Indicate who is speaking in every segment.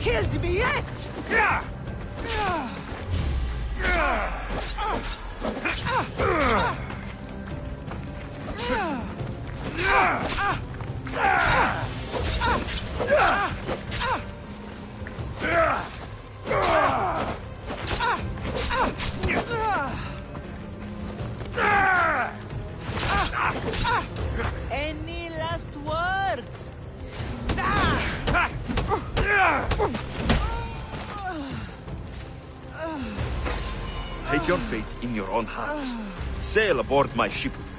Speaker 1: Killed me yet! Any last words?
Speaker 2: Take your fate in your own hands. Sail aboard my ship with me.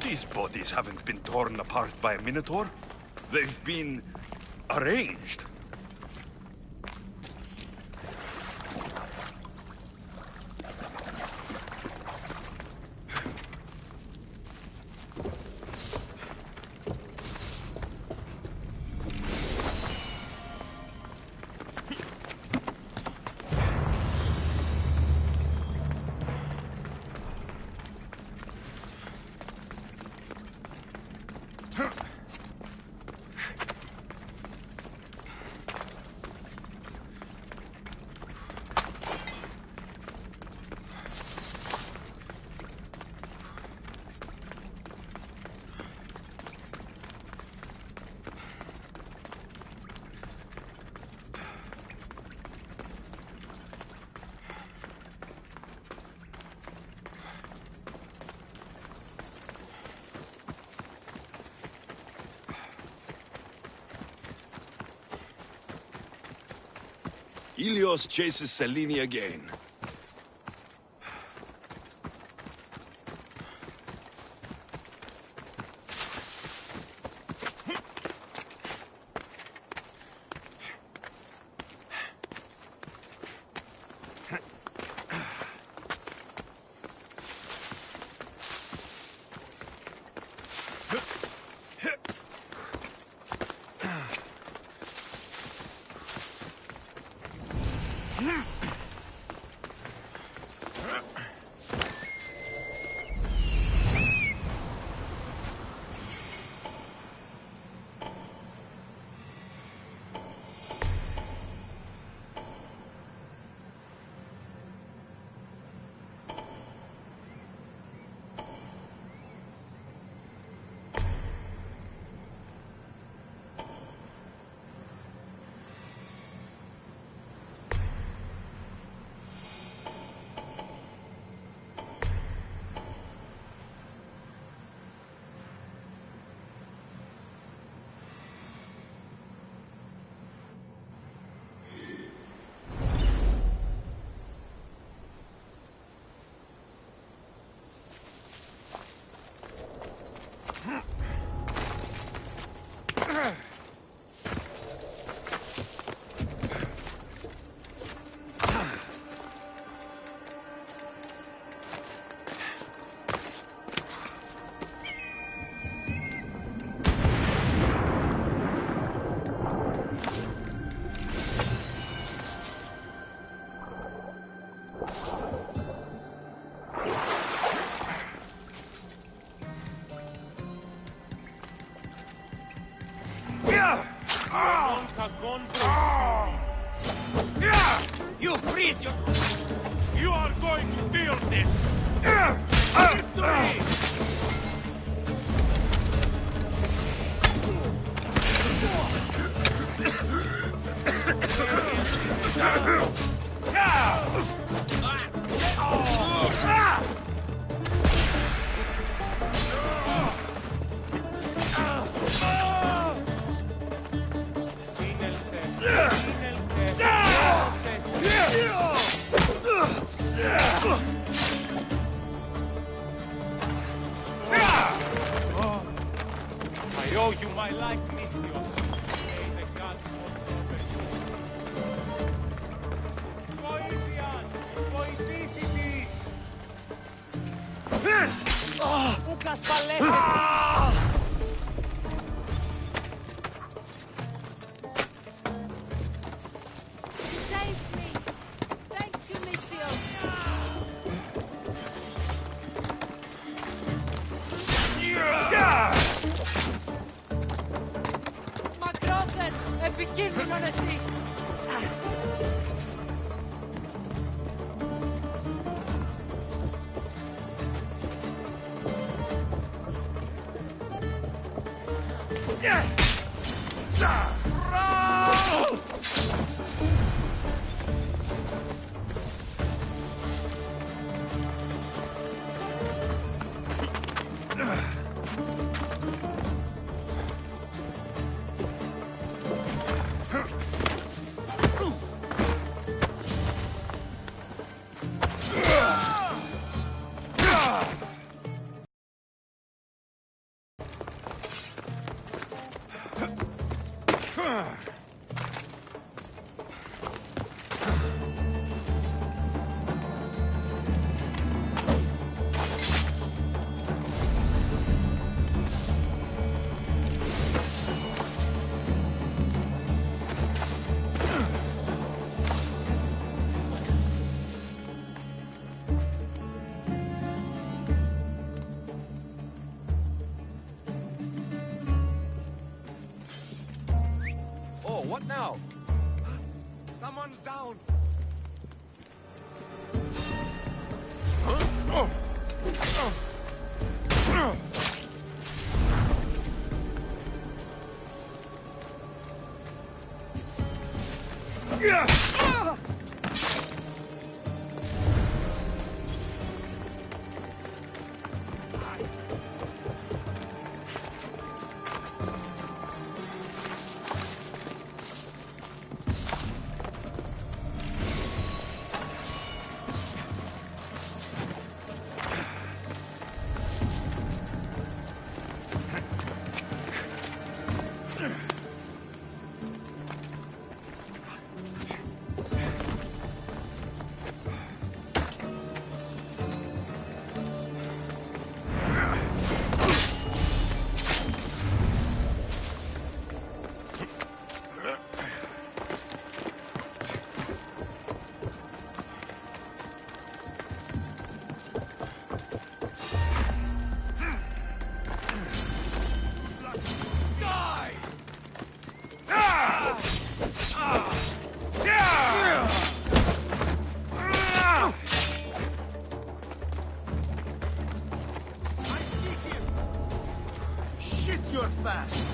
Speaker 2: These bodies haven't been torn apart by a minotaur. They've been arranged. Ilios chases Selene again. You are going to feel this! Victory!
Speaker 3: I owe you my life, Mistios. May the gods watch over you. Poisian! Poisicitis! Ucas Valeses!
Speaker 1: You saved me! Thank you, Mistios! Macrofen! Επικίνδυνο νεστή!
Speaker 4: What now? Someone's down. You're fast.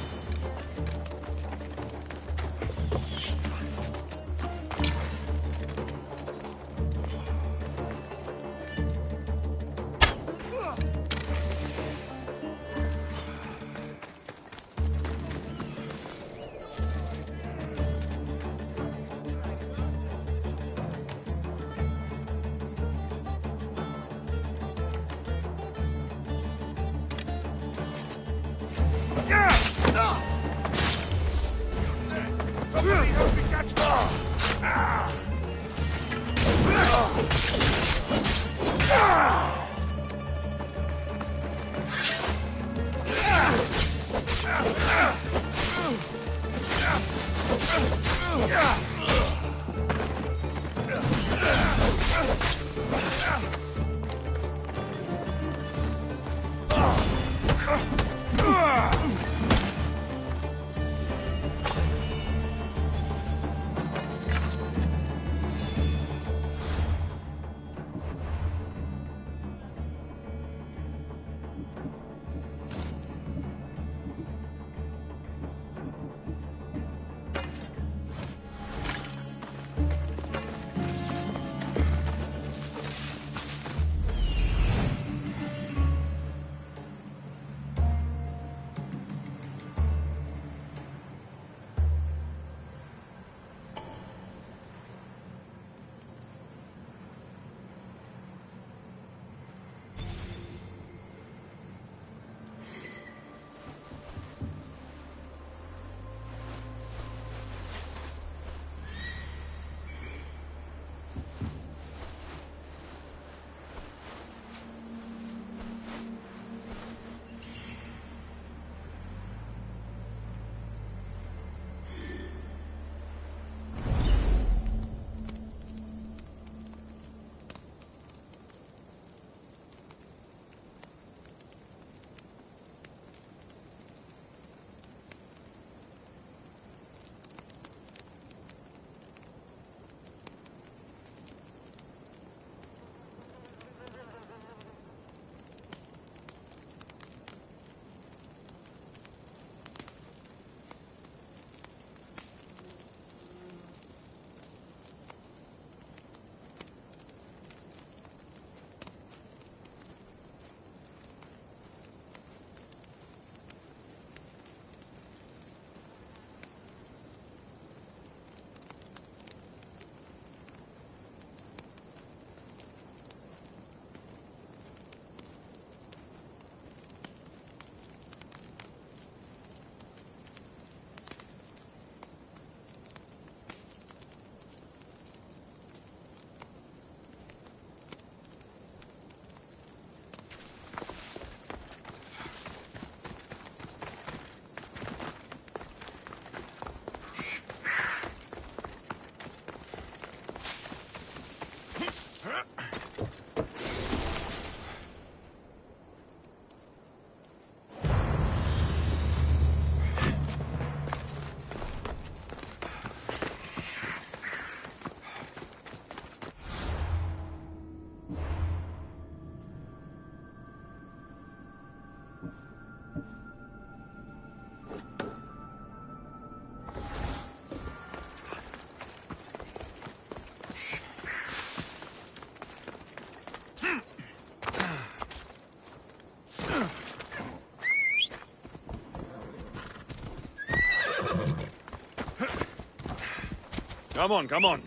Speaker 2: Come on, come on.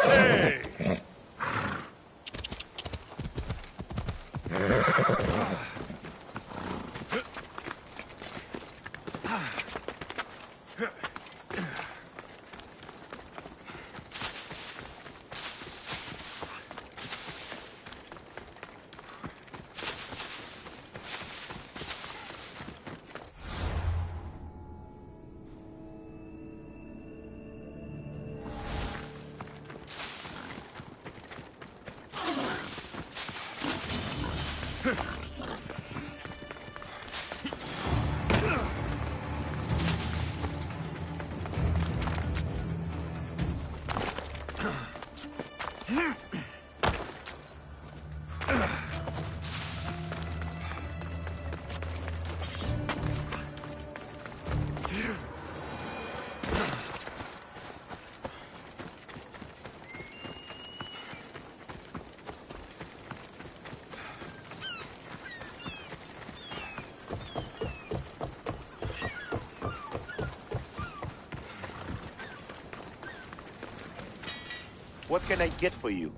Speaker 2: Hey!
Speaker 5: What can I get for you?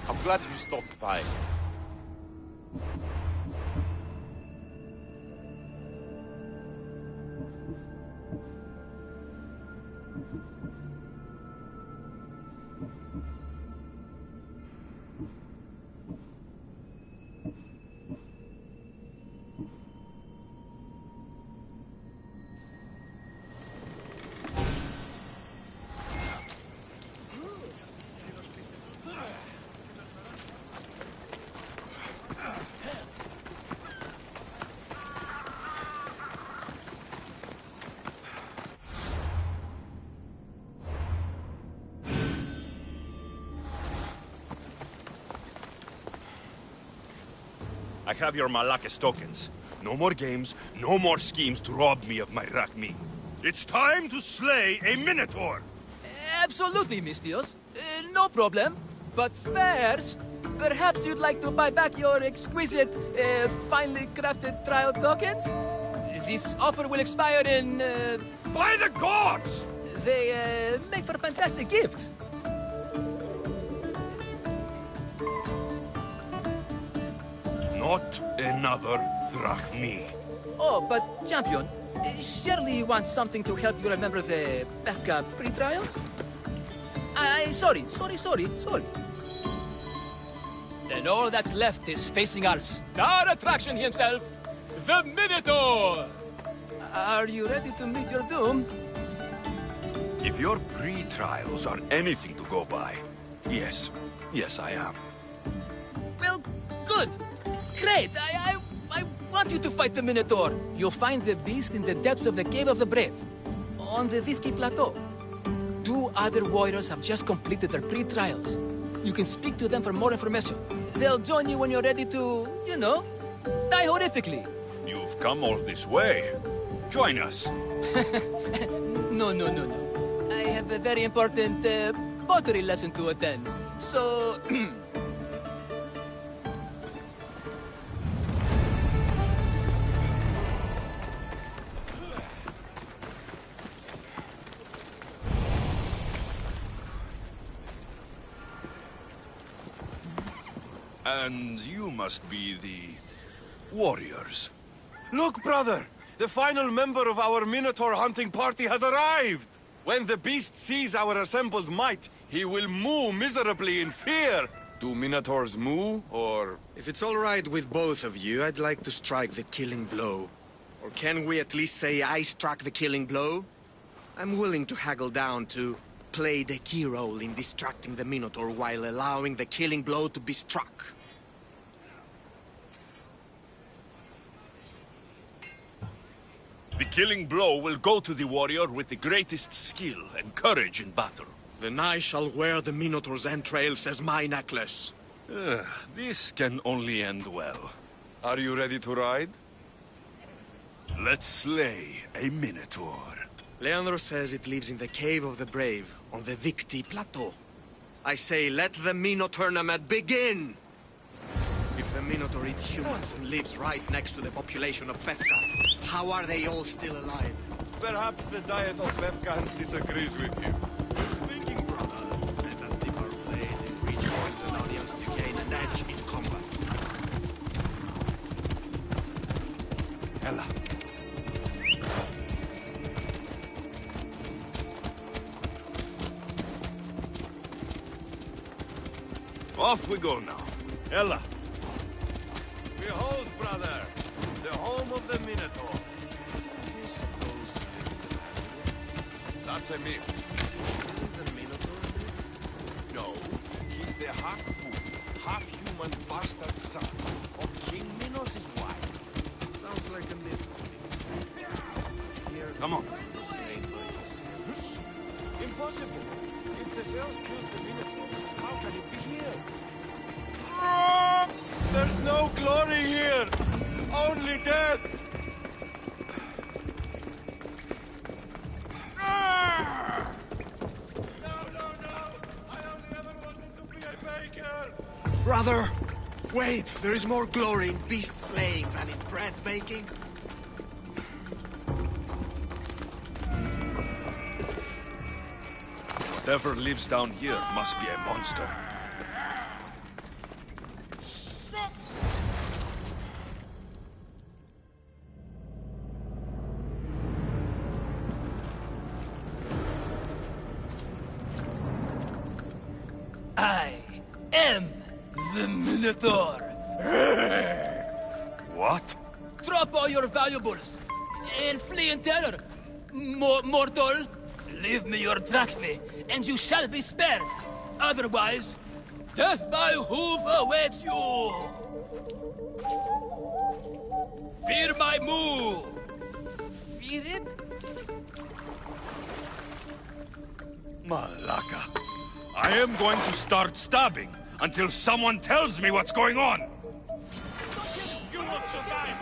Speaker 5: I'm glad you stopped by.
Speaker 2: I have your Malakis tokens. No more games, no more schemes to rob me of my Rakmi. It's time to slay a Minotaur!
Speaker 6: Absolutely, Mistios. No problem. But first, perhaps you'd like to buy back your exquisite, finely crafted trial tokens? This offer will expire in,
Speaker 2: By the gods!
Speaker 6: They, make for fantastic gifts.
Speaker 2: Not another Drachmi.
Speaker 6: Oh, but, champion, surely you want something to help you remember the backup pre-trials? Sorry. Then all that's left is facing our star attraction himself, the Minotaur! Are you ready to meet your doom?
Speaker 2: If your pre-trials are anything to go by, yes, I am.
Speaker 6: Well, good. Great. I want you to fight the Minotaur. You'll find the beast in the depths of the Cave of the Brave, on the Thithki Plateau. 2 other warriors have just completed their pre-trials. You can speak to them for more information. They'll join you when you're ready to, you know, die horrifically.
Speaker 2: You've come all this way. Join us.
Speaker 6: No. I have a very important pottery lesson to attend. So...
Speaker 2: And you must be the... warriors.
Speaker 4: Look, brother! The final member of our Minotaur hunting party has arrived! When the beast sees our assembled might, he will moo miserably in fear! Do Minotaurs moo, or...?
Speaker 7: If it's all right with both of you, I'd like to strike the killing blow. Or can we at least say I struck the killing blow? I'm willing to haggle down to play the key role in distracting the Minotaur while allowing the killing blow to be struck.
Speaker 2: The killing blow will go to the warrior with the greatest skill and courage in battle.
Speaker 7: Then I shall wear the Minotaur's entrails as my necklace.
Speaker 2: This can only end well.
Speaker 4: Are you ready to ride?
Speaker 2: Let's slay a Minotaur.
Speaker 7: Leandro says it lives in the Cave of the Brave, on the Victi Plateau. I say, let the Minotaur tournament begin! If the Minotaur eats humans and lives right next to the population of Befka, how are they all still alive?
Speaker 4: Perhaps the Diet of Befkans disagrees with you.
Speaker 7: Good thinking, brother. Let us dip our blades in rich oils and onions to gain an edge in combat.
Speaker 2: Ella. Off we go now. Ella.
Speaker 4: Behold, brother, the home of the Minotaur. That's a myth.
Speaker 7: Isn't the Minotaur a myth?
Speaker 4: No, he's the half-moon, half-human bastard son of King Minos' wife.
Speaker 7: Sounds like a myth to me. Here,
Speaker 2: Come on.
Speaker 7: the slain by the Zeus.
Speaker 4: Impossible. If the Zeus killed the Minotaur, how can it be here? There's no glory here! Only death!
Speaker 7: Brother! Wait! There is more glory in beast slaying than in bread baking.
Speaker 2: Whatever lives down here must be a monster.
Speaker 6: I am the Minotaur.
Speaker 2: What?
Speaker 6: Drop all your valuables and flee in terror. Mortal, leave me your drachme, and you shall be spared. Otherwise, death by hoof awaits you. Fear my move. Fear it?
Speaker 2: Malaka. I am going to start stabbing until someone tells me what's going on.
Speaker 3: You won't survive!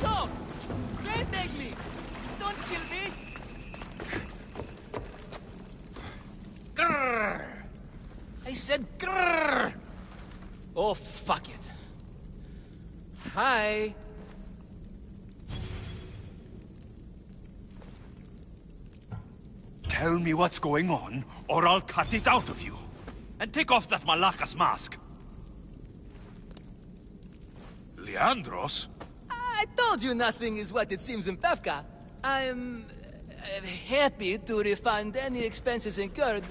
Speaker 6: No! Don't beg me! Don't kill me! Grrr! I said grrr! Oh, fuck it. Hi.
Speaker 2: Tell me what's going on, or I'll cut it out of you. And take off that Malaka's mask. Leandros?
Speaker 6: I told you nothing is what it seems in Pevka. I'm happy to refund any expenses incurred.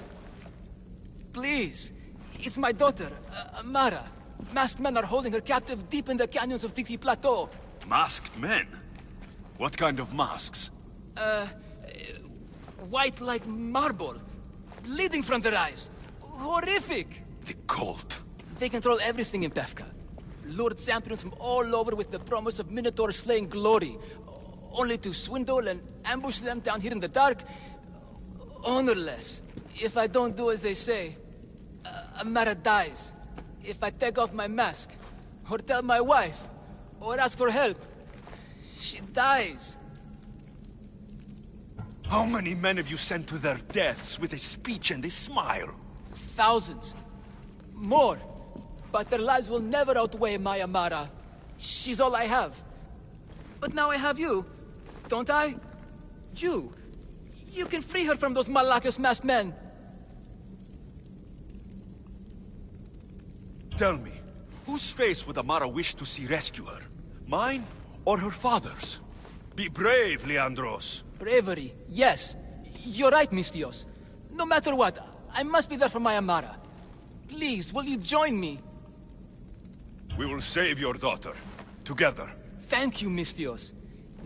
Speaker 6: Please, it's my daughter, Mara. Masked men are holding her captive deep in the canyons of Titi Plateau.
Speaker 2: Masked men? What kind of masks?
Speaker 6: White like marble, bleeding from their eyes. Horrific!
Speaker 2: The cult.
Speaker 6: They control everything in Pevka. Lured champions from all over with the promise of Minotaur slaying glory, only to swindle and ambush them down here in the dark. Honorless. If I don't do as they say, Amara dies. If I take off my mask, or tell my wife, or ask for help, she dies.
Speaker 2: How many men have you sent to their deaths with a speech and a smile?
Speaker 6: Thousands. More. But their lives will never outweigh my Amara. She's all I have. But now I have you, don't I? You. You can free her from those Malakas masked men.
Speaker 2: Tell me, whose face would Amara wish to see rescue her? Mine or her father's? Be brave, Leandros.
Speaker 6: Bravery, yes. You're right, Mistios. No matter what, I must be there for my Amara. Please, will you join me?
Speaker 2: We will save your daughter. Together.
Speaker 6: Thank you, Mistios.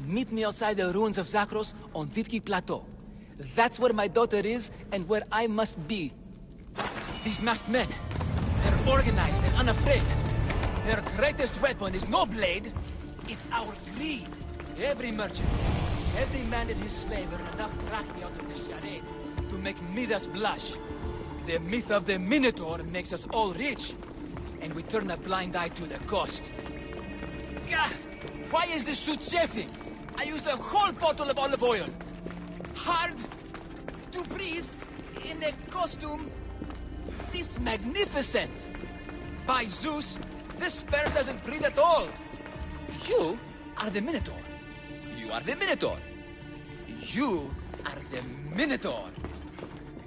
Speaker 6: Meet me outside the ruins of Zakros on Vitki Plateau. That's where my daughter is, and where I must be. These masked men, they're organized and unafraid. Their greatest weapon is no blade, it's our greed. Every merchant, every man and his slave earn enough drachmi out of this charade to make Midas blush. The myth of the Minotaur makes us all rich, and we turn a blind eye to the cost. Gah! Why is this suit chafing? I used a whole bottle of olive oil. Hard to breathe in a costume this magnificent. By Zeus, this fur doesn't breathe at all. You are the Minotaur. You are the Minotaur. You are the Minotaur.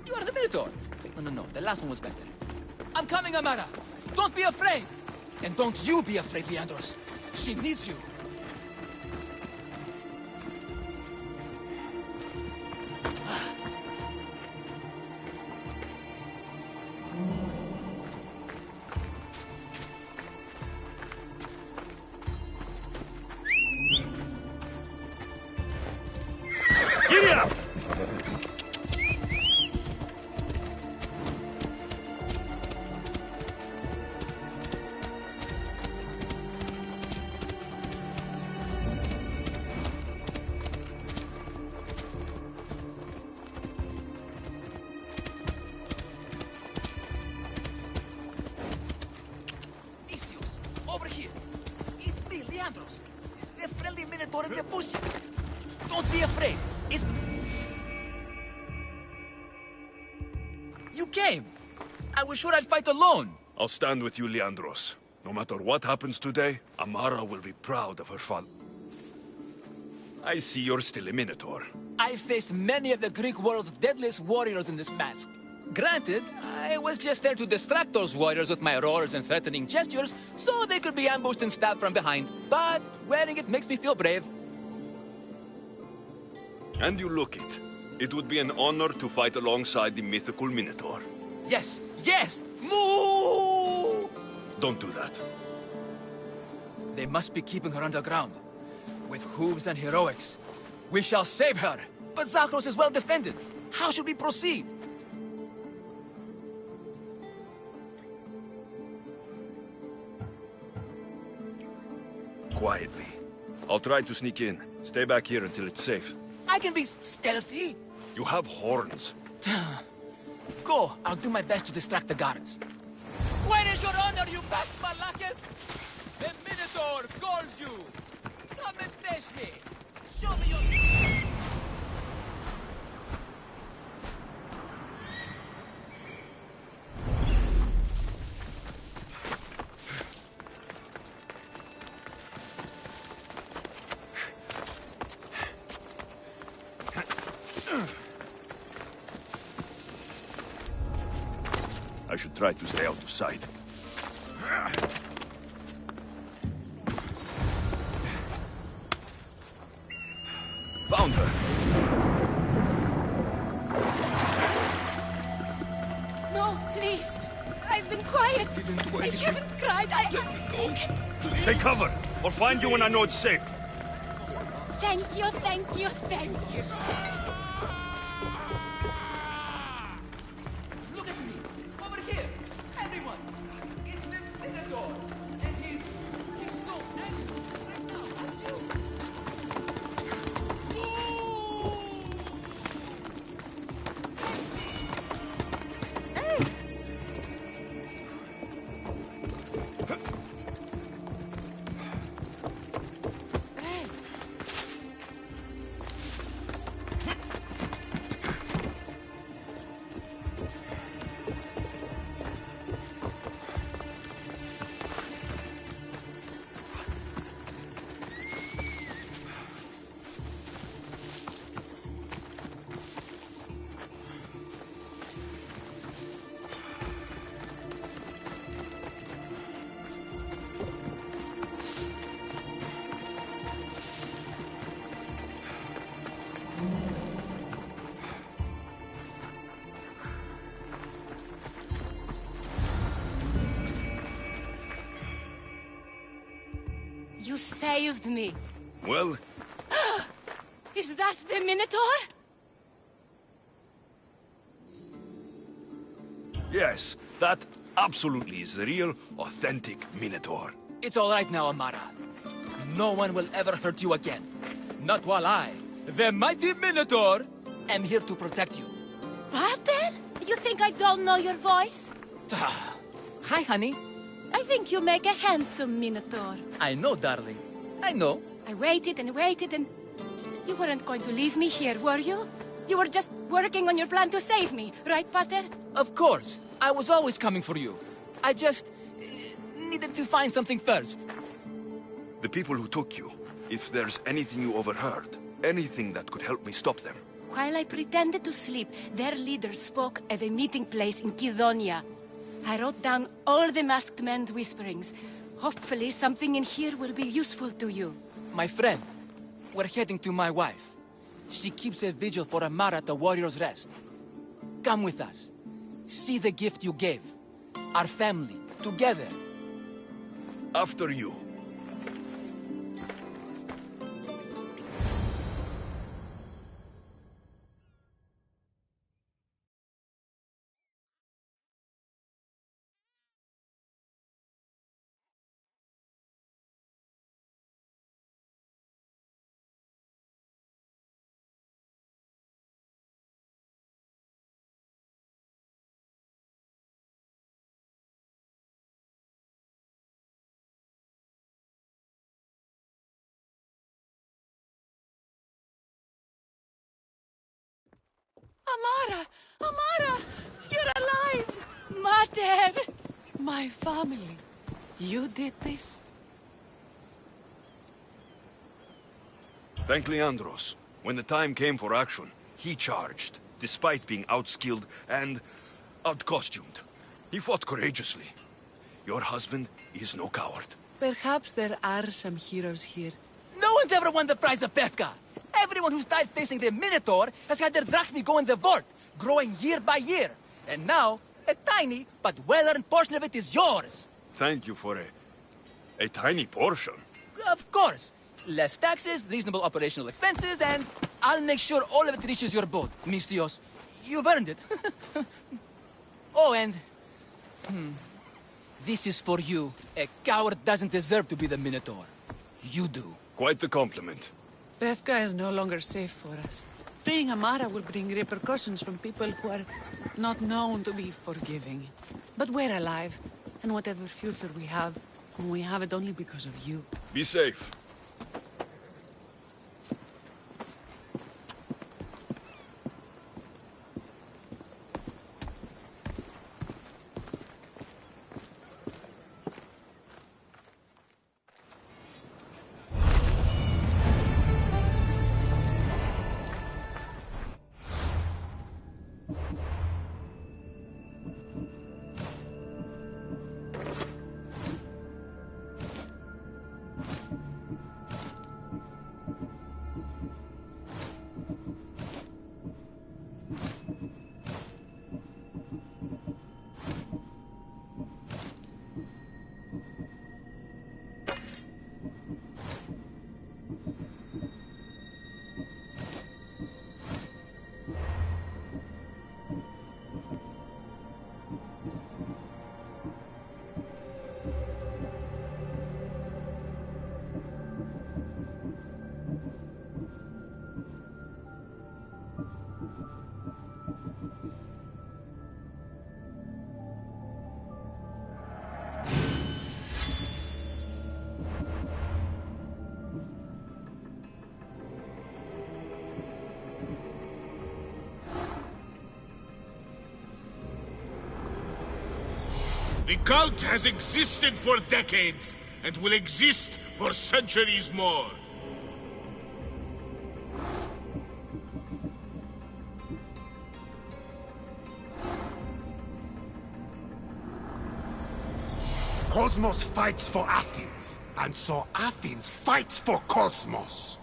Speaker 6: You are the Minotaur. No, the last one was better. I'm coming, Amara. Don't be afraid. And don't you be afraid, Leandros. She needs you.
Speaker 2: Giddy up!
Speaker 6: Istios, over here. It's me, Leandros. The friendly Minotaur in the bushes. Don't be afraid. It's... You came. I was sure I'd fight alone.
Speaker 2: I'll stand with you, Leandros. No matter what happens today, Amara will be proud of her father. I see you're still a Minotaur.
Speaker 6: I faced many of the Greek world's deadliest warriors in this mask. Granted, I was just there to distract those warriors with my roars and threatening gestures, so they could be ambushed and stabbed from behind. But wearing it makes me feel brave.
Speaker 2: And you look it. It would be an honor to fight alongside the mythical Minotaur.
Speaker 6: Yes, yes! Moo!
Speaker 2: Don't do that.
Speaker 6: They must be keeping her underground. With hooves and heroics. We shall save her! But Zakros is well defended. How should we proceed?
Speaker 2: Quietly. I'll try to sneak in. Stay back here until it's safe.
Speaker 6: I can be stealthy.
Speaker 2: You have horns.
Speaker 6: Go, I'll do my best to distract the guards. Where is your honor, you best Malakis? The Minotaur calls you! Come and face me! Show me your...
Speaker 2: I should try to stay out of sight. Found her!
Speaker 1: No, please. I've been quiet. I haven't cried.
Speaker 2: Take cover! I'll find you when I know it's safe.
Speaker 1: Thank you, thank you, thank you.
Speaker 6: Look at me! Over here! Everyone! It's the Minotaur! And he's so angry right now at you!
Speaker 1: saved me.
Speaker 2: Well,
Speaker 1: Is that the Minotaur?
Speaker 2: yes, that absolutely is the real, authentic Minotaur.
Speaker 6: It's all right now, Amara. No one will ever hurt you again. Not while I, the mighty Minotaur, am here to protect you.
Speaker 1: Pater? You think I don't know your voice?
Speaker 6: Hi, honey.
Speaker 1: I think you make a handsome Minotaur.
Speaker 6: I know, darling. I know.
Speaker 1: I waited and waited and... You weren't going to leave me here, were you? You were just working on your plan to save me, right, Pater?
Speaker 6: Of course. I was always coming for you. I just... needed to find something first.
Speaker 2: The people who took you, if there's anything you overheard, anything that could help me stop them.
Speaker 1: While I pretended to sleep, their leader spoke of a meeting place in Kidonia. I wrote down all the masked men's whisperings. Hopefully something in here will be useful to you.
Speaker 6: My friend, we're heading to my wife. She keeps a vigil for Amara at the Warrior's Rest. Come with us. See the gift you gave. Our family, together.
Speaker 2: After you.
Speaker 1: Amara! Amara! You're alive! Mater!
Speaker 8: My family. You did this?
Speaker 2: Thank Leandros. When the time came for action, he charged, despite being outskilled and outcostumed. He fought courageously. Your husband is no coward.
Speaker 8: Perhaps there are some heroes here.
Speaker 6: No one's ever won the prize of Befka. Everyone who's died facing the Minotaur has had their drachmi go in the vault, growing year by year. And now, a tiny but well-earned portion of it is yours.
Speaker 2: Thank you for a tiny portion.
Speaker 6: Of course. Less taxes, reasonable operational expenses, and I'll make sure all of it reaches your boat, Mistios. You've earned it. Oh, and... This is for you. A coward doesn't deserve to be the Minotaur. You do.
Speaker 2: Quite the compliment.
Speaker 8: Befka is no longer safe for us. Freeing Amara will bring repercussions from people who are not known to be forgiving. But we're alive, and whatever future we have it only because of you.
Speaker 2: Be safe.
Speaker 9: The cult has existed for decades, and will exist for centuries more.
Speaker 10: Cosmos fights for Athens, and so Athens fights for Cosmos.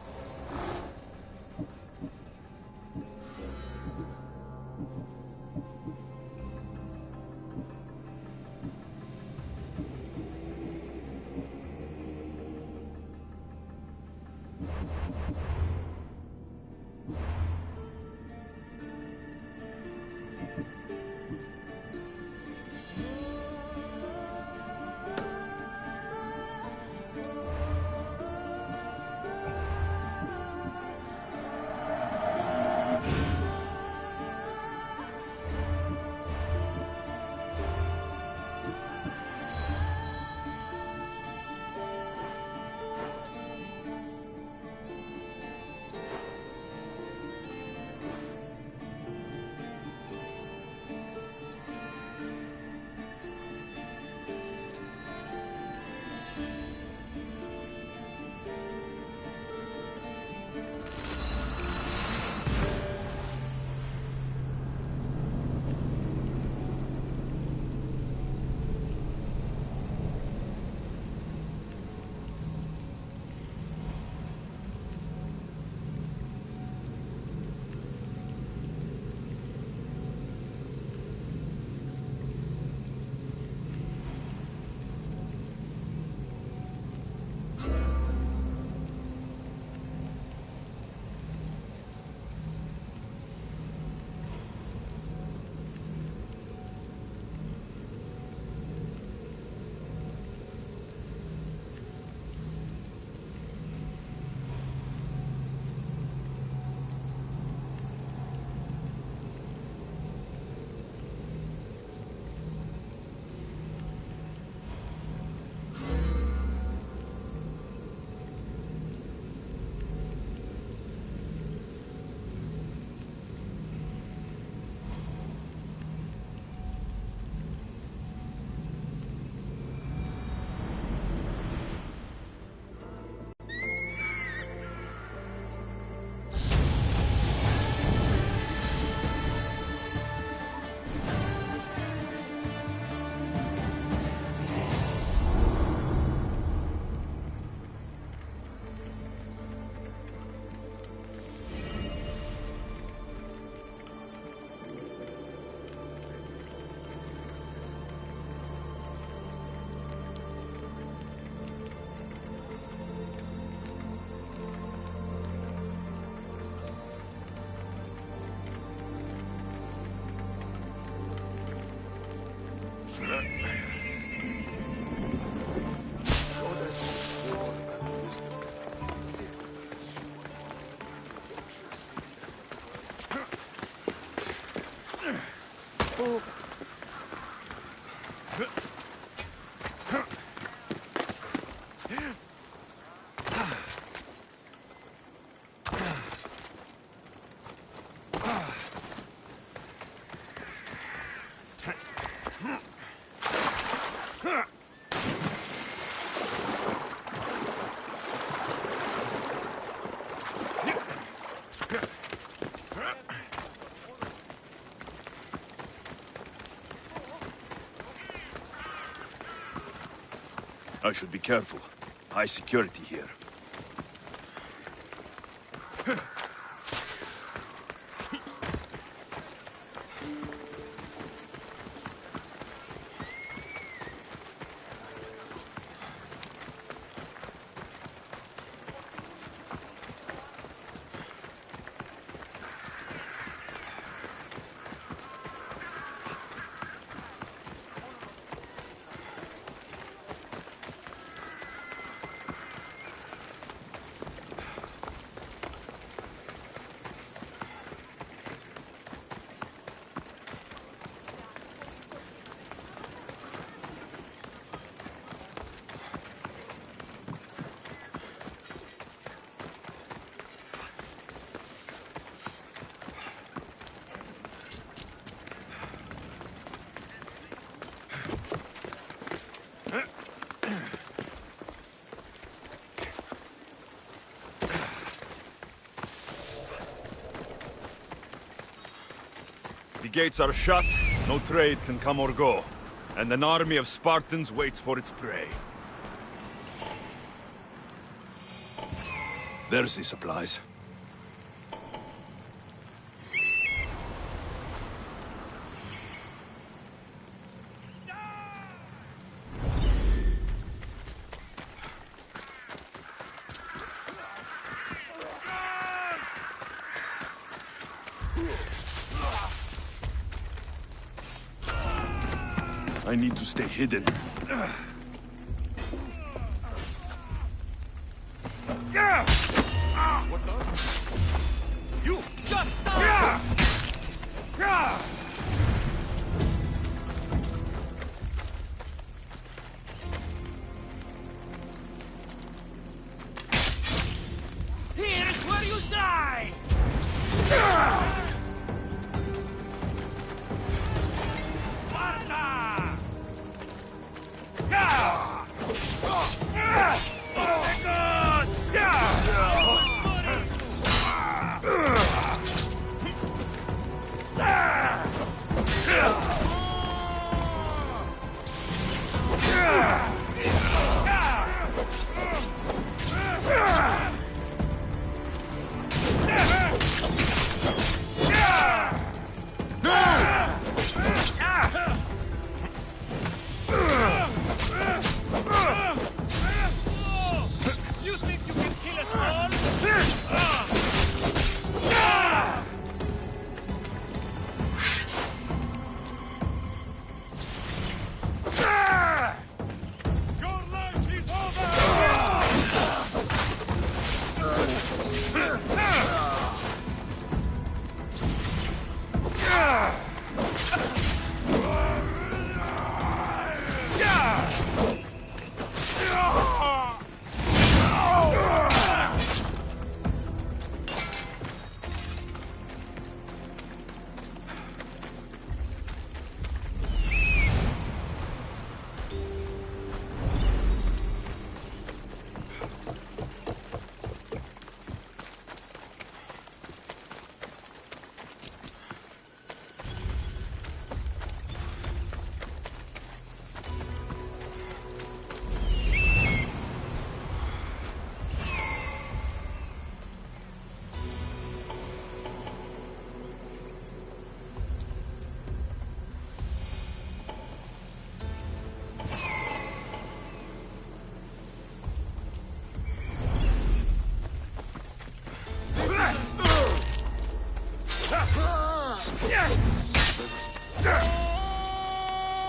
Speaker 2: I should be careful. High security here. The gates are shut, no trade can come or go, and an army of Spartans waits for its prey. There's the supplies. I need to stay hidden.
Speaker 3: What the? You! Just
Speaker 6: Here's where you die!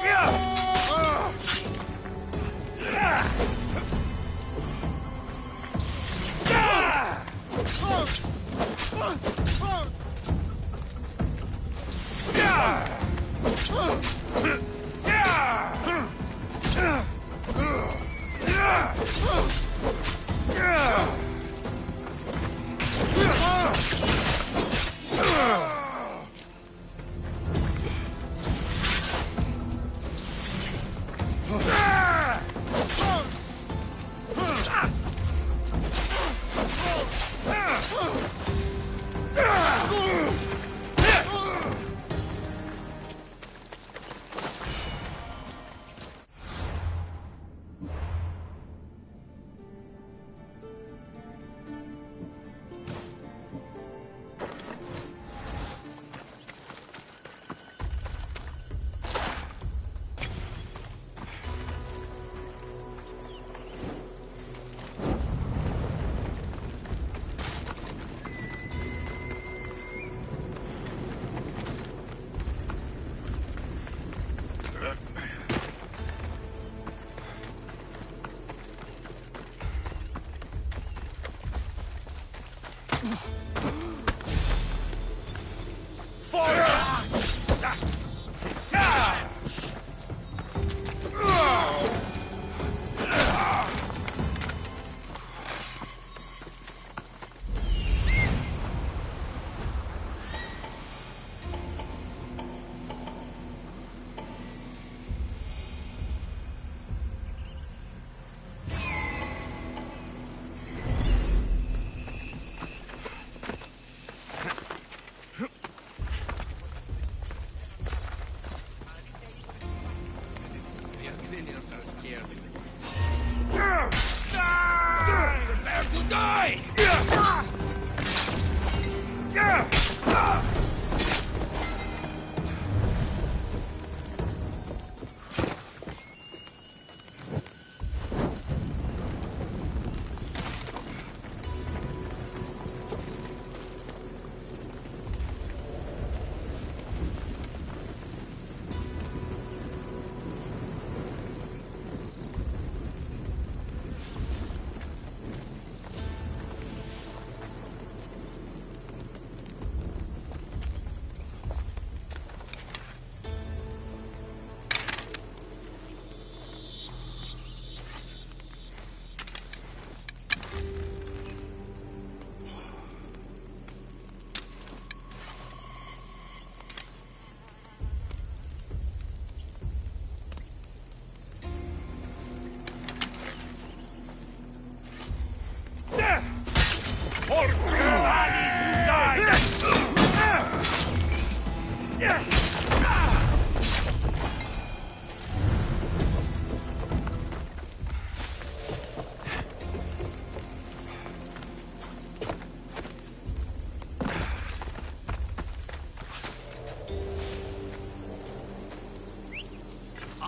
Speaker 2: Yeah!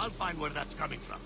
Speaker 9: I'll find where that's coming from.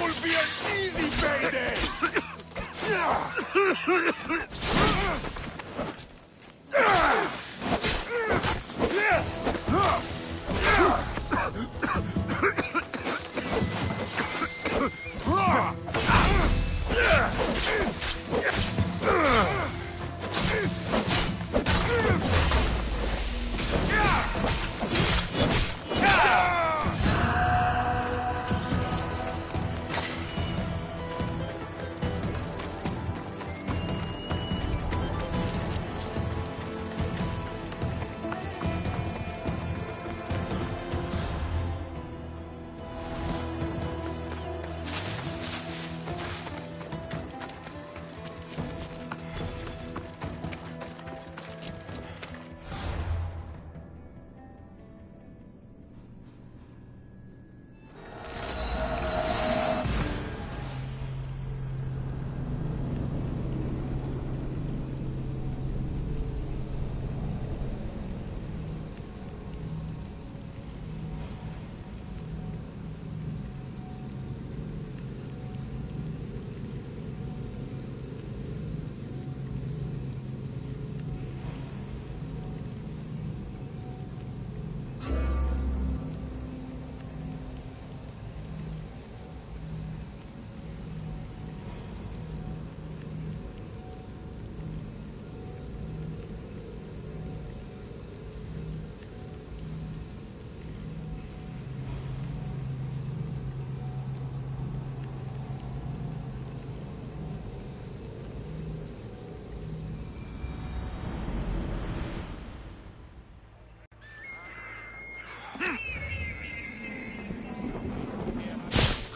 Speaker 10: will be an easy payday!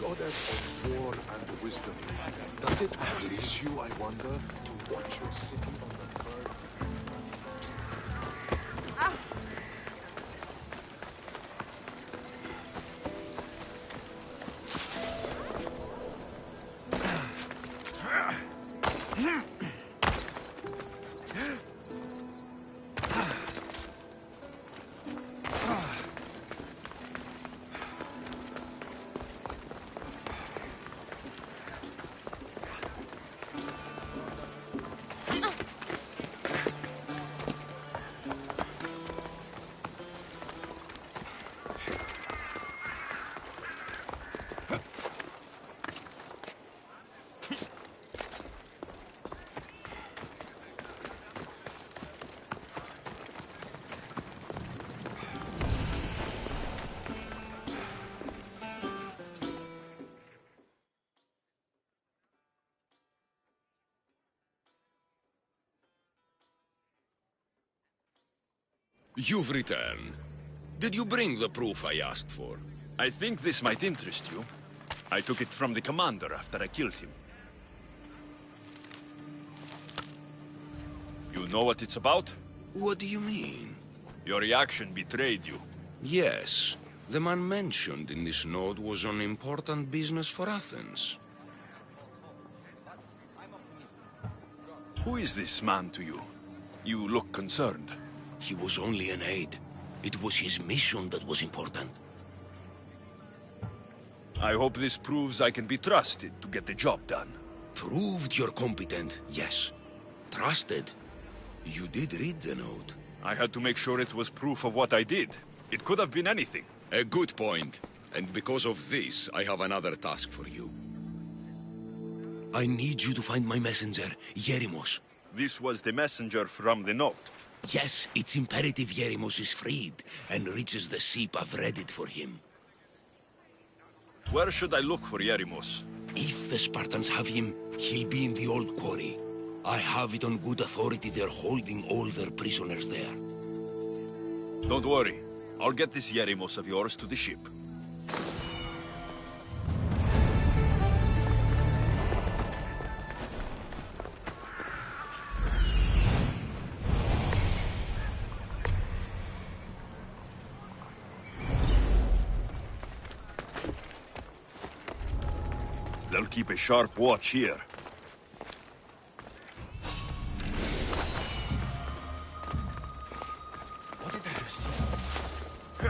Speaker 11: Goddess of war and wisdom, does it please you, I wonder, to watch your city on the verge?
Speaker 12: You've returned. Did you bring the proof I asked for?
Speaker 2: I think this might interest you. I took it from the commander after I killed him. You know what it's about?
Speaker 12: What do you mean?
Speaker 2: Your reaction betrayed you.
Speaker 12: Yes. The man mentioned in this note was on important business for Athens.
Speaker 2: Who is this man to you? You look concerned.
Speaker 12: He was only an aide. It was his mission that was important.
Speaker 2: I hope this proves I can be trusted to get the job done.
Speaker 12: Proved you're competent, yes. Trusted. You did read the note.
Speaker 2: I had to make sure it was proof of what I did. It could have been anything.
Speaker 12: A good point. And because of this, I have another task for you. I need you to find my messenger, Yerimos.
Speaker 2: This was the messenger from the note.
Speaker 12: Yes, it's imperative Yerimos is freed and reaches the ship. I've read it for him.
Speaker 2: Where should I look for Yerimos?
Speaker 12: If the Spartans have him, he'll be in the old quarry. I have it on good authority they're holding all their prisoners there.
Speaker 2: Don't worry. I'll get this Yerimos of yours to the ship. They'll keep a sharp watch here.
Speaker 11: What did I just see?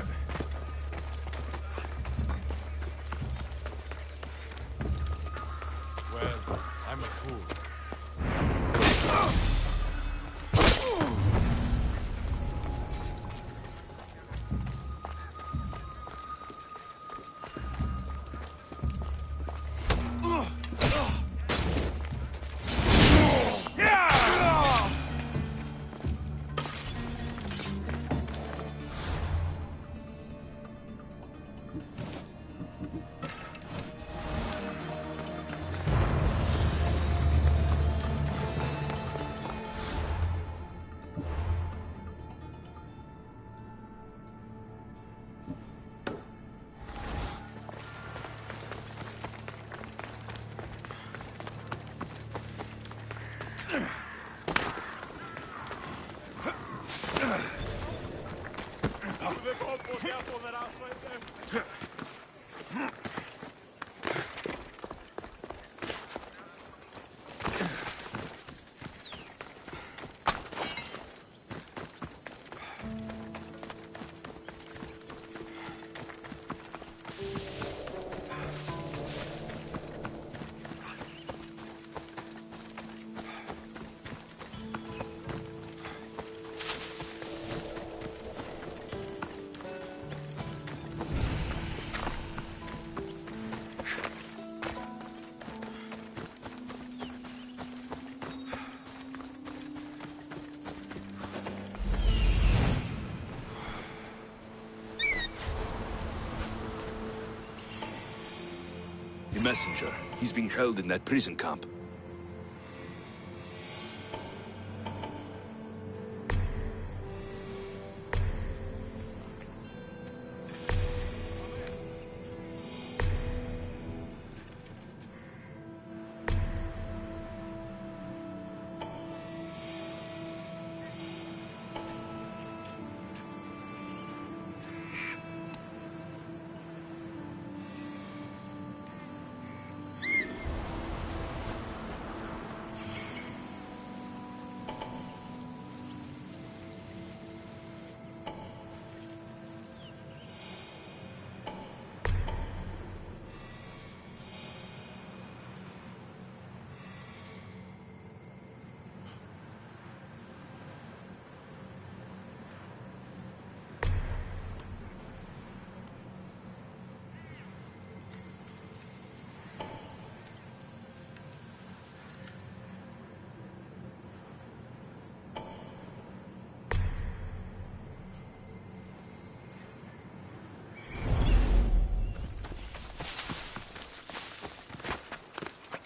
Speaker 2: Messenger. He's being held in that prison camp.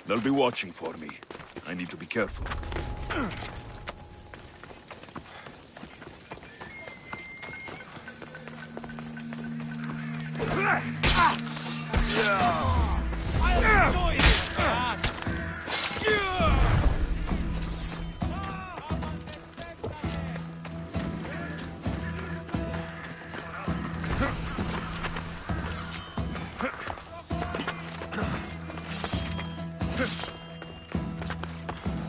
Speaker 2: They'll be watching for me. I need to be careful.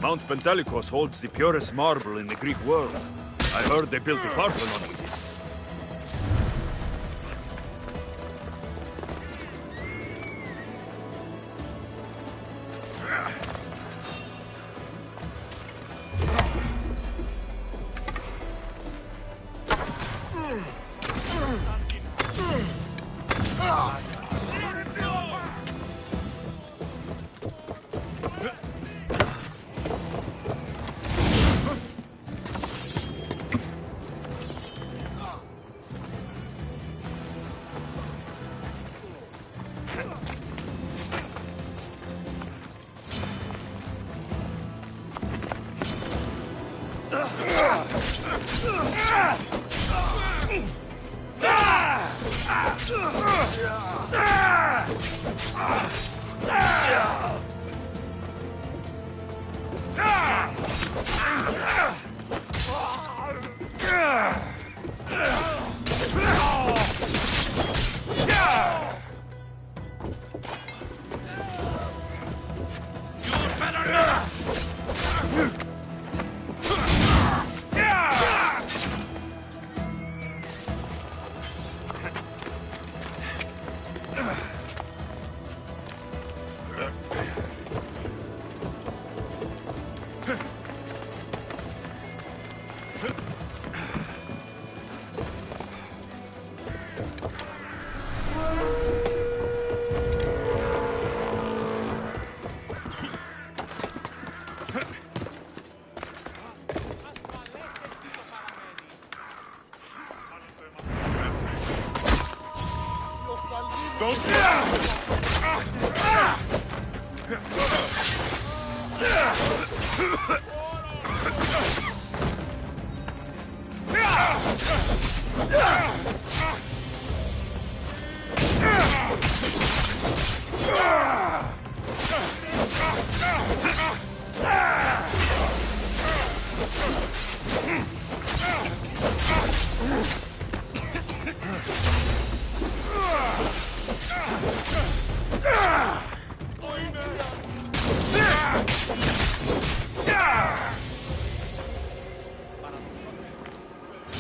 Speaker 2: Mount Pentelicos holds the purest marble in the Greek world. I heard they built the Parthenon with it.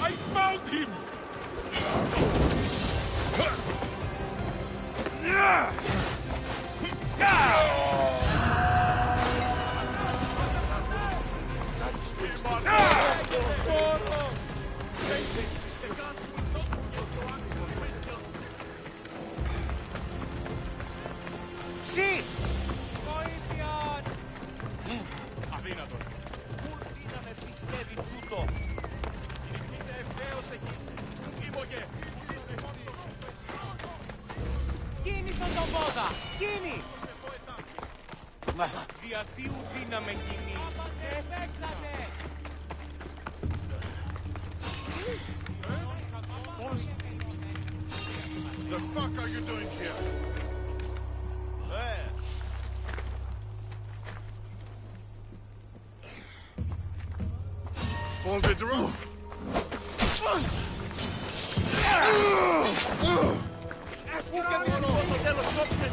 Speaker 9: I found him!
Speaker 3: Sì! Βοήθειον!
Speaker 9: Αδύνατο.
Speaker 3: Πού δύναμε πιστεύει τούτο!
Speaker 9: Είναι ευθέως εκεί. Ήμογε.
Speaker 3: Κίνησον τον πόδα! Κίνη! Δια θείου δύναμε κίνη! Εφέξατε!
Speaker 9: The fuck are you doing here? Hold the drone.
Speaker 3: Πού και μόνο στο τέλος κόψες!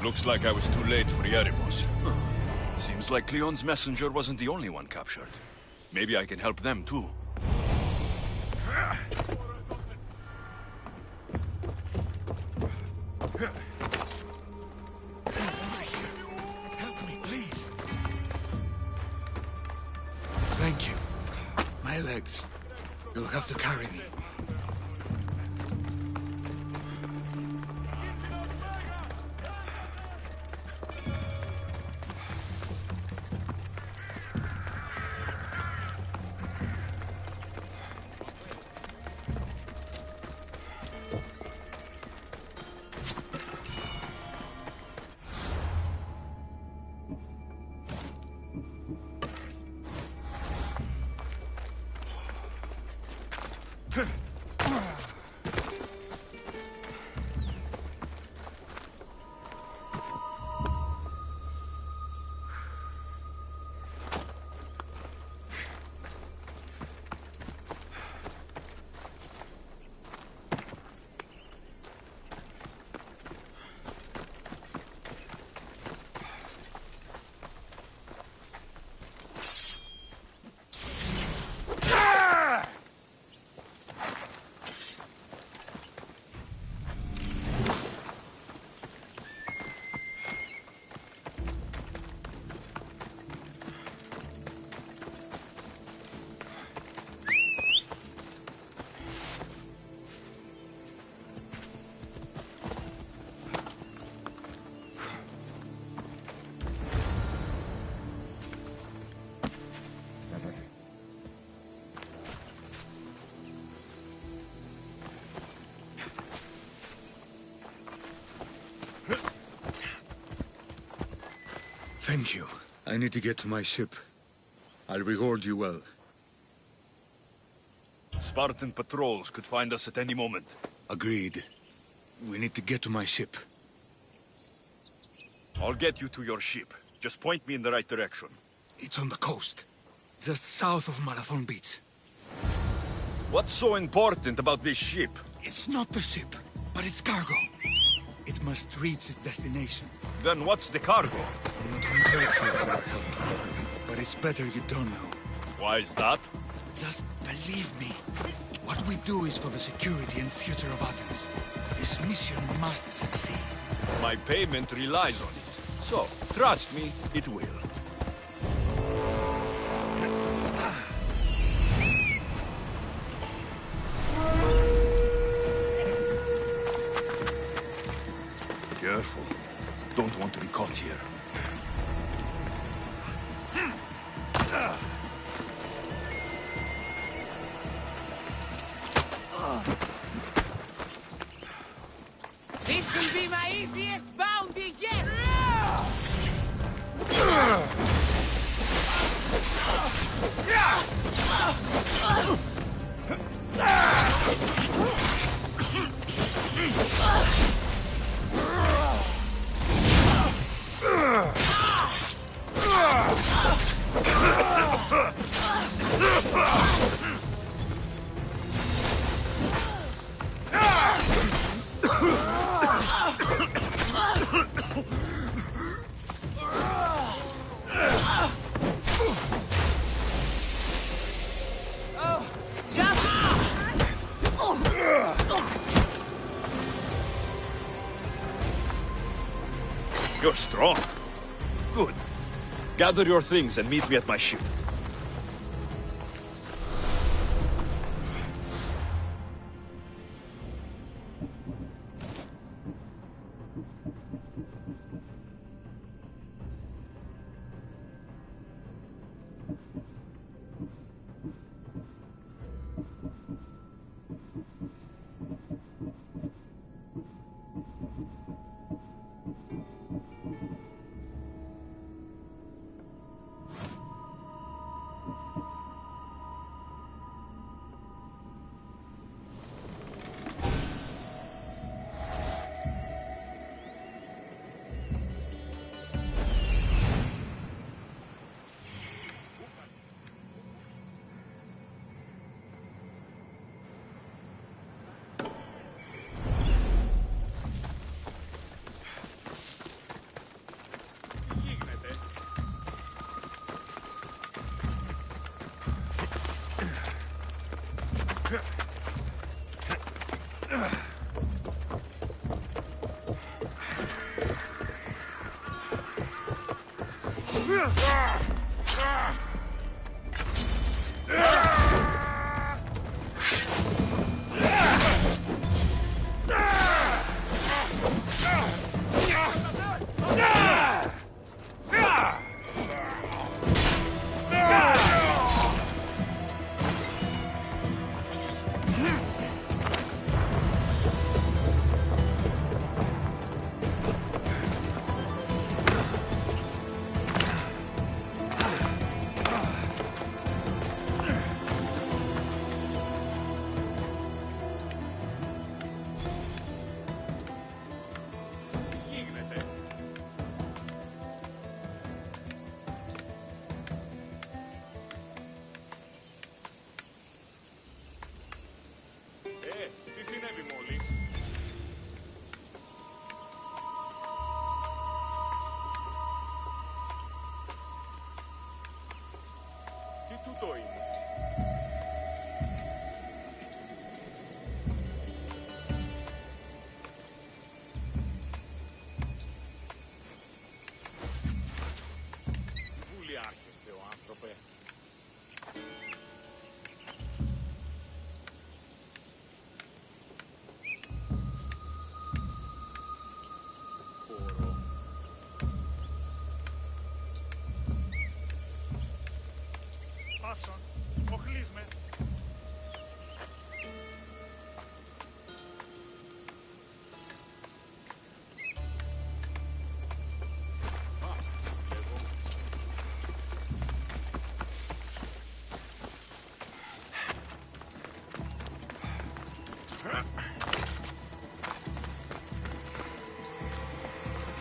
Speaker 2: Looks like I was too late for Yerimos. Seems like Cleon's messenger wasn't the only one captured. Maybe I can help them too.
Speaker 10: Help me, please. Thank you. My legs. You'll have to carry me. Thank you. I need to get to my ship. I'll reward you well.
Speaker 2: Spartan patrols could find us at any moment.
Speaker 10: Agreed. We need to get to my ship.
Speaker 2: I'll get you to your ship. Just point me in the right direction.
Speaker 10: It's on the coast. Just south of Marathon Beach.
Speaker 2: What's so important about this ship?
Speaker 10: It's not the ship, but its cargo. It must reach its destination.
Speaker 2: Then what's the cargo?
Speaker 10: I'm not ungrateful for your help, but it's better you don't know.
Speaker 2: Why is that?
Speaker 10: Just believe me. What we do is for the security and future of Athens. This mission must succeed.
Speaker 2: My payment relies on it. So, trust me, it will. Careful. Don't want to be caught here.
Speaker 6: This will be my easiest bounty yet!
Speaker 2: You're strong. Good. Gather your things and meet me at my ship.
Speaker 3: Τι συνέβη μόλις? Τι τούτο είναι? Βούλη άρχεστε ο άνθρωπε. Πάσον, οχλείς με.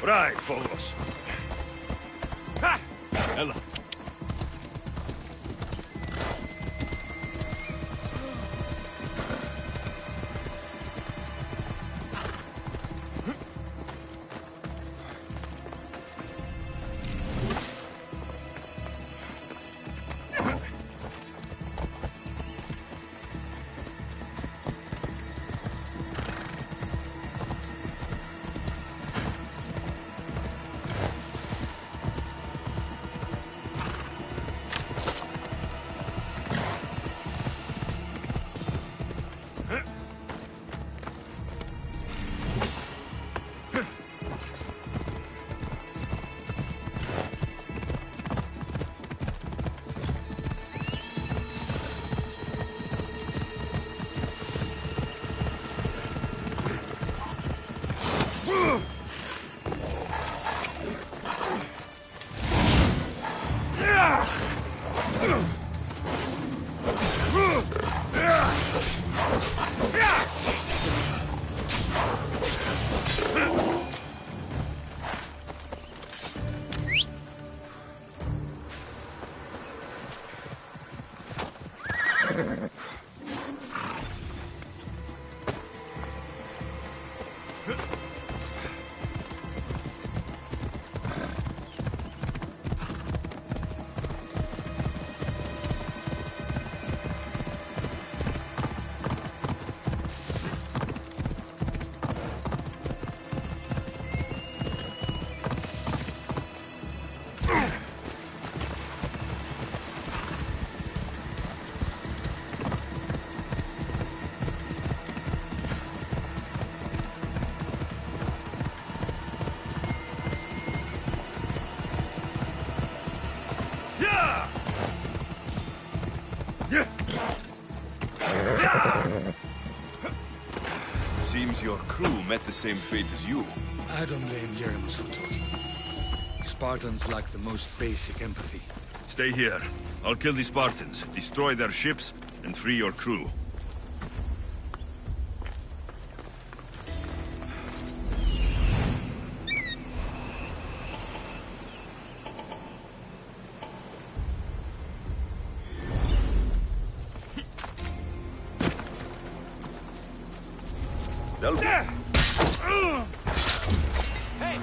Speaker 2: Right, Phobos. Ha! Έλα.
Speaker 4: Seems your crew met the same fate as you.
Speaker 10: I don't blame Yeremus for talking. Spartans lack the most basic empathy.
Speaker 2: Stay here. I'll kill the Spartans, destroy their ships, and free your crew.
Speaker 4: They'll be...
Speaker 6: Hey!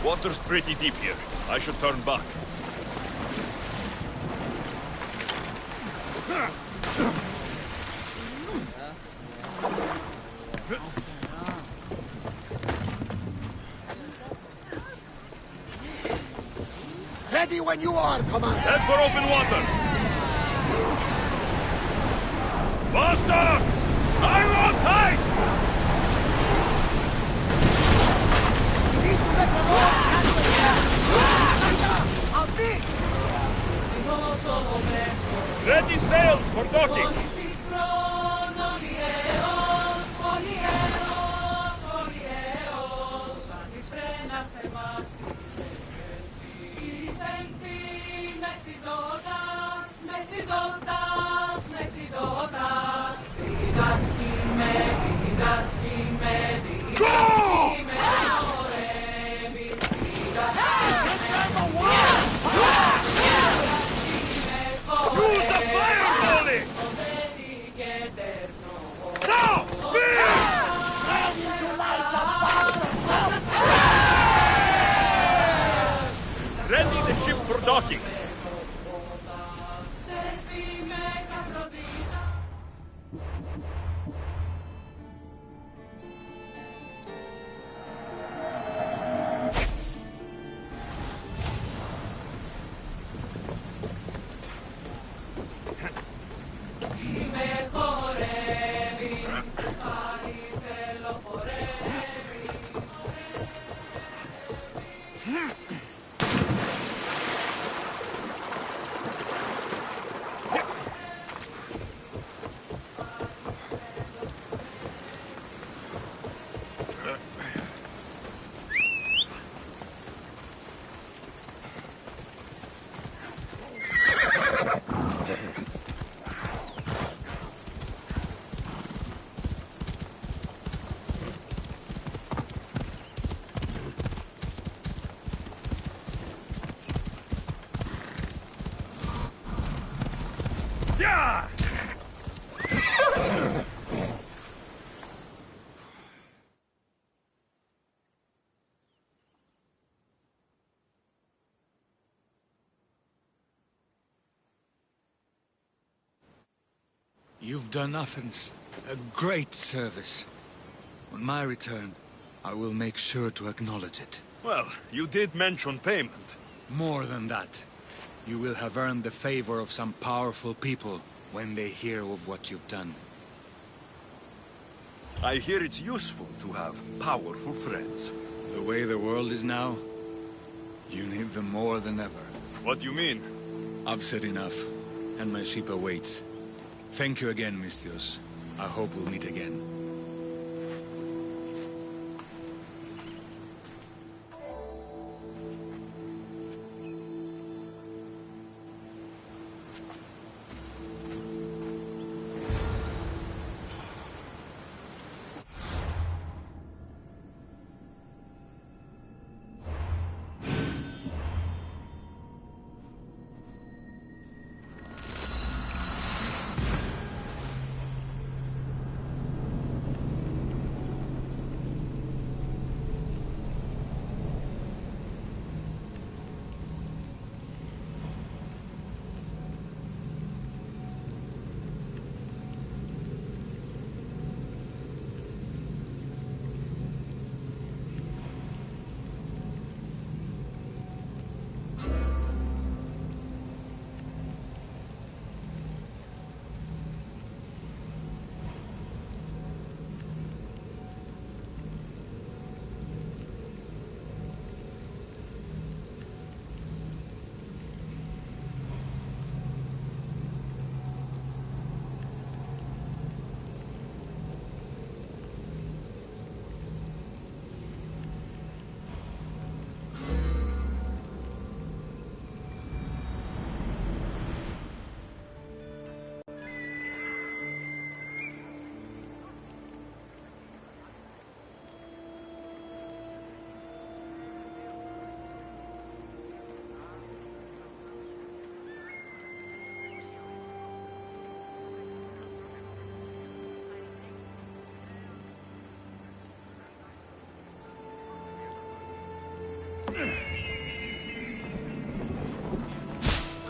Speaker 2: Water's pretty deep here. I should turn back.
Speaker 13: Ready when you are, Commander!
Speaker 2: Head for open water! Master! I'm on tight! Ready sails for docking!
Speaker 13: Go!
Speaker 2: talking?
Speaker 10: You've done Athens a great service. On my return, I will make sure to acknowledge it.
Speaker 2: Well, you did mention payment.
Speaker 10: More than that. You will have earned the favor of some powerful people when they hear of what you've done.
Speaker 2: I hear it's useful to have powerful friends.
Speaker 10: The way the world is now, you need them more than ever.
Speaker 2: What do you mean?
Speaker 10: I've said enough, and my ship awaits. Thank you again, Misthios. I hope we'll meet again.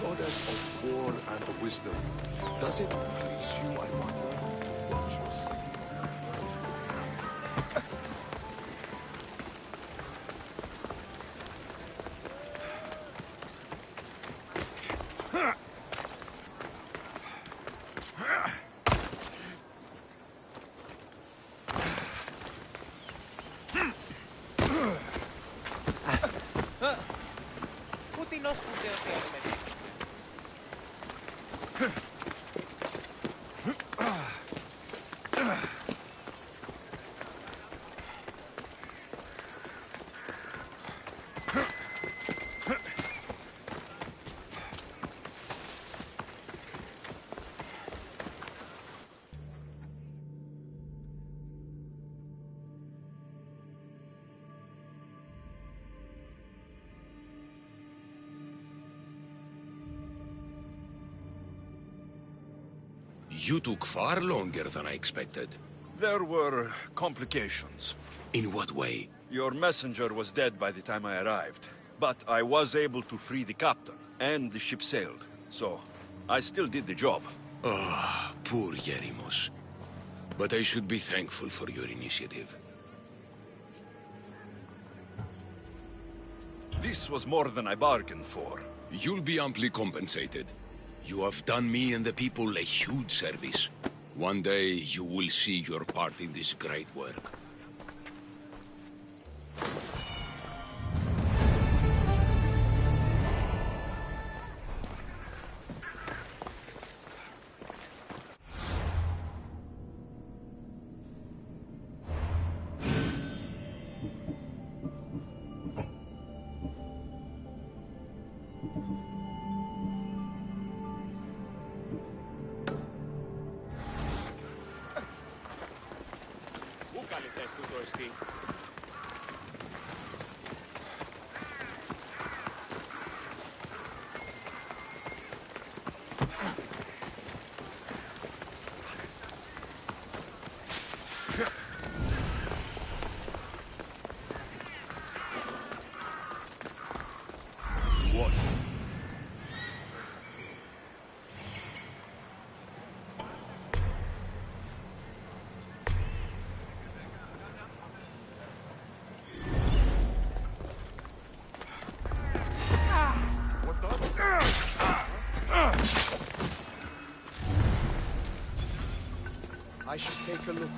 Speaker 11: Goddess of war and wisdom, does it please you, I wonder, to watch your city?
Speaker 12: You took far longer than I expected.
Speaker 2: There were complications.
Speaker 12: In what way?
Speaker 2: Your messenger was dead by the time I arrived, but I was able to free the captain And the ship sailed, so I still did the job.
Speaker 12: Ah, poor Yerimos. But I should be thankful for your initiative.
Speaker 2: This was more than I bargained for.
Speaker 12: You'll be amply compensated. You have done me and the people a huge service. One day you will see your part in this great work.
Speaker 13: I should take a look.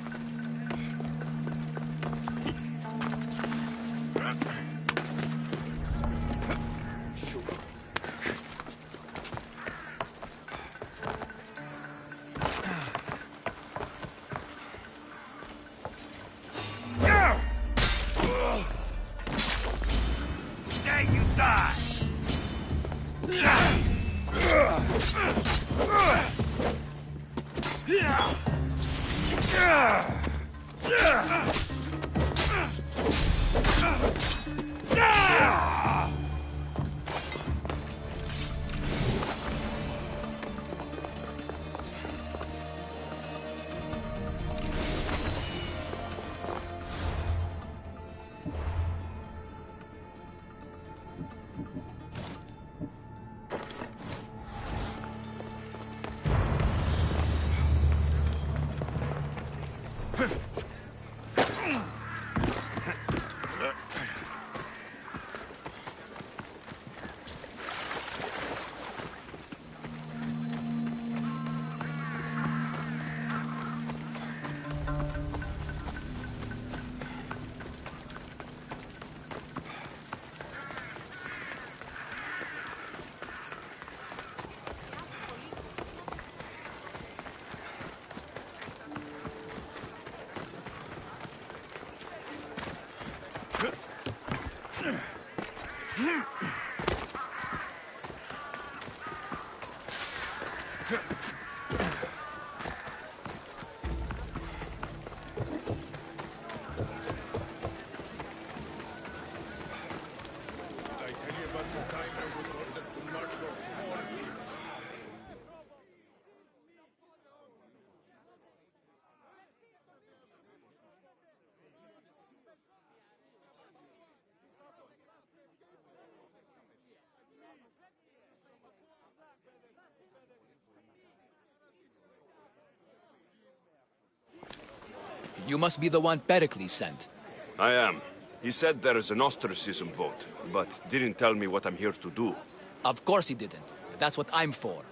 Speaker 6: You must be the one Pericles sent.
Speaker 2: I am. He said there is an ostracism vote, but didn't tell me what I'm here to do.
Speaker 6: Of course he didn't. That's what I'm for.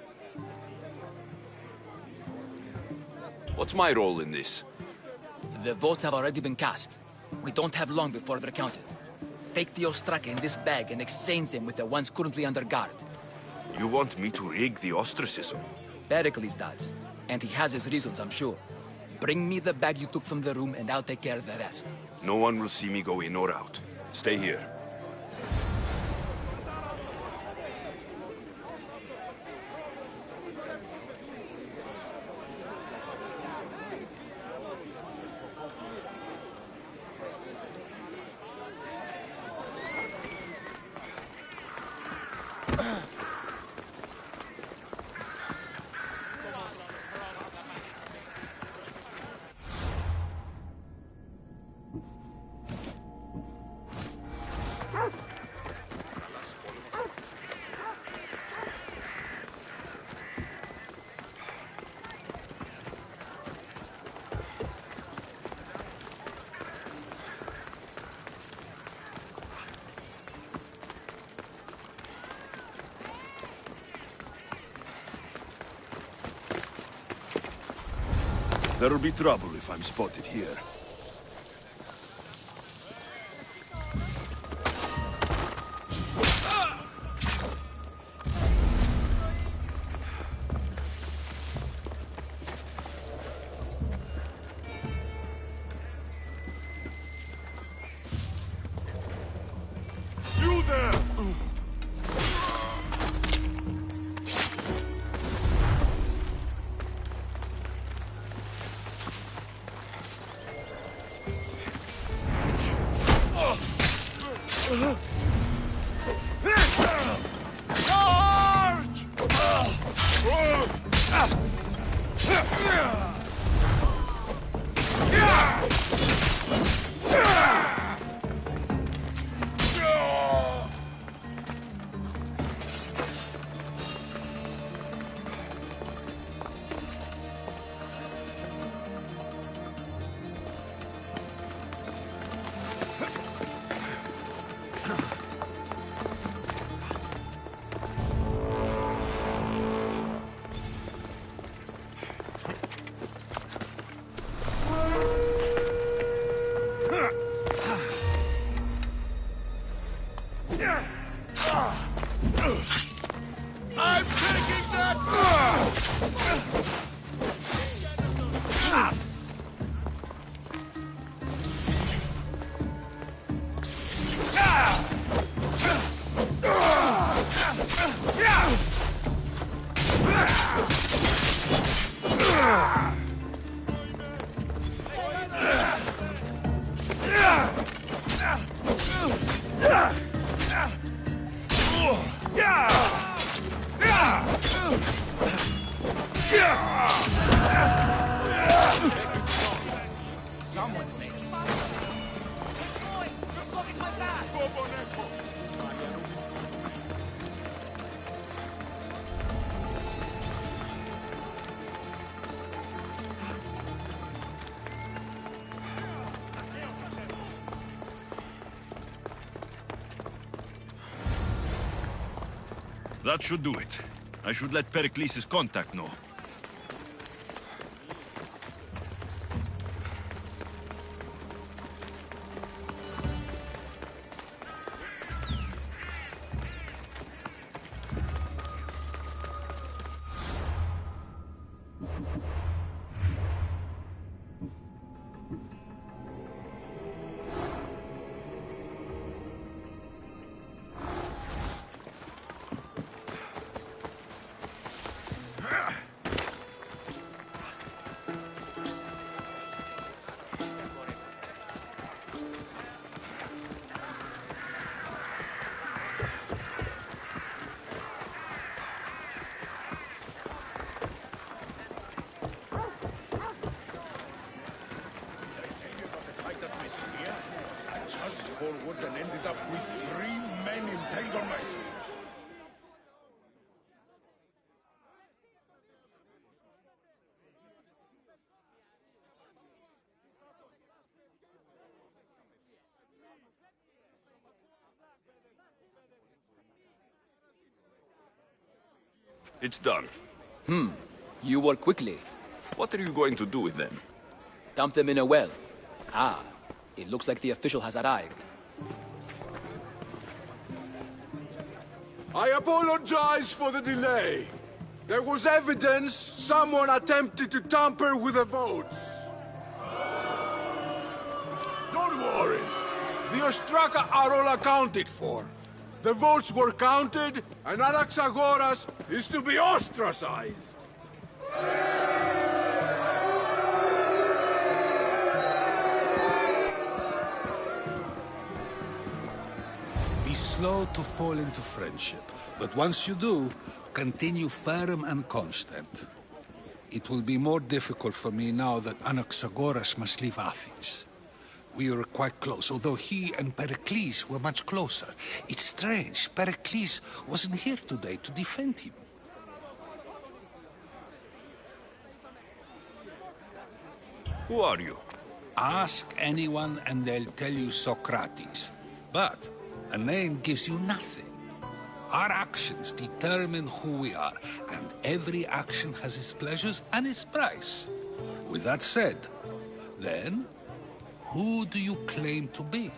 Speaker 2: What's my role in this?
Speaker 6: The votes have already been cast. We don't have long before they're counted. Take the ostraka in this bag and exchange them with the ones currently under guard.
Speaker 2: You want me to rig the ostracism?
Speaker 6: Pericles does. And he has his reasons, I'm sure. Bring me the bag you took from the room and I'll take care of the rest.
Speaker 2: No one will see me go in or out. Stay here. There'll be trouble if I'm spotted here.
Speaker 4: You there!
Speaker 13: I'm taking that!
Speaker 6: Someone's making. Boy, you're blocking my back.
Speaker 2: That should do it. I should let Pericles' contact know.
Speaker 9: Forward and ended up with 3 men impaled on my spear.
Speaker 2: It's done.
Speaker 6: You work quickly.
Speaker 2: What are you going to do with them?
Speaker 6: Dump them in a well. Ah, it looks like the official has arrived.
Speaker 13: I apologize for the delay. There was evidence someone attempted to tamper with the votes. Don't worry. The Ostraka are all accounted for. The votes were counted, and Anaxagoras is to be ostracized.
Speaker 14: Be slow to fall into friendship, but once you do, continue firm and constant. It will be more difficult for me now that Anaxagoras must leave Athens. We were quite close, although he and Pericles were much closer. It's strange, Pericles wasn't here today to defend him.
Speaker 2: Who are you?
Speaker 14: Ask anyone and they'll tell you Socrates. But a name gives you nothing. Our actions determine who we are, and every action has its pleasures and its price. With that said, then, who do you claim to be?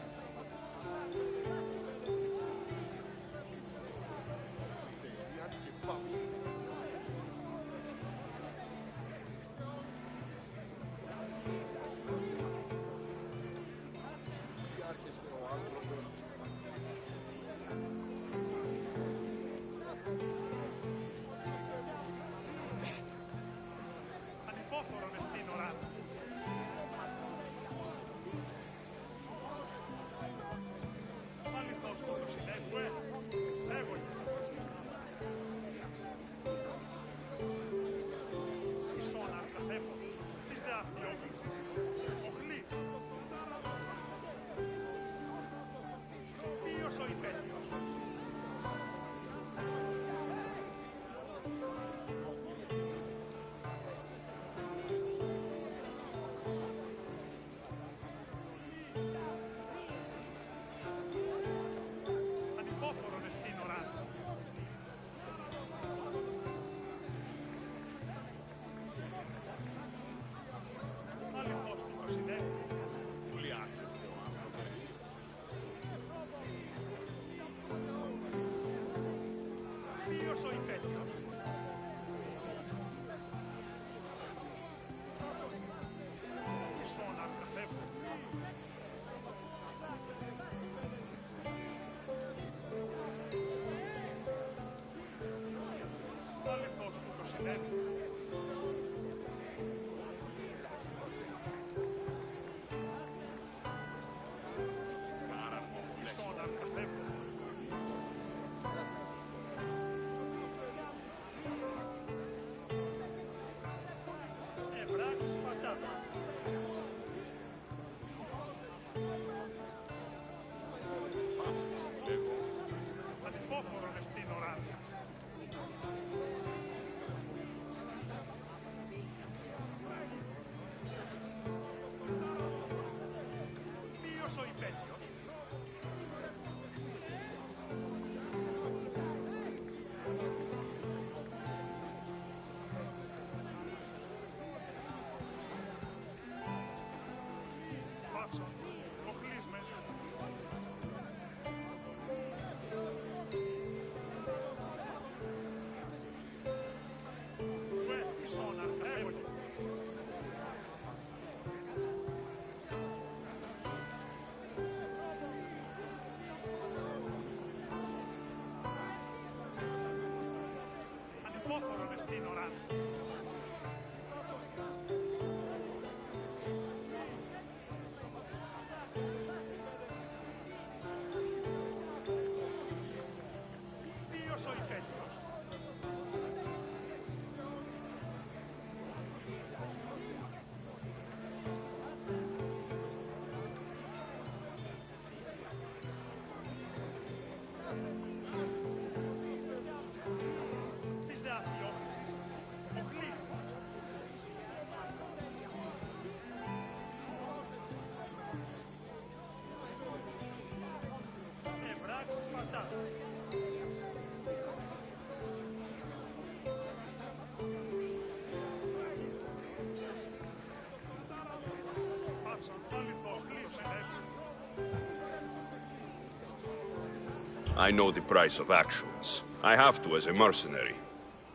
Speaker 2: I know the price of actions. I have to as a mercenary.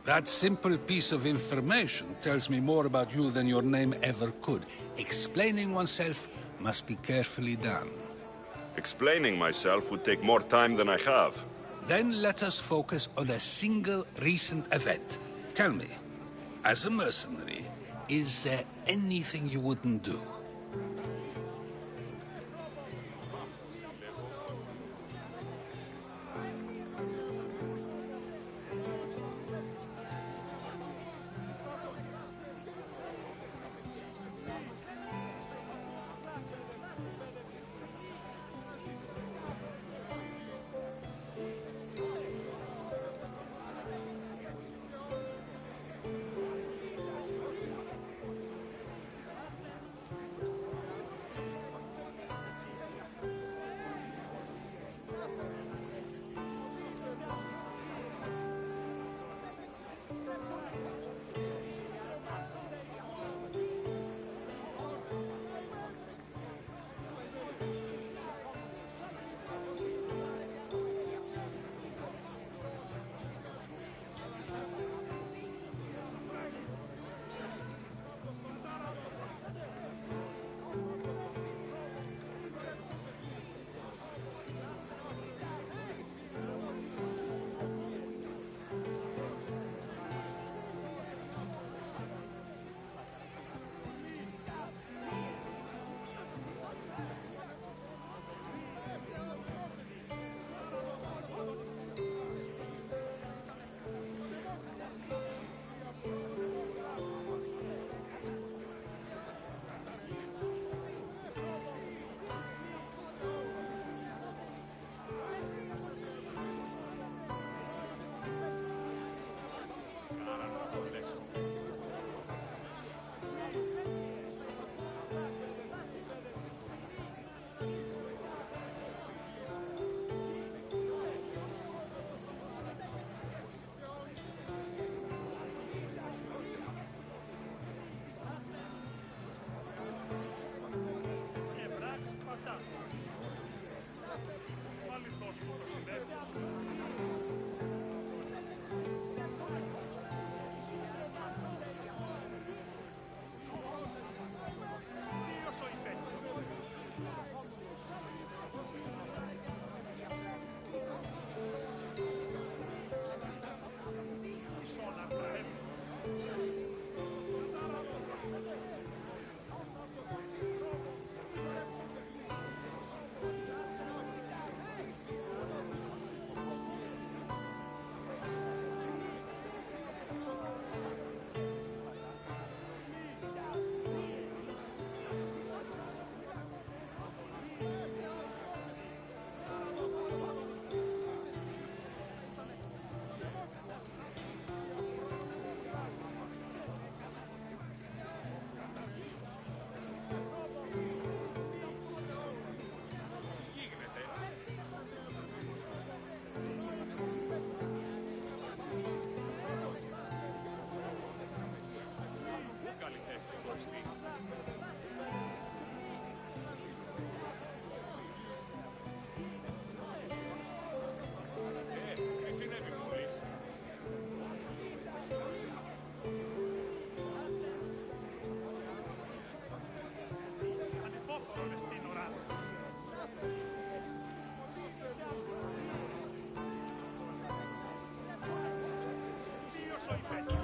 Speaker 14: That simple piece of information tells me more about you than your name ever could. Explaining oneself must be carefully done.
Speaker 2: Explaining myself would take more time than I have.
Speaker 14: Then let us focus on a single recent event. Tell me, as a mercenary, is there anything you wouldn't do?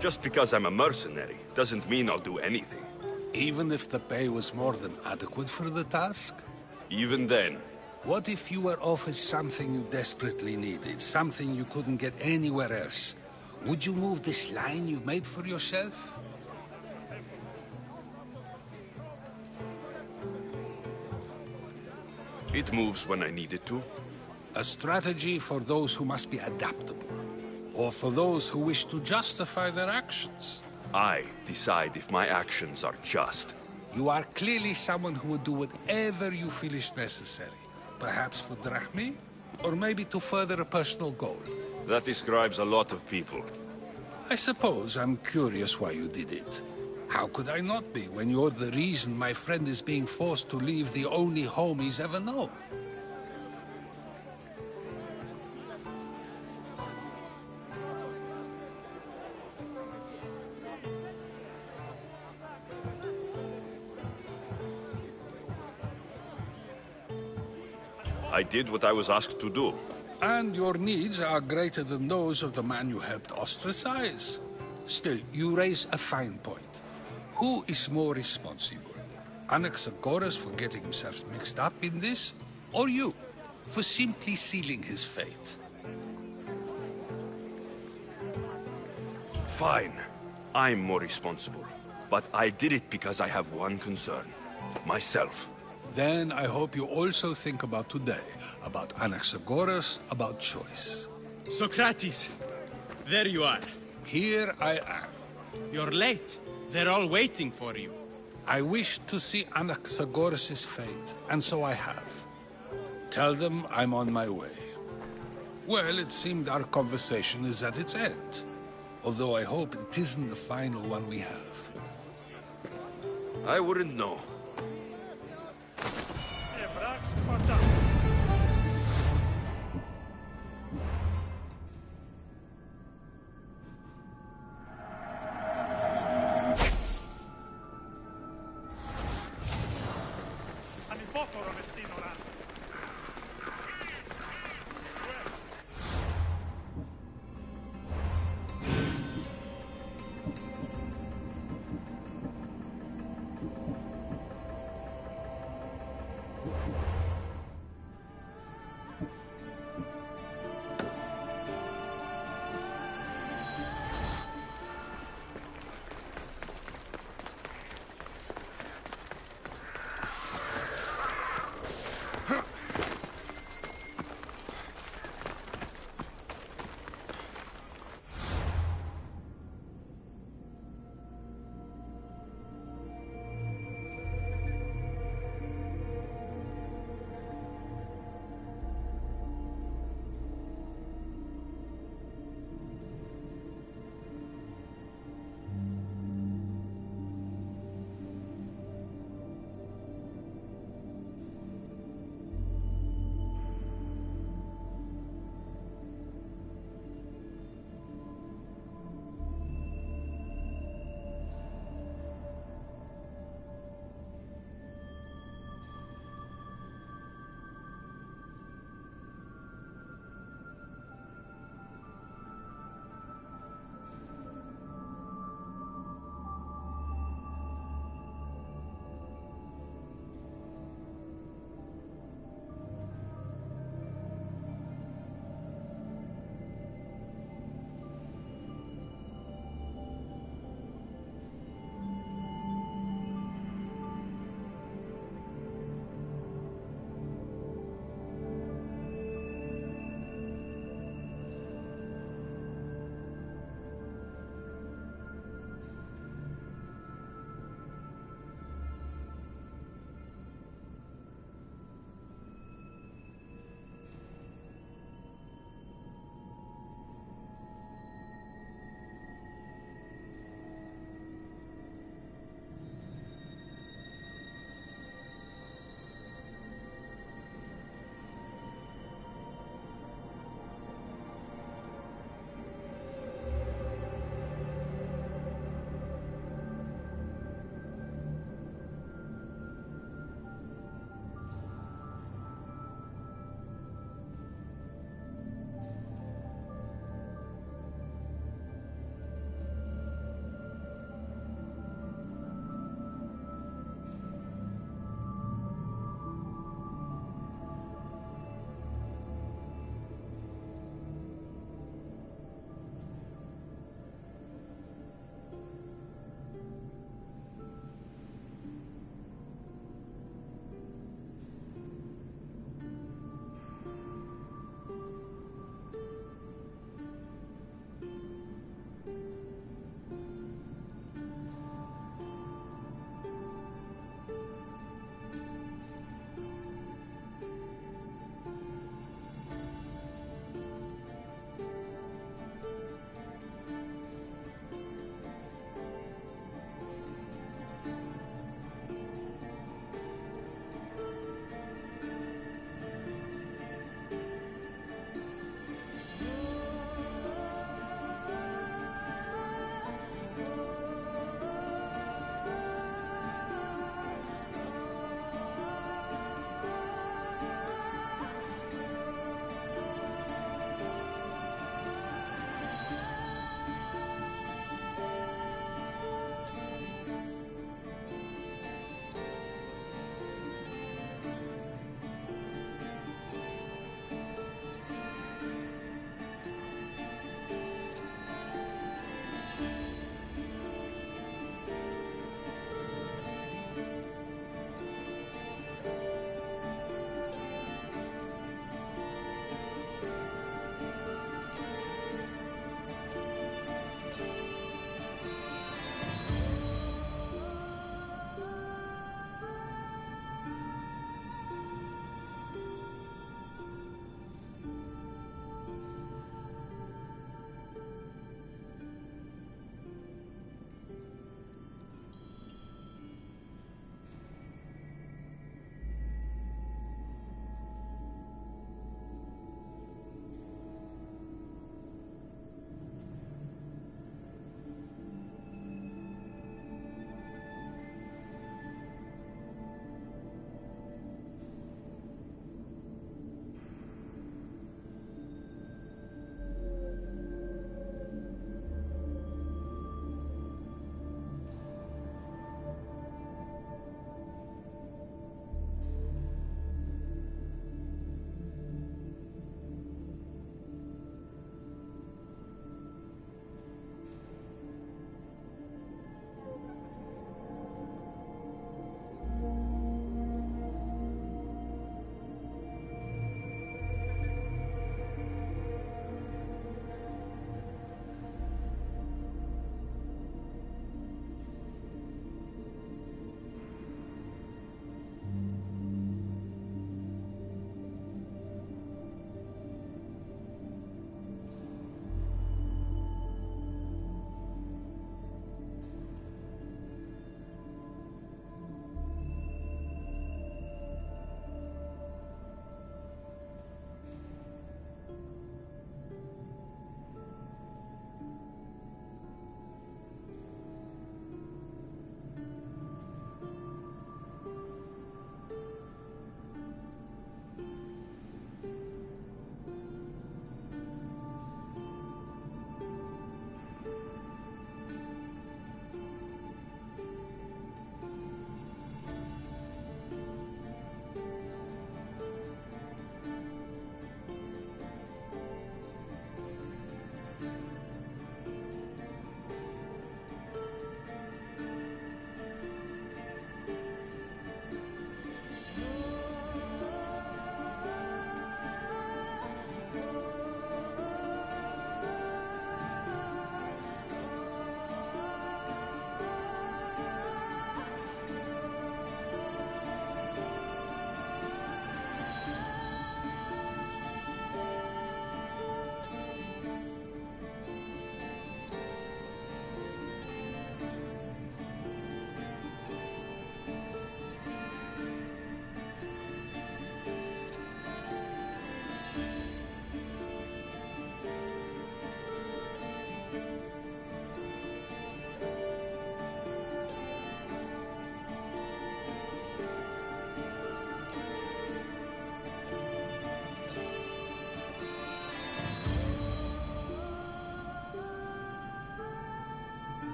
Speaker 2: Just because I'm a mercenary doesn't mean I'll do anything.
Speaker 14: Even if the pay was more than adequate for the task?
Speaker 2: Even then.
Speaker 14: What if you were offered something you desperately needed, something you couldn't get anywhere else? Would you move this line you've made for yourself?
Speaker 2: It moves when I need it to.
Speaker 14: A strategy for those who must be adaptable, or for those who wish to justify their actions.
Speaker 2: I decide if my actions are just.
Speaker 14: You are clearly someone who would do whatever you feel is necessary. Perhaps for drachmi, or maybe to further a personal goal.
Speaker 2: That describes a lot of people.
Speaker 14: I suppose I'm curious why you did it. How could I not be when you're the reason my friend is being forced to leave the only home he's ever known?
Speaker 2: I did what I was asked to do.
Speaker 14: And your needs are greater than those of the man you helped ostracize. Still, you raise a fine point. Who is more responsible? Anaxagoras for getting himself mixed up in this, or you, for simply sealing his fate?
Speaker 2: Fine. I'm more responsible. But I did it because I have one concern. Myself.
Speaker 14: Then I hope you also think about today, about Anaxagoras, about choice.
Speaker 15: Socrates! There you are.
Speaker 14: Here I am.
Speaker 15: You're late. They're all waiting for you.
Speaker 14: I wish to see Anaxagoras' fate, and so I have. Tell them I'm on my way. Well, it seemed our conversation is at its end. Although I hope it isn't the final one we have.
Speaker 2: I wouldn't know.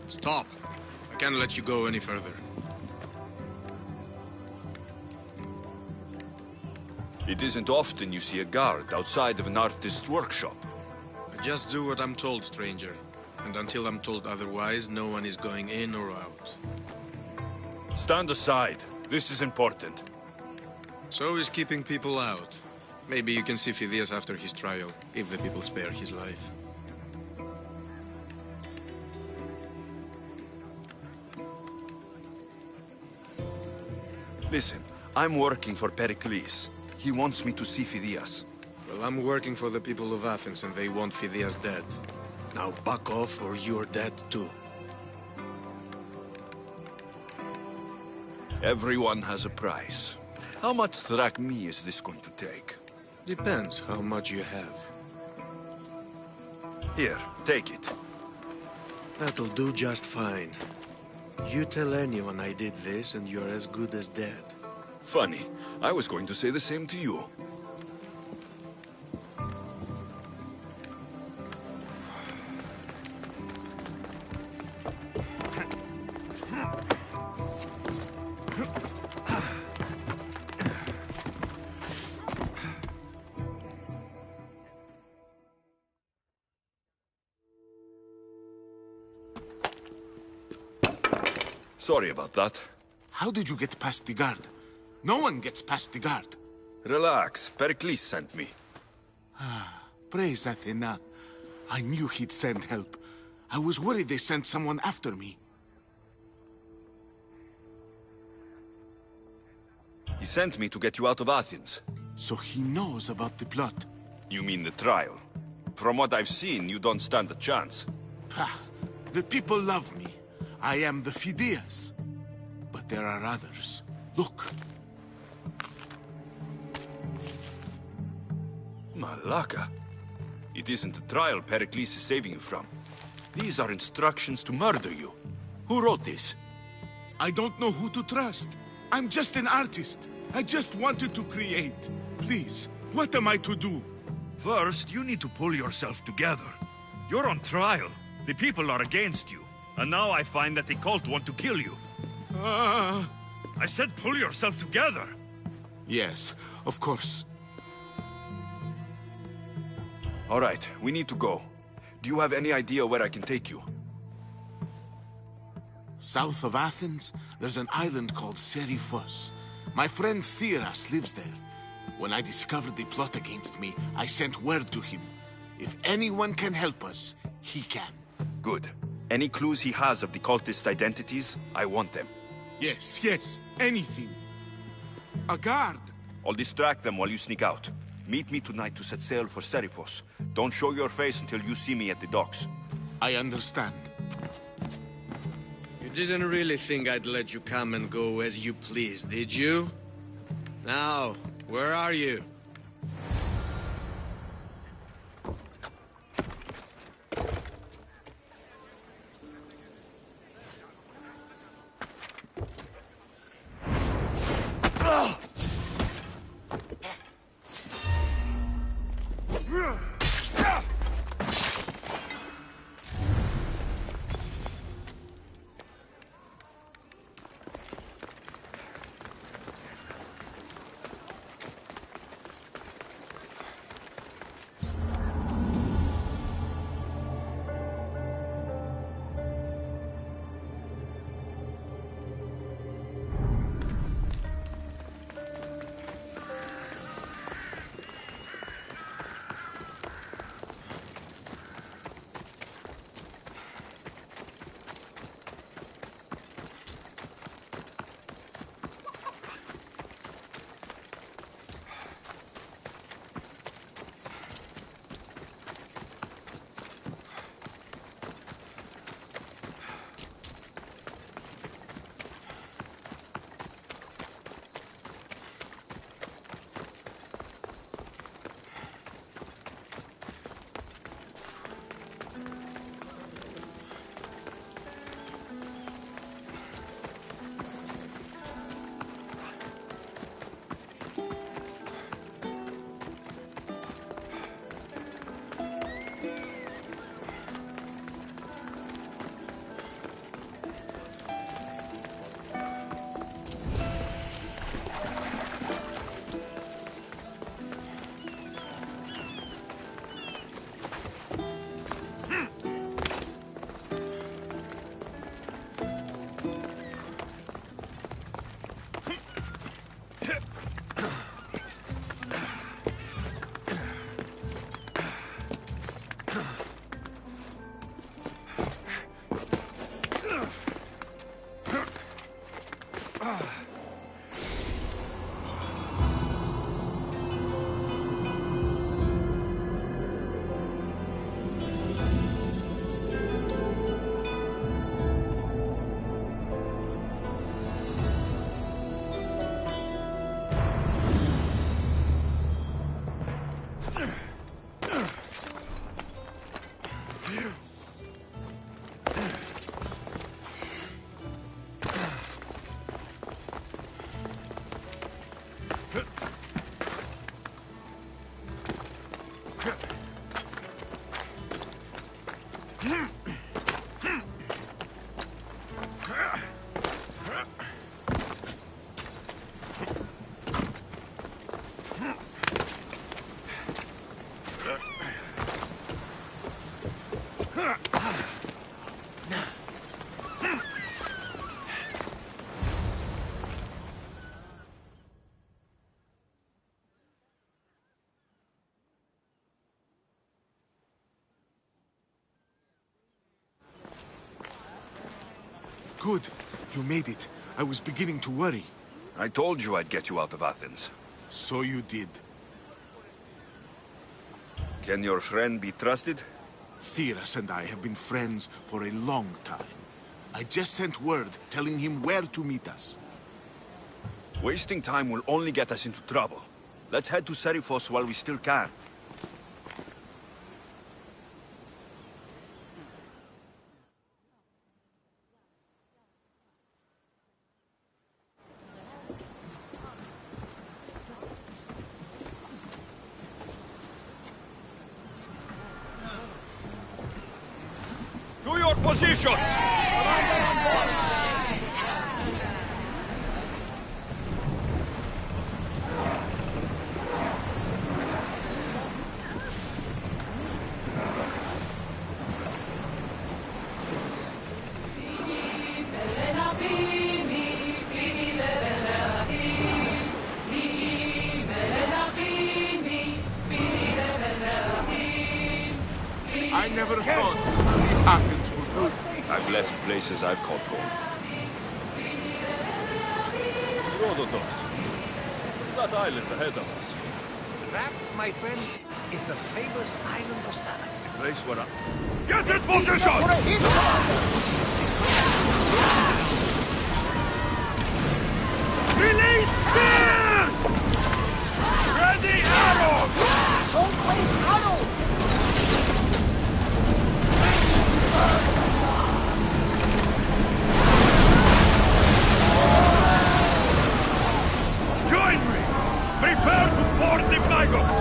Speaker 7: Stop. I can't let you go any further.
Speaker 2: It isn't often you see a guard outside of an artist's workshop.
Speaker 7: I just do what I'm told, stranger. And until I'm told otherwise, no one is going in or out.
Speaker 2: Stand aside. This is important.
Speaker 7: So is keeping people out. Maybe you can see Phidias after his trial, if the people spare his life.
Speaker 2: Listen, I'm working for Pericles. He wants me to see Phidias.
Speaker 7: Well, I'm working for the people of Athens, and they want Phidias dead. Now back off, or you're dead too.
Speaker 2: Everyone has a price. How much drachmi is this going to take?
Speaker 7: Depends how much you have.
Speaker 2: Here, take it.
Speaker 7: That'll do just fine. You tell anyone I did this, and you're as good as dead.
Speaker 2: Funny. I was going to say the same to you. Sorry about that.
Speaker 11: How did you get past the guard? No one gets past the guard.
Speaker 2: Relax. Pericles sent me.
Speaker 11: Praise Athena. I knew he'd send help. I was worried they sent someone after me.
Speaker 2: He sent me to get you out of Athens.
Speaker 11: So he knows about the plot.
Speaker 2: You mean the trial? From what I've seen, you don't stand a chance.
Speaker 11: Pah, the people love me. I am the Phidias. But there are others. Look.
Speaker 2: Malaka. It isn't the trial Pericles is saving you from. These are instructions to murder you. Who wrote this?
Speaker 11: I don't know who to trust. I'm just an artist. I just wanted to create. Please, what am I to do?
Speaker 2: First, you need to pull yourself together. You're on trial. The people are against you. And now I find that the cult want to kill you. I said pull yourself together.
Speaker 11: Yes, of course.
Speaker 2: All right, we need to go. Do you have any idea where I can take you?
Speaker 11: South of Athens, there's an island called Seriphos. My friend Theras lives there. When I discovered the plot against me, I sent word to him. If anyone can help us, he can.
Speaker 2: Good. Any clues he has of the cultist identities, I want them.
Speaker 11: Yes, anything. A guard!
Speaker 2: I'll distract them while you sneak out. Meet me tonight to set sail for Seriphos. Don't show your face until you see me at the docks.
Speaker 11: I understand.
Speaker 7: You didn't really think I'd let you come and go as you please, did you? Now, where are you?
Speaker 11: Good. You made it. I was beginning to worry.
Speaker 2: I told you I'd get you out of Athens.
Speaker 11: So you did.
Speaker 2: Can your friend be trusted?
Speaker 11: Theras and I have been friends for a long time. I just sent word telling him where to meet us.
Speaker 2: Wasting time will only get us into trouble. Let's head to Serifos while we still can. To your positions!
Speaker 11: I never thought Athens would move.
Speaker 2: I've left places I've called home. Herodotus. What's that island ahead of us?
Speaker 16: That, my friend, is the famous island of Salamis.
Speaker 2: The place where I... Get this position! Release spears! Ready arrows!
Speaker 16: Don't waste arrows!
Speaker 2: Join me! Prepare to board the Magos!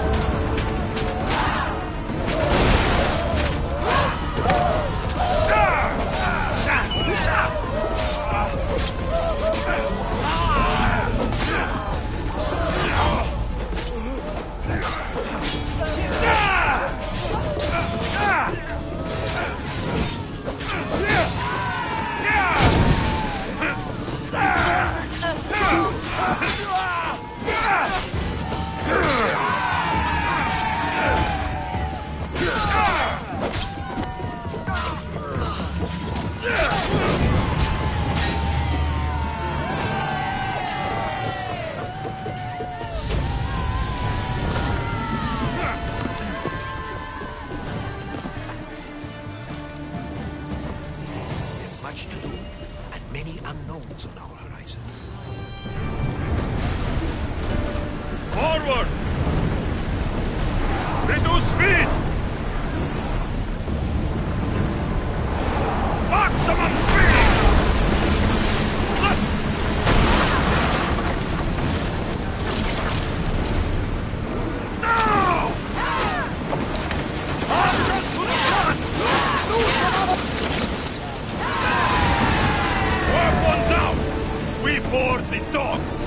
Speaker 16: There's much to do, and many unknowns on our horizon.
Speaker 2: Forward! Reduce speed! Maximum speed! Now! Archers to the front! Weapons out! We board the dogs!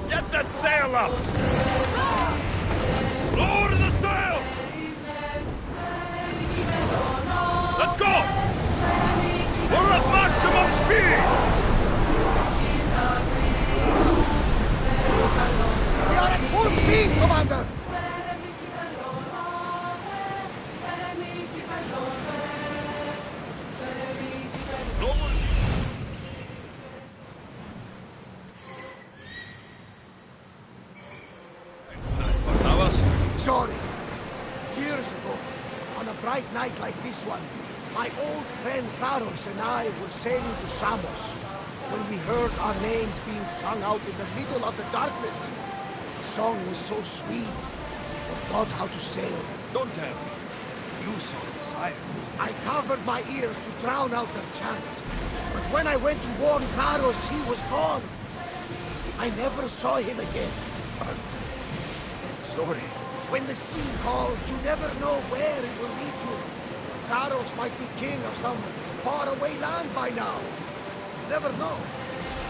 Speaker 2: Get that sail up! Lower the sail! Let's go! We're at maximum speed!
Speaker 17: We are at full speed, Commander! Sorry. Years ago, on a bright night like this one, my old friend Karos and I were sailing to Samos when we heard our names being sung out in the middle of the darkness. The song was so sweet, we forgot how to sail.
Speaker 2: Don't tell me. You saw the sirens.
Speaker 17: I covered my ears to drown out their chants. But when I went to warn Karos, he was gone. I never saw him again.
Speaker 2: Sorry.
Speaker 17: When the sea calls, you never know where it will lead you. Karos might be king of some faraway land by now. You never know.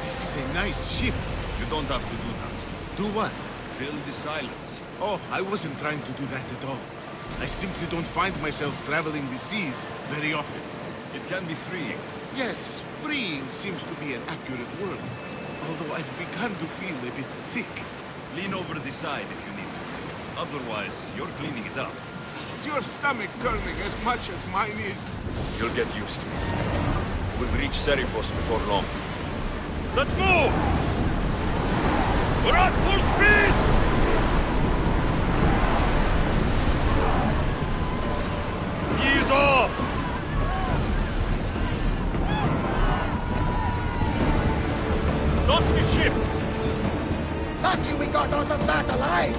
Speaker 11: This is a nice ship.
Speaker 2: You don't have to do that.
Speaker 11: Do what?
Speaker 2: Fill the silence.
Speaker 11: Oh, I wasn't trying to do that at all. I simply don't find myself traveling the seas very often.
Speaker 2: It can be freeing.
Speaker 11: Yes, freeing seems to be an accurate word. Although I've begun to feel a bit sick.
Speaker 2: Lean over the side if you need to. Otherwise, you're cleaning it up.
Speaker 13: Is your stomach turning as much as mine is?
Speaker 2: You'll get used to it. We'll reach Serifos before long. Let's move! We're at full speed! Ease off! Dock the ship!
Speaker 17: Lucky we got out of that alive!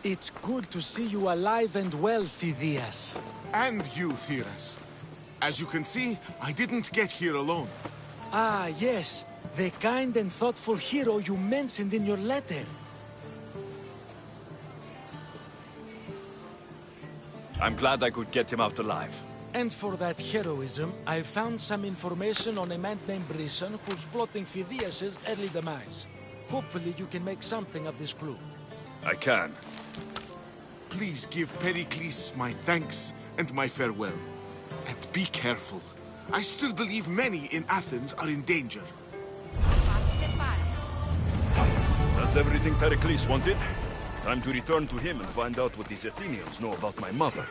Speaker 18: It's good to see you alive and well, Phidias.
Speaker 11: And you, Theras. As you can see, I didn't get here alone.
Speaker 18: Ah, yes. The kind and thoughtful hero you mentioned in your letter.
Speaker 2: I'm glad I could get him out alive.
Speaker 18: And for that heroism, I found some information on a man named Brisson who's plotting Phidias' early demise. Hopefully you can make something of this clue.
Speaker 2: I can.
Speaker 11: Please give Pericles my thanks and my farewell. And be careful. I still believe many in Athens are in danger.
Speaker 2: That's everything Pericles wanted. Time to return to him and find out what these Athenians know about my mother.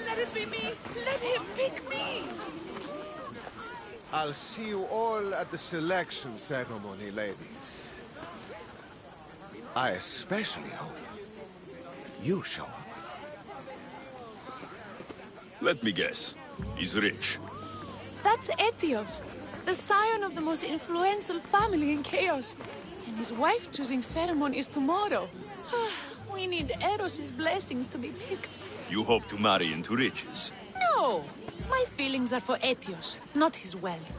Speaker 8: Let it be me! Let him pick me!
Speaker 13: I'll see you all at the selection ceremony, ladies. I especially hope you show up.
Speaker 2: Let me guess. He's rich.
Speaker 8: That's Etios, the scion of the most influential family in Chaos. And his wife-choosing ceremony is tomorrow. We need Eros' blessings to be picked.
Speaker 2: You hope to marry into riches.
Speaker 8: No! My feelings are for Etios, not his wealth.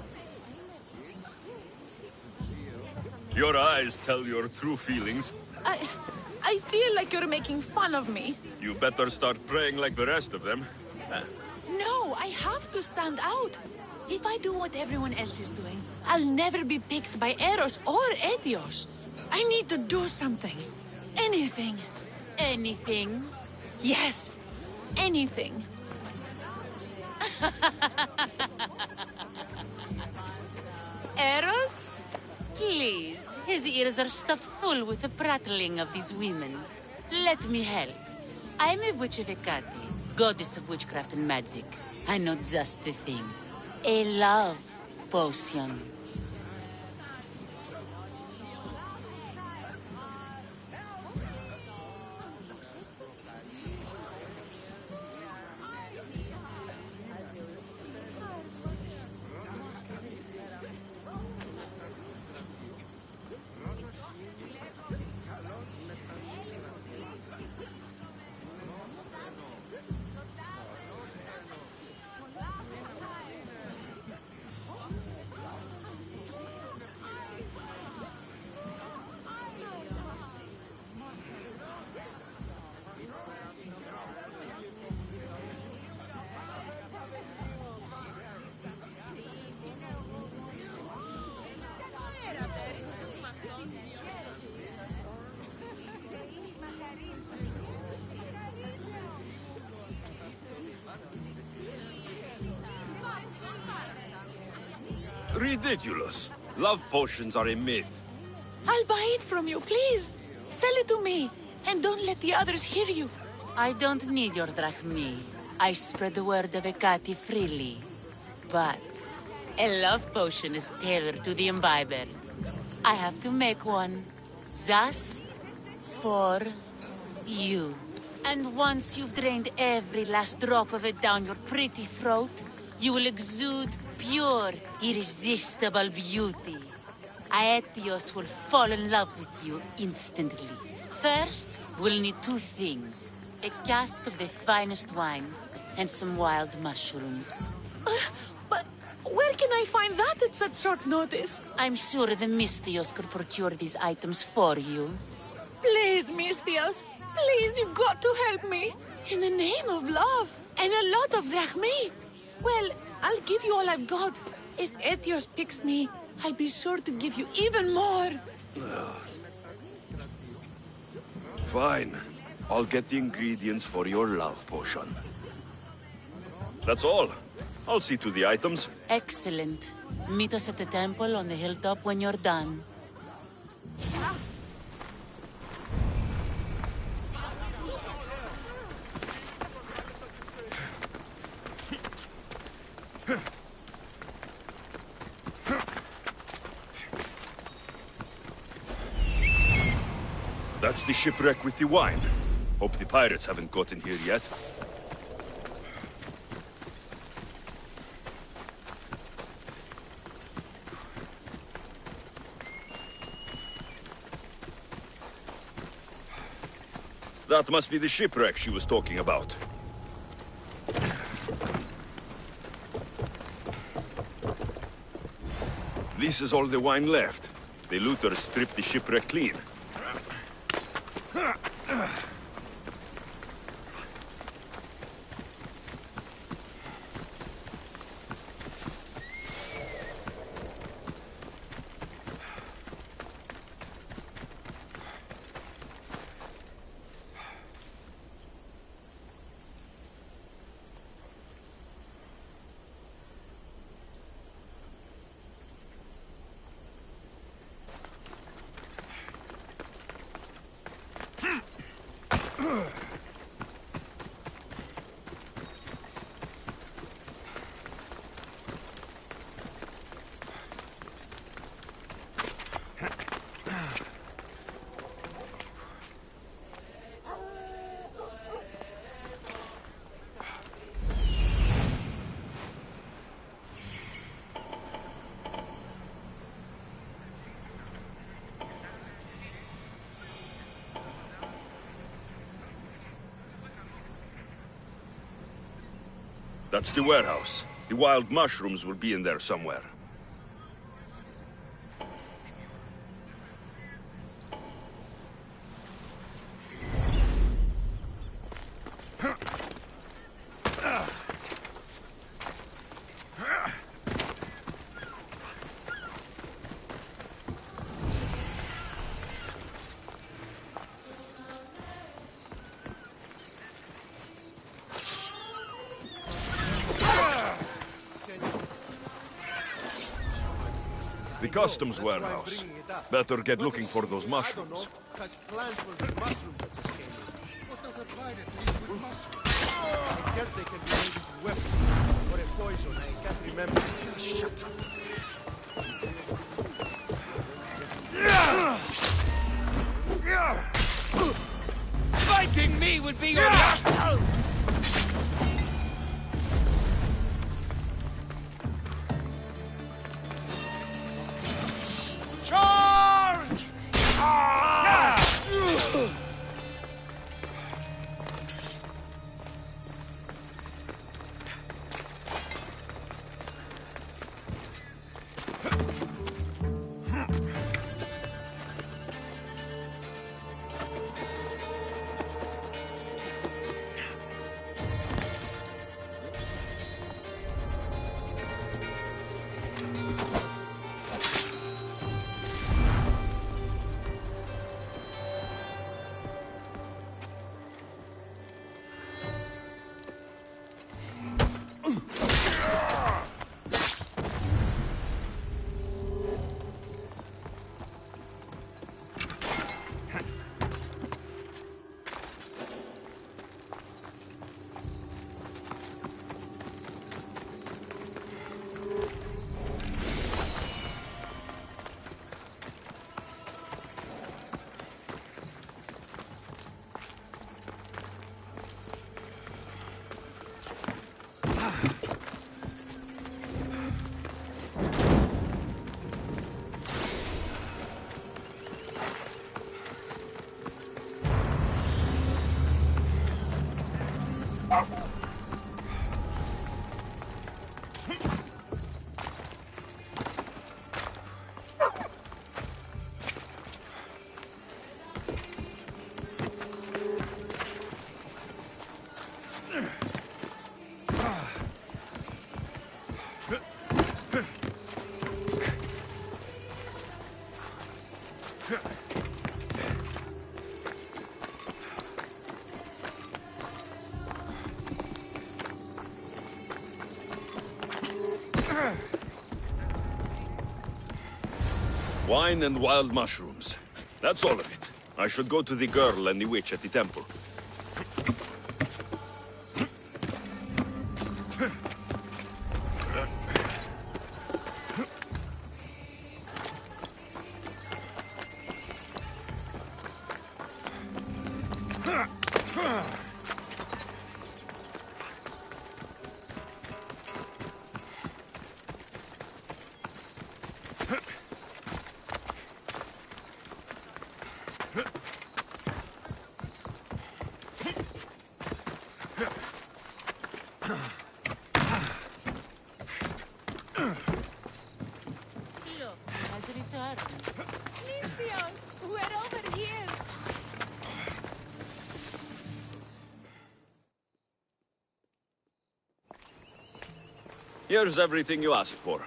Speaker 2: Your eyes tell your true feelings.
Speaker 8: I feel like you're making fun of me.
Speaker 2: You better start praying like the rest of them.
Speaker 8: No, I have to stand out. If I do what everyone else is doing, I'll never be picked by Eros or Etios. I need to do something. Anything.
Speaker 1: Anything?
Speaker 8: Yes, anything.
Speaker 1: Eros? Please, his ears are stuffed full with the prattling of these women. Let me help. I'm a witch of Hecate, goddess of witchcraft and magic. I know just the thing. A love potion.
Speaker 2: Ridiculous. Love potions are a myth.
Speaker 8: I'll buy it from you, please. Sell it to me, and don't let the others hear you.
Speaker 1: I don't need your drachmi. I spread the word of Hecate freely. But a love potion is tailored to the imbiber. I have to make one just for you. And once you've drained every last drop of it down your pretty throat, you will exude pure, irresistible beauty. Aetios will fall in love with you instantly. First, we'll need two things. A cask of the finest wine, and some wild mushrooms.
Speaker 8: But where can I find that at such short notice?
Speaker 1: I'm sure the Mystios could procure these items for you.
Speaker 8: Please, Mystios. Please, you've got to help me. In the name of love, and a lot of drachmi. Well, I'll give you all I've got. If Etios picks me, I'll be sure to give you even more.
Speaker 2: Fine. I'll get the ingredients for your love potion. That's all. I'll see to the items.
Speaker 19: Excellent. Meet us at the temple on the hilltop when you're done.
Speaker 2: That's the shipwreck with the wine. Hope the pirates haven't gotten here yet. That must be the shipwreck she was talking about. This is all the wine left. The looters stripped the shipwreck clean. That's the warehouse. The wild mushrooms will be in there somewhere. The customs warehouse. Better get looking for those mushrooms.
Speaker 17: Has plans for these mushrooms that just came in. What does a pirate need with mushrooms? I guess they can be made into weapons or a poison. I can't remember. Shut up.
Speaker 15: Fighting me would be your last.
Speaker 17: Charge!
Speaker 2: Wine and wild mushrooms. That's all of it. I should go to the girl and the witch at the temple. Here's everything you asked for.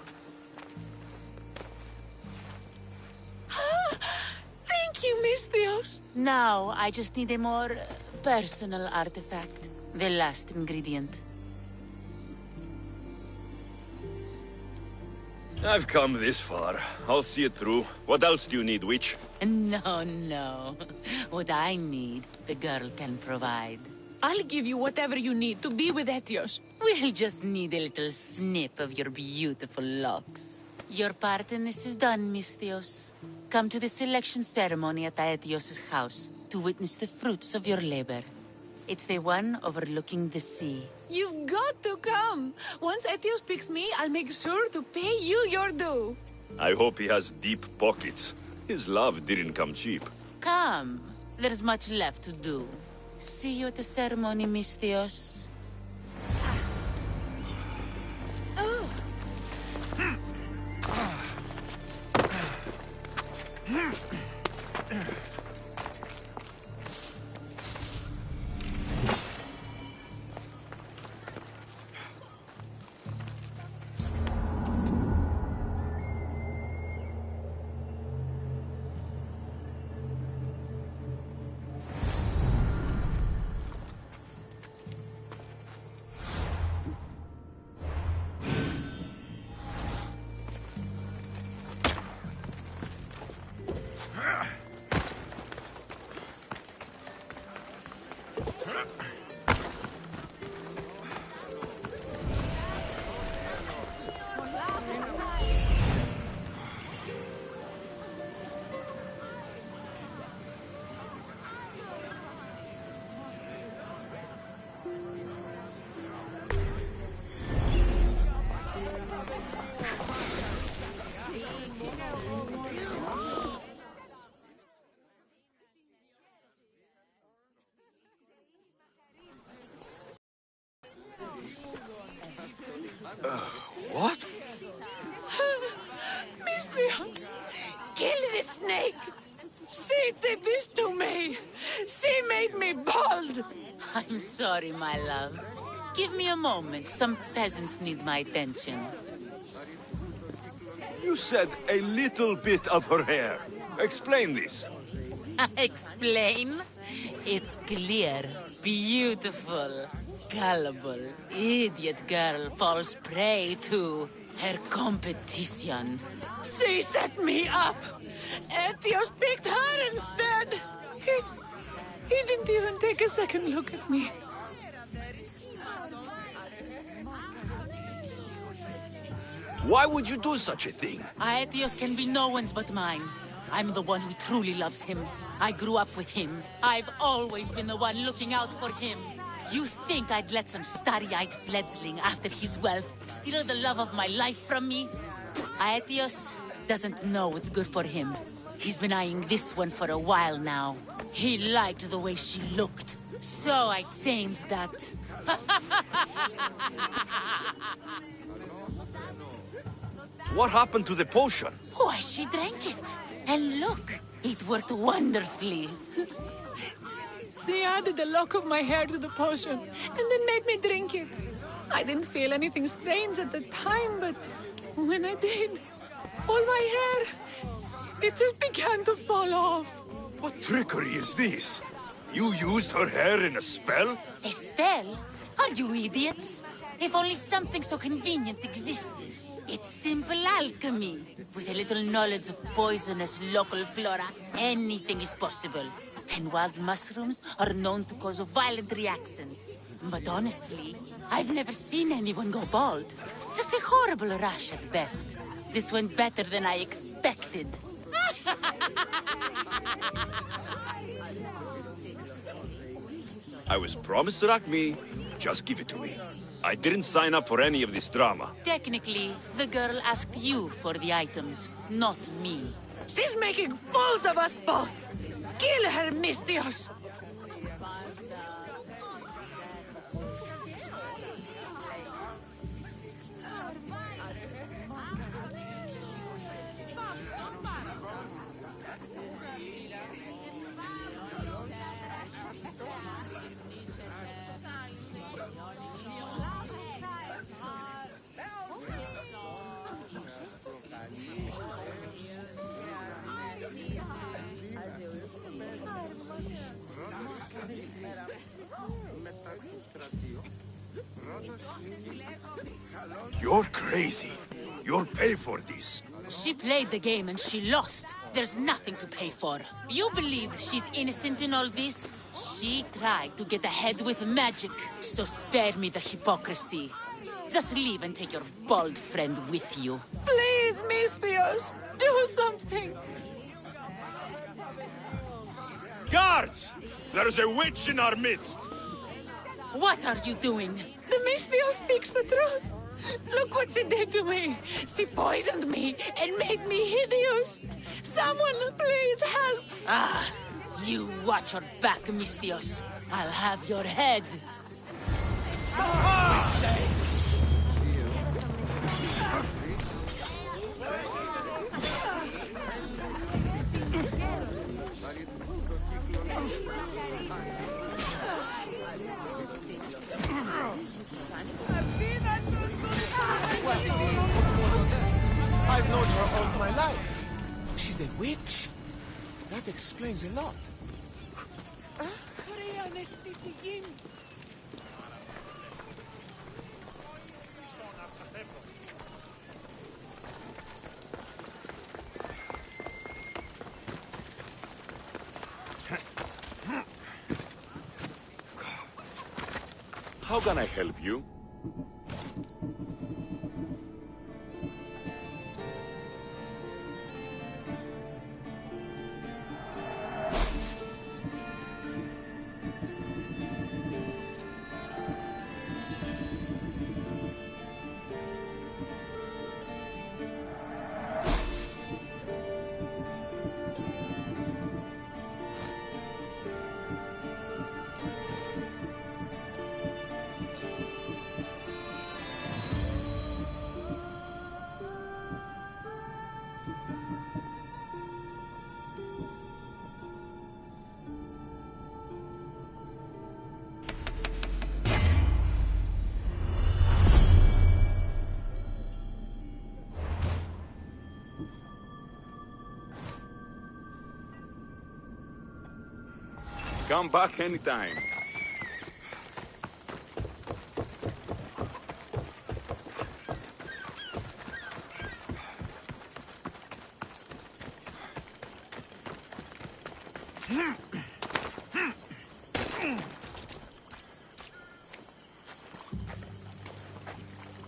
Speaker 19: Thank you, Misthios. Now, I just need a more personal artifact. The last ingredient.
Speaker 2: I've come this far. I'll see it through. What else do you need, witch?
Speaker 19: No. What I need, the girl can provide.
Speaker 8: I'll give you whatever you need to be with Etios.
Speaker 19: We'll just need a little snip of your beautiful locks. Your part in this is done, Misthios. Come to the selection ceremony at Aetios' house to witness the fruits of your labor. It's the one overlooking the sea.
Speaker 8: You've got to come. Once Etios picks me, I'll make sure to pay you your due.
Speaker 2: I hope he has deep pockets. His love didn't come cheap.
Speaker 19: Come. There's much left to do. See you at the ceremony, Misthios.
Speaker 2: What?
Speaker 8: Misthios! Kill the snake! She did this to me! She made me bald!
Speaker 19: I'm sorry, my love. Give me a moment. Some peasants need my attention.
Speaker 2: You said a little bit of her hair. Explain this.
Speaker 19: Explain? It's clear, beautiful, gullible, idiot girl falls prey to her competition.
Speaker 8: She set me up! Etios picked her instead! He didn't even take a second look at me.
Speaker 2: Why would you do such a thing?
Speaker 19: Aetios can be no one's but mine. I'm the one who truly loves him. I grew up with him. I've always been the one looking out for him. You think I'd let some starry-eyed fledgling after his wealth steal the love of my life from me? Aetios doesn't know what's good for him. He's been eyeing this one for a while now. He liked the way she looked. So I changed that.
Speaker 2: What happened to the potion?
Speaker 19: Why, she drank it. And look, it worked wonderfully.
Speaker 8: She added a lock of my hair to the potion, and then made me drink it. I didn't feel anything strange at the time, but when I did, all my hair, It just began to fall off.
Speaker 2: What trickery is this? You used her hair in a spell?
Speaker 19: A spell? Are you idiots? If only something so convenient existed. It's simple alchemy. With a little knowledge of poisonous local flora, anything is possible. And wild mushrooms are known to cause violent reactions. But honestly, I've never seen anyone go bald. Just a horrible rash at best. This went better than I expected.
Speaker 2: I was promised Rakmi. Just give it to me. I didn't sign up for any of this drama.
Speaker 19: Technically, the girl asked you for the items, not me.
Speaker 8: She's making fools of us both! Kill her, Mistios!
Speaker 2: You're crazy. You'll pay for this.
Speaker 19: She played the game and she lost. There's nothing to pay for. You believe she's innocent in all this? She tried to get ahead with magic, so spare me the hypocrisy. Just leave and take your bald friend with you.
Speaker 8: Please, Mistios, do something!
Speaker 2: Guards! There's a witch in our midst!
Speaker 19: What are you doing?
Speaker 8: The Mistios speaks the truth! Look what she did to me! She poisoned me and made me hideous! Someone please help!
Speaker 19: Ah, you watch your back, Mistios. I'll have your head.
Speaker 18: I've known her all my life. She's a witch. That explains a lot.
Speaker 2: How can I help you? Come back anytime.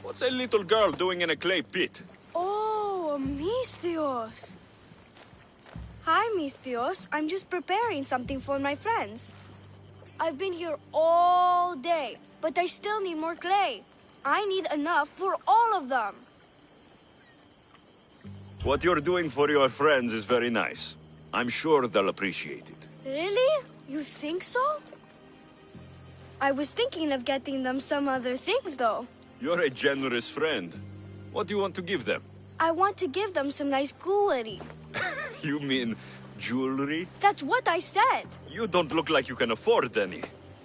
Speaker 2: What's a little girl doing in a clay pit?
Speaker 20: Oh, Mistios. Hi, Mistios. I'm just preparing something for my friends. I've been here all day, but I still need more clay. I need enough for all of them.
Speaker 2: What you're doing for your friends is very nice. I'm sure they'll appreciate it.
Speaker 20: Really? You think so? I was thinking of getting them some other things, though.
Speaker 2: You're a generous friend. What do you want to give them?
Speaker 20: I want to give them some nice jewelry.
Speaker 2: You mean jewelry?
Speaker 20: That's what I said.
Speaker 2: You don't look like you can afford any.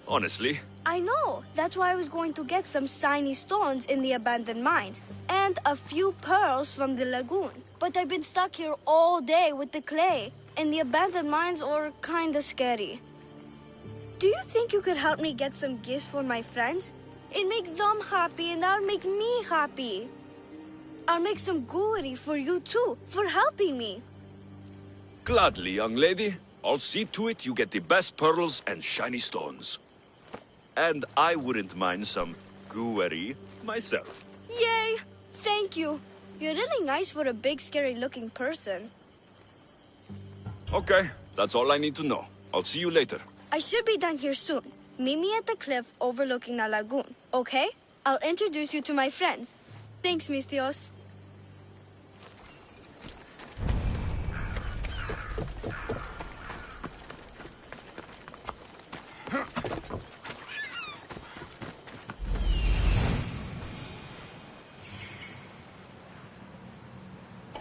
Speaker 2: Honestly.
Speaker 20: I know. That's why I was going to get some shiny stones in the abandoned mines. And a few pearls from the lagoon. but I've been stuck here all day with the clay, and the abandoned mines are kinda scary. Do you think you could help me get some gifts for my friends? It makes them happy, and that'll make me happy. I'll make some gooey for you too, for helping me.
Speaker 2: Gladly, young lady. I'll see to it you get the best pearls and shiny stones. And I wouldn't mind some gooey myself.
Speaker 20: Yay! Thank you. You're really nice for a big, scary-looking person.
Speaker 2: Okay, that's all I need to know. I'll see you later.
Speaker 20: I should be done here soon. Meet me at the cliff overlooking the lagoon, okay? I'll introduce you to my friends. Thanks, Misthios.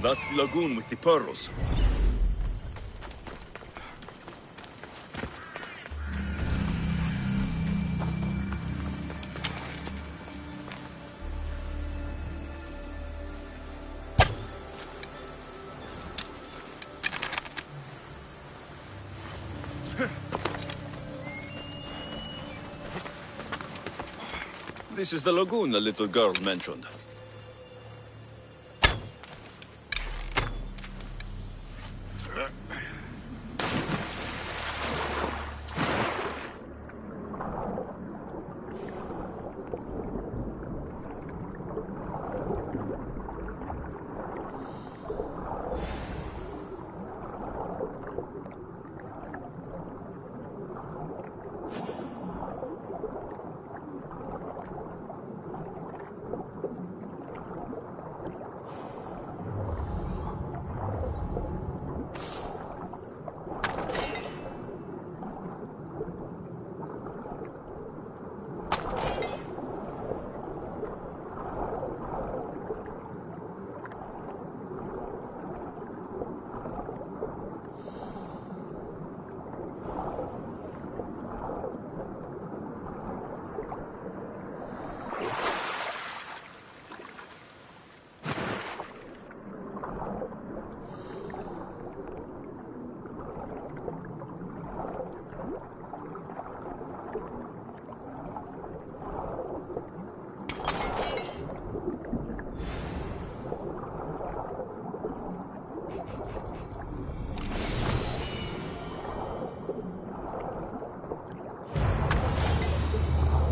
Speaker 2: That's the lagoon with the pearls. This is the lagoon the little girl mentioned.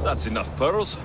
Speaker 2: That's enough pearls.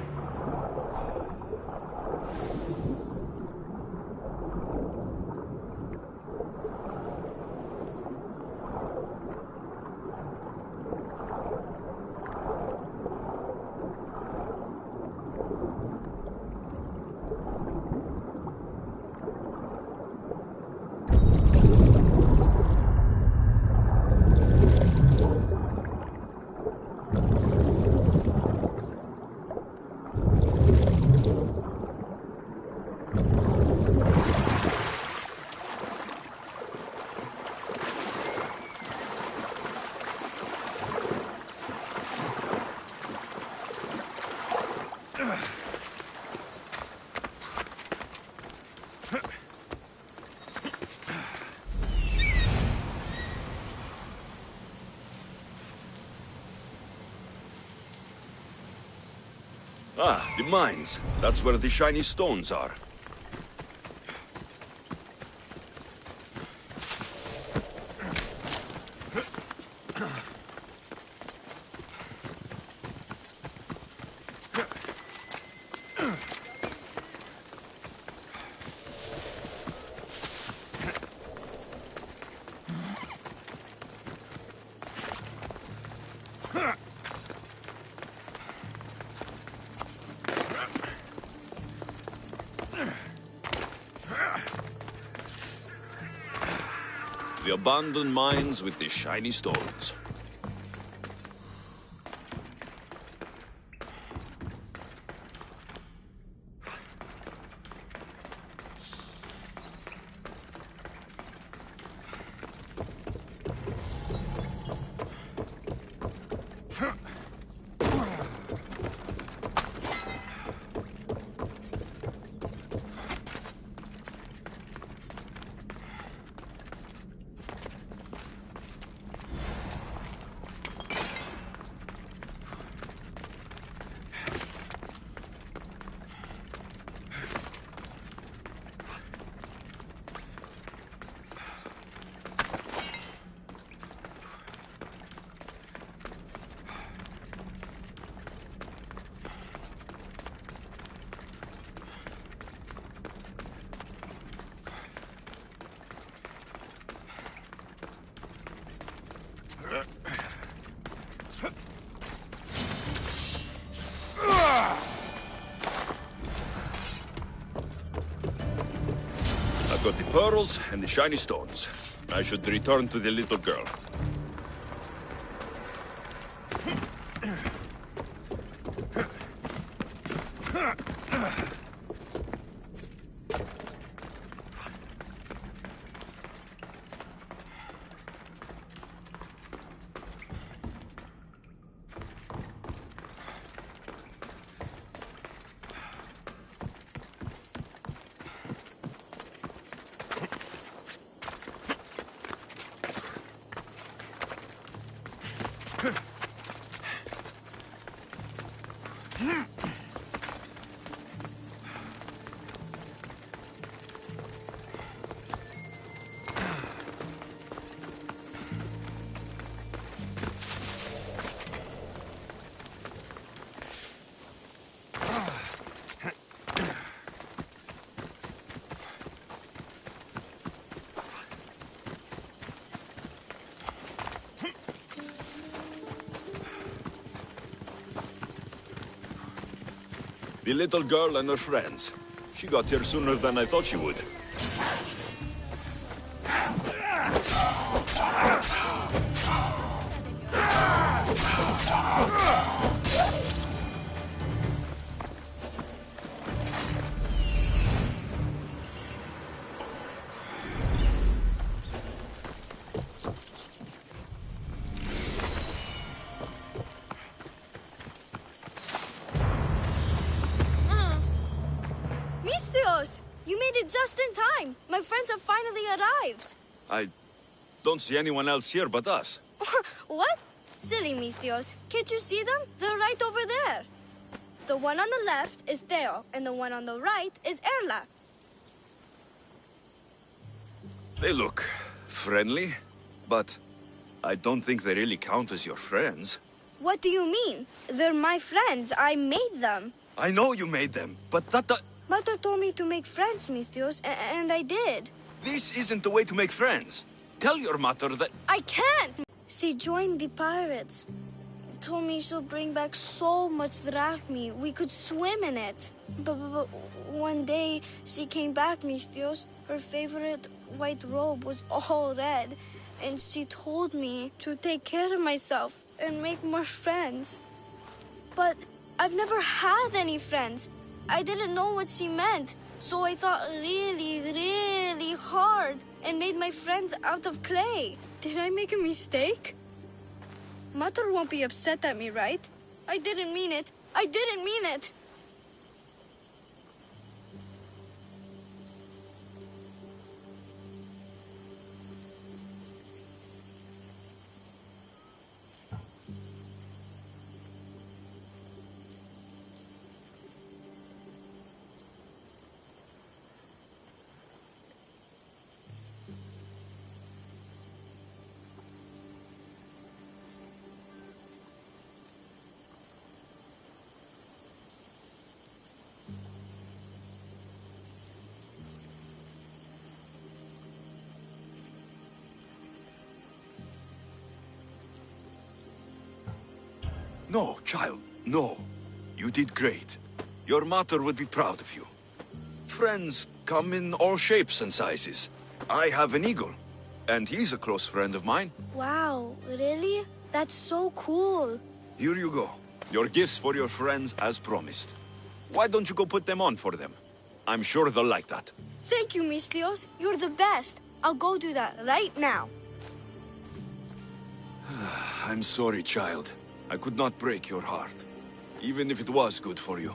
Speaker 2: Ah, the mines. That's where the shiny stones are. The abandoned mines with the shiny stones. pearls and the shiny stones. I should return to the little girl. The little girl and her friends. She got here sooner than I thought she would.
Speaker 20: You made it just in time. My friends have finally arrived.
Speaker 2: I don't see anyone else here but us.
Speaker 20: What? Silly Mistios. Can't you see them? They're right over there. The one on the left is Theo, and the one on the right is Erla.
Speaker 2: They look friendly, but I don't think they really count as your friends.
Speaker 20: What do you mean? They're my friends. I made them.
Speaker 2: I know you made them, but that...
Speaker 20: Mother told me to make friends, Mistios, and I did.
Speaker 2: This isn't the way to make friends. Tell your mother that...
Speaker 20: I can't! She joined the pirates. Told me she'll bring back so much drachmi, we could swim in it. But one day, she came back, Mistios. Her favorite white robe was all red. And she told me to take care of myself and make more friends. But I've never had any friends. I didn't know what she meant, so I thought really, really hard and made my friends out of clay. Did I make a mistake? Mother won't be upset at me, right? I didn't mean it. I didn't mean it.
Speaker 2: No, child, no. You did great. Your mother would be proud of you. Friends come in all shapes and sizes. I have an eagle, and he's a close friend of mine.
Speaker 20: Wow, really? That's so cool.
Speaker 2: Here you go. Your gifts for your friends as promised. Why don't you go put them on for them? I'm sure they'll like that.
Speaker 20: Thank you, Mistios. You're the best. I'll go do that right now.
Speaker 2: I'm sorry, child. I could not break your heart, even if it was good for you.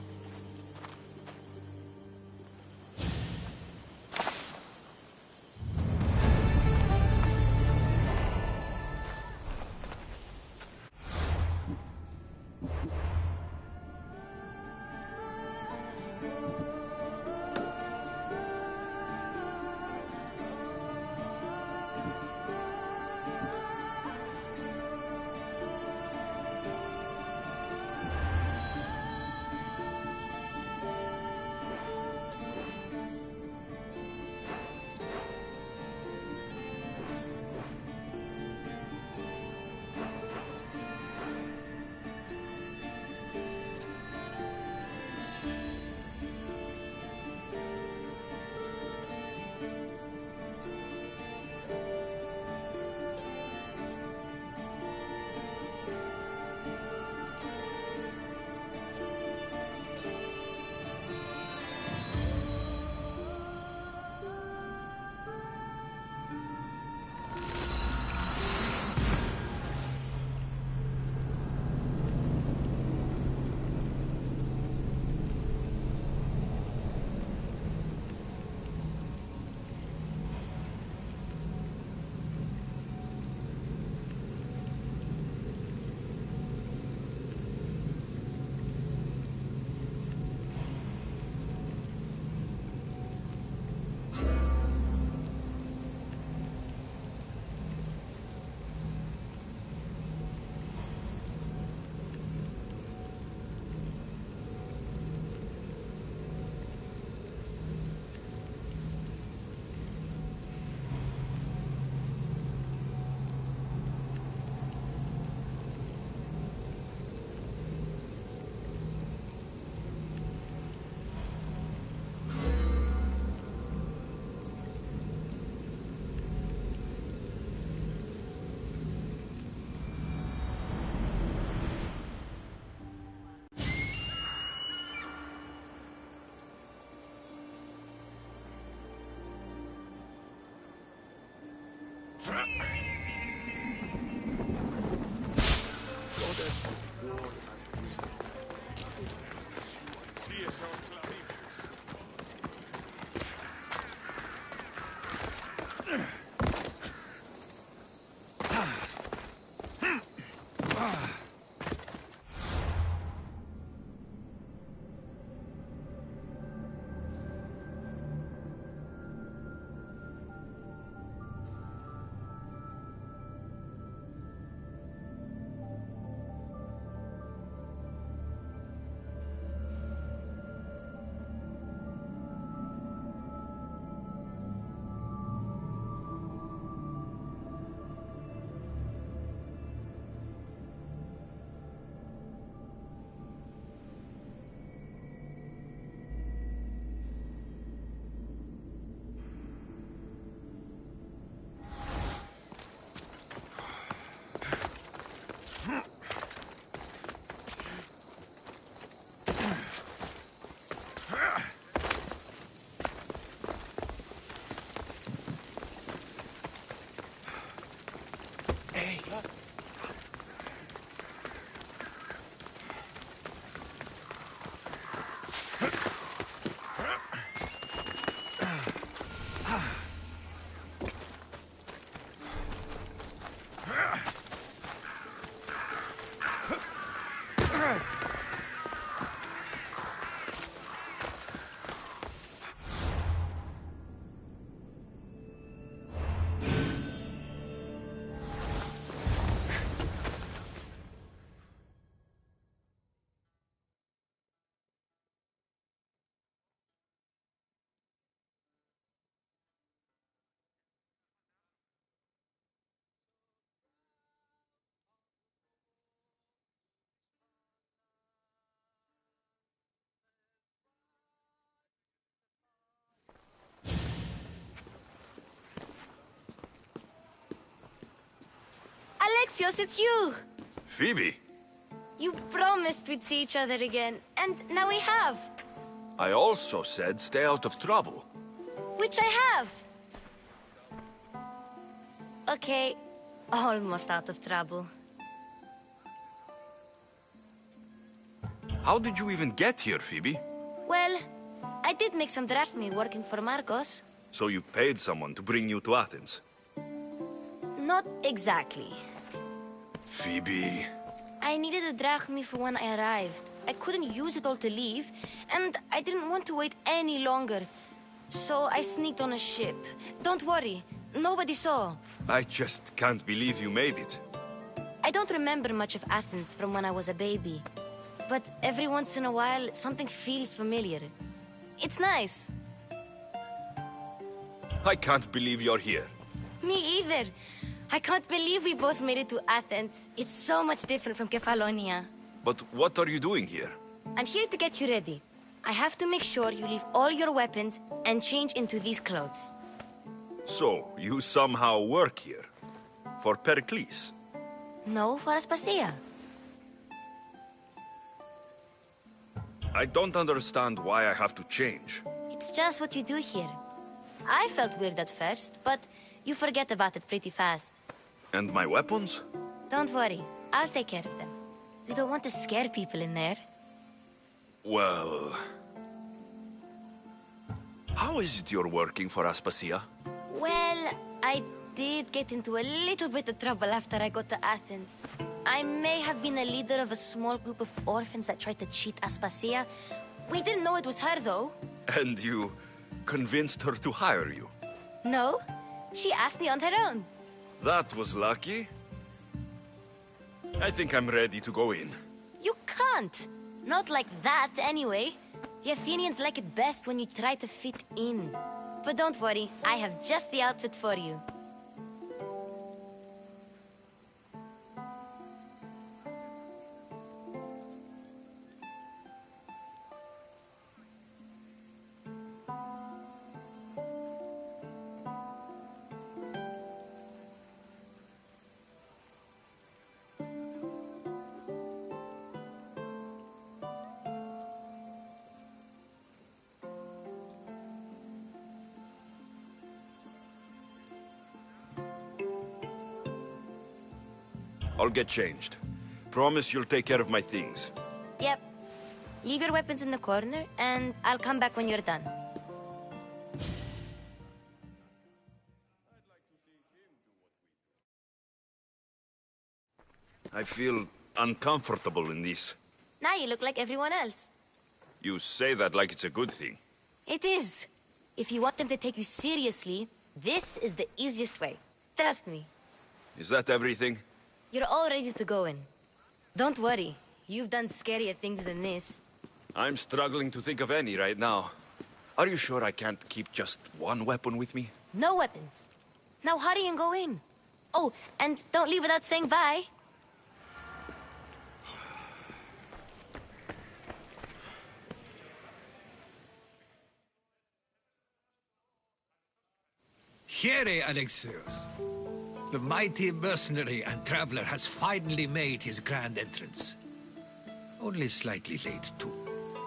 Speaker 20: Alexios, it's you!
Speaker 4: Phoebe,
Speaker 20: You promised we'd see each other again, and now we have.
Speaker 4: I also said stay out of trouble.
Speaker 20: Which I have. Okay, almost out of trouble.
Speaker 4: How did you even get here, Phoebe?
Speaker 20: Well, I did make some drachmi working for Marcos.
Speaker 4: So you paid someone to bring you to Athens?
Speaker 20: Not exactly.
Speaker 4: Phoebe...
Speaker 20: I needed a drachmi for when I arrived. I couldn't use it all to leave, and I didn't want to wait any longer. So I sneaked on a ship. Don't worry, nobody saw.
Speaker 4: I just can't believe you made it.
Speaker 20: I don't remember much of Athens from when I was a baby. But every once in a while, something feels familiar. It's nice.
Speaker 4: I can't believe you're here.
Speaker 20: Me either. I can't believe we both made it to Athens. It's so much different from Kefalonia.
Speaker 4: But what are you doing here?
Speaker 20: I'm here to get you ready. I have to make sure you leave all your weapons and change into these clothes.
Speaker 4: So, you somehow work here? For Pericles?
Speaker 20: No, for Aspasia.
Speaker 4: I don't understand why I have to change.
Speaker 20: It's just what you do here. I felt weird at first, but you forget about it pretty fast.
Speaker 4: And my weapons?
Speaker 20: Don't worry, I'll take care of them. You don't want to scare people in there.
Speaker 4: Well... How is it you're working for Aspasia?
Speaker 20: Well, I did get into a little bit of trouble after I got to Athens. I may have been a leader of a small group of orphans that tried to cheat Aspasia. We didn't know it was her, though.
Speaker 4: And you convinced her to hire you?
Speaker 20: No, she asked me on her own.
Speaker 4: That was lucky. I think I'm ready to go in.
Speaker 20: You can't. Not like that, anyway. The Athenians like it best when you try to fit in. But don't worry, I have just the outfit for you.
Speaker 2: I'll get changed. Promise you'll take care of my things.
Speaker 21: Yep. Leave your weapons in the corner, and I'll come back when you're done.
Speaker 2: I feel uncomfortable in this.
Speaker 21: Now you look like everyone else.
Speaker 2: You say that like it's a good thing.
Speaker 21: It is. If you want them to take you seriously, this is the easiest way. Trust me.
Speaker 2: Is that everything?
Speaker 21: You're all ready to go in. Don't worry. You've done scarier things than this.
Speaker 2: I'm struggling to think of any right now. Are you sure I can't keep just one weapon with me?
Speaker 21: No weapons. Now hurry and go in. Oh, and don't leave without saying bye.
Speaker 16: Here, Alexios. The mighty mercenary and traveler has finally made his grand entrance. Only slightly late, too.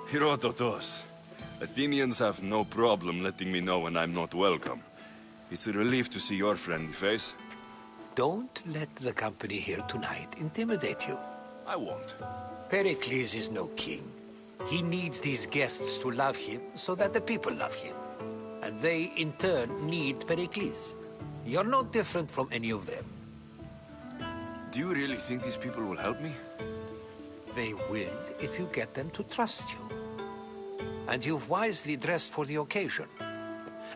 Speaker 2: Herodotus. Athenians have no problem letting me know when I'm not welcome. It's a relief to see your friendly face.
Speaker 16: Don't let the company here tonight intimidate you.
Speaker 2: I won't.
Speaker 16: Pericles is no king. He needs these guests to love him so that the people love him. And they, in turn, need Pericles. You're no different from any of them.
Speaker 2: Do you really think these people will help me?
Speaker 16: They will if you get them to trust you. And you've wisely dressed for the occasion.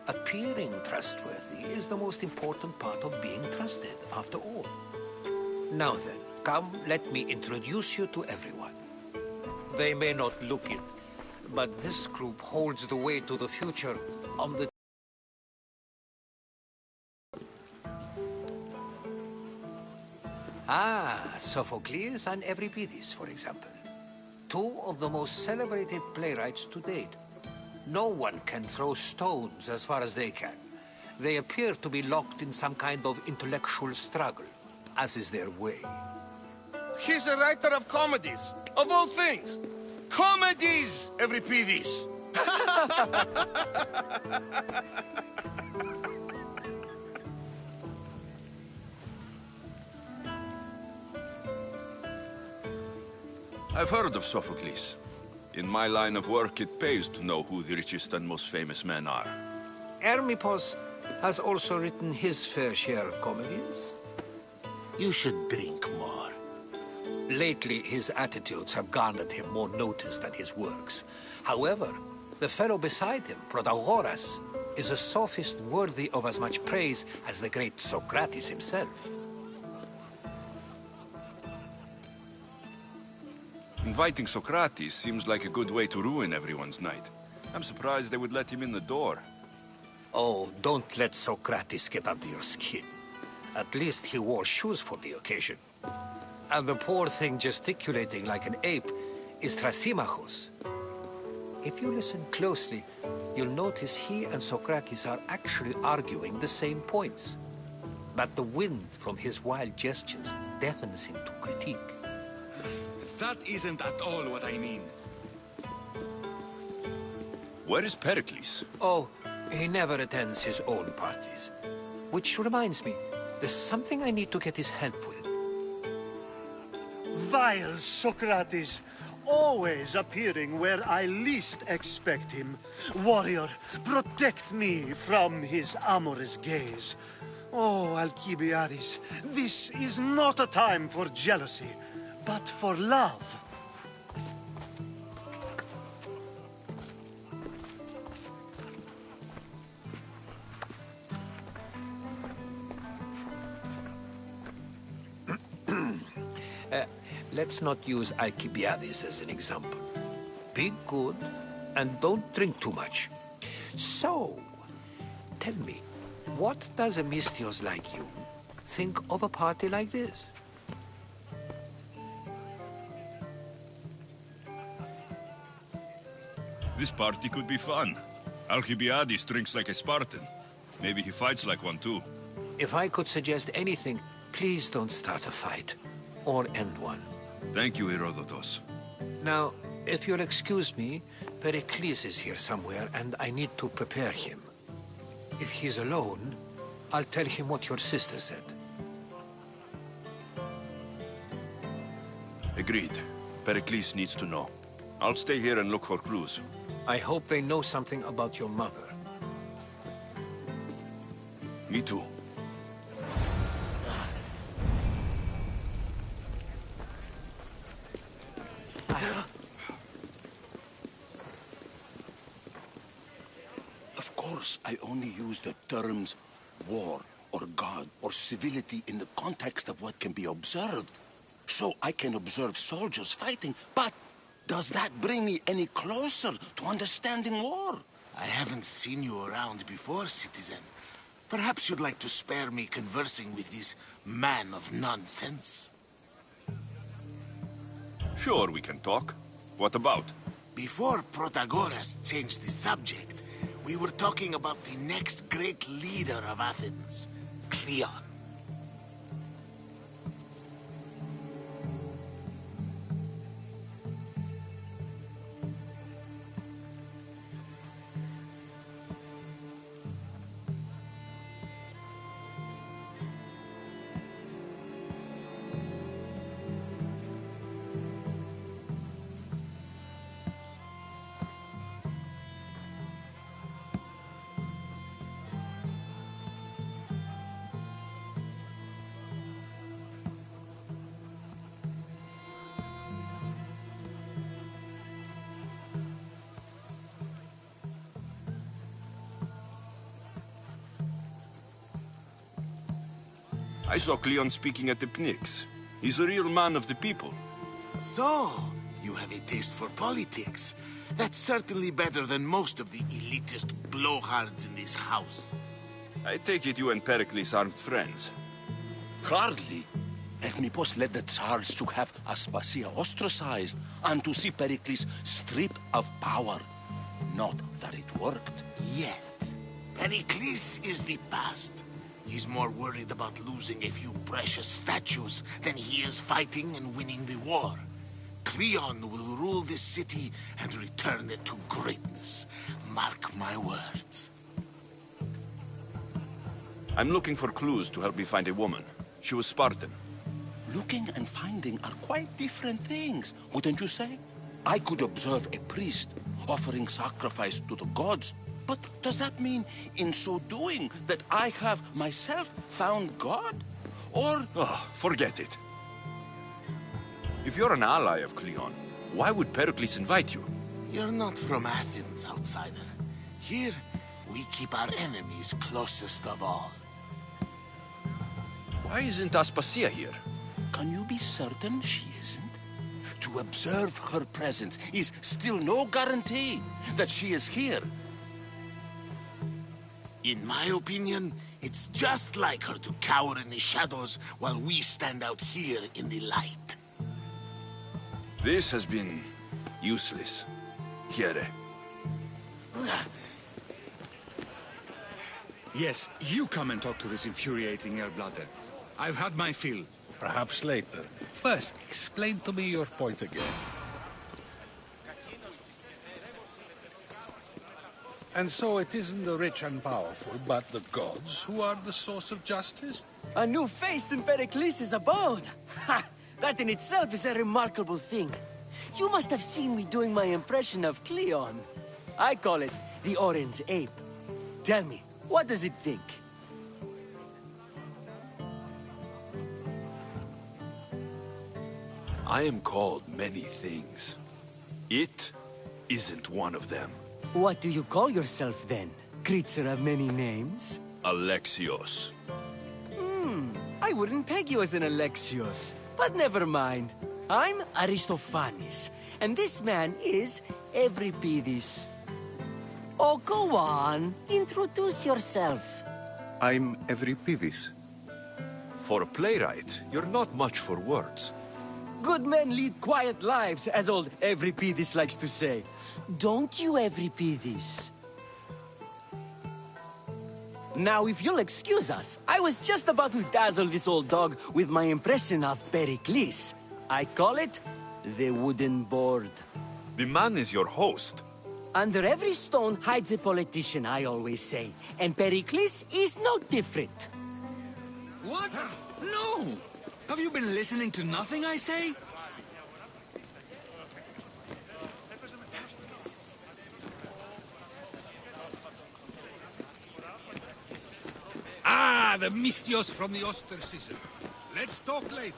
Speaker 16: Appearing trustworthy is the most important part of being trusted, after all. Now then, come, let me introduce you to everyone. They may not look it, but this group holds the way to the future of the... Sophocles and Euripides, for example. Two of the most celebrated playwrights to date. No one can throw stones as far as they can. They appear to be locked in some kind of intellectual struggle, as is their way.
Speaker 13: He's a writer of comedies, of all things. Comedies, Euripides.
Speaker 2: I've heard of Sophocles. In my line of work, it pays to know who the richest and most famous men are.
Speaker 16: Hermippos has also written his fair share of comedies.
Speaker 11: You should drink more.
Speaker 16: Lately, his attitudes have garnered him more notice than his works. However, the fellow beside him, Protagoras, is a sophist worthy of as much praise as the great Socrates himself.
Speaker 2: Inviting Socrates seems like a good way to ruin everyone's night. I'm surprised they would let him in the door.
Speaker 16: Oh, don't let Socrates get under your skin. At least he wore shoes for the occasion. And the poor thing gesticulating like an ape is Thrasymachus. If you listen closely, you'll notice he and Socrates are actually arguing the same points. But the wind from his wild gestures deafens him to critique.
Speaker 10: That isn't at all what I mean.
Speaker 2: Where is Pericles?
Speaker 16: Oh, he never attends his own parties. Which reminds me, there's something I need to get his help with.
Speaker 22: Vile Socrates, always appearing where I least expect him. Warrior, protect me from his amorous gaze. Oh, Alcibiades, this is not a time for jealousy, but for love.
Speaker 16: Let's not use Alcibiades as an example. Be good, and don't drink too much. So, tell me, what does a Misthios like you think of a party like this?
Speaker 2: This party could be fun. Alcibiades drinks like a Spartan. Maybe he fights like one too.
Speaker 16: If I could suggest anything, please don't start a fight. Or end one.
Speaker 2: Thank you, Herodotus.
Speaker 16: Now, if you'll excuse me, Pericles is here somewhere, and I need to prepare him. If he's alone, I'll tell him what your sister said.
Speaker 2: Agreed. Pericles needs to know. I'll stay here and look for clues.
Speaker 16: I hope they know something about your mother.
Speaker 2: Me too.
Speaker 3: Of course, I only use the terms war or God or civility in the context of what can be observed. So I can observe soldiers fighting, but does that bring me any closer to understanding war?
Speaker 11: I haven't seen you around before, citizen. Perhaps you'd like to spare me conversing with this man of nonsense?
Speaker 2: Sure, we can talk. What about?
Speaker 11: Before Protagoras changed the subject, we were talking about the next great leader of Athens, Cleon.
Speaker 2: I saw Cleon speaking at the Pnyx. He's a real man of the people.
Speaker 11: So, you have a taste for politics. That's certainly better than most of the elitist blowhards in this house.
Speaker 2: I take it you and Pericles aren't friends.
Speaker 3: Hardly. Hermippos led the Tsars to have Aspasia ostracized and to see Pericles stripped of power. Not that it worked.
Speaker 11: Yet, Pericles is the past. He's more worried about losing a few precious statues than he is fighting and winning the war. Cleon will rule this city and return it to greatness. Mark my words.
Speaker 2: I'm looking for clues to help me find a woman. She was Spartan.
Speaker 3: Looking and finding are quite different things, wouldn't you say? I could observe a priest offering sacrifice to the gods, but does that mean, in so doing, that I have myself found God? Or...
Speaker 2: Oh, forget it. If you're an ally of Cleon, why would Pericles invite you?
Speaker 11: You're not from Athens, outsider. Here, we keep our enemies closest of all.
Speaker 2: Why isn't Aspasia here?
Speaker 3: Can you be certain she isn't? To observe her presence is still no guarantee that she is here.
Speaker 11: In my opinion, it's just like her to cower in the shadows while we stand out here in the light.
Speaker 2: This has been useless. Here.
Speaker 10: Yes, you come and talk to this infuriating air-blooded. I've had my fill.
Speaker 14: Perhaps later. First, explain to me your point again. And so it isn't the rich and powerful, but the gods who are the source of justice?
Speaker 5: A new face in Pericles' abode! Ha! That in itself is a remarkable thing. You must have seen me doing my impression of Cleon. I call it the Orange Ape. Tell me, what does it think?
Speaker 2: I am called many things. It isn't one of them.
Speaker 5: What do you call yourself then? Creature of many names?
Speaker 2: Alexios.
Speaker 5: I wouldn't peg you as an Alexios. But never mind. I'm Aristophanes, and this man is Euripides. Oh, go on. Introduce yourself.
Speaker 23: I'm Euripides.
Speaker 2: For a playwright, you're not much for words.
Speaker 5: Good men lead quiet lives, as old Euripides likes to say. Don't you, Euripides? Now, if you'll excuse us, I was just about to dazzle this old dog with my impression of Pericles. I call it the wooden board.
Speaker 2: The man is your host.
Speaker 5: Under every stone hides a politician, I always say. And Pericles is no different.
Speaker 10: What? No! Have you been listening to nothing I say?
Speaker 14: the Mistios from the ostracism. Let's talk later.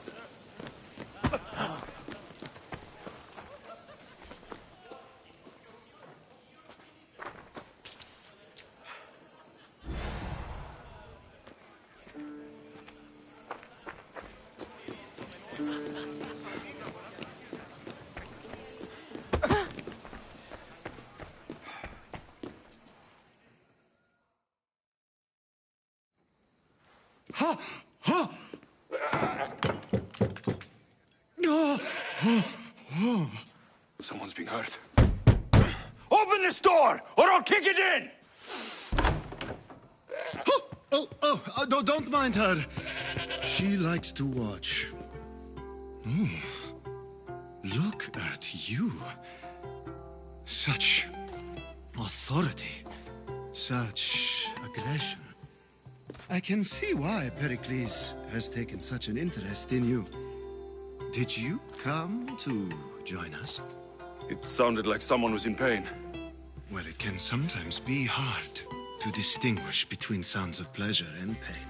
Speaker 2: Someone's being hurt. Open this door, or I'll kick it in!
Speaker 22: Don't mind her. She likes to watch. Oh, look at you. Such authority. Such aggression. I can see why Pericles has taken such an interest in you. Did you come to join us?
Speaker 2: It sounded like someone was in pain.
Speaker 22: Well, it can sometimes be hard to distinguish between sounds of pleasure and pain.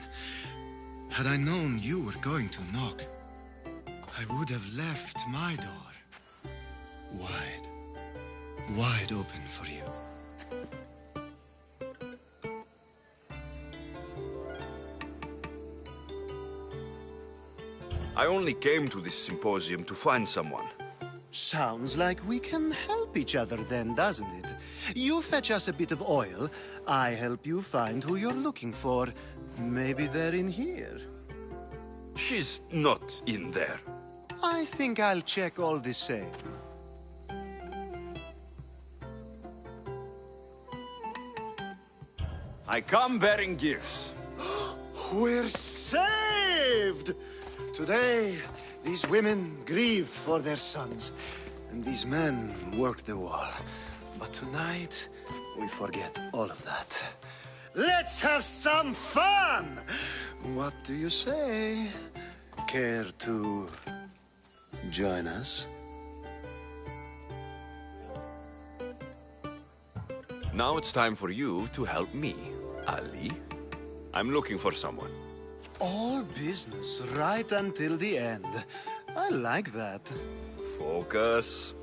Speaker 22: Had I known you were going to knock, I would have left my door wide open for you.
Speaker 2: I only came to this symposium to find someone.
Speaker 22: Sounds like we can help each other then, doesn't it? You fetch us a bit of oil, I help you find who you're looking for. Maybe they're in here.
Speaker 2: She's not in there.
Speaker 22: I think I'll check all the same.
Speaker 2: I come bearing gifts.
Speaker 22: We're saved! Today, these women grieved for their sons, and these men worked the wall. But tonight, we forget all of that. Let's have some fun! What do you say? Care to join us?
Speaker 2: Now it's time for you to help me, Ali. I'm looking for someone.
Speaker 22: All business right until the end. I like that.
Speaker 2: Focus.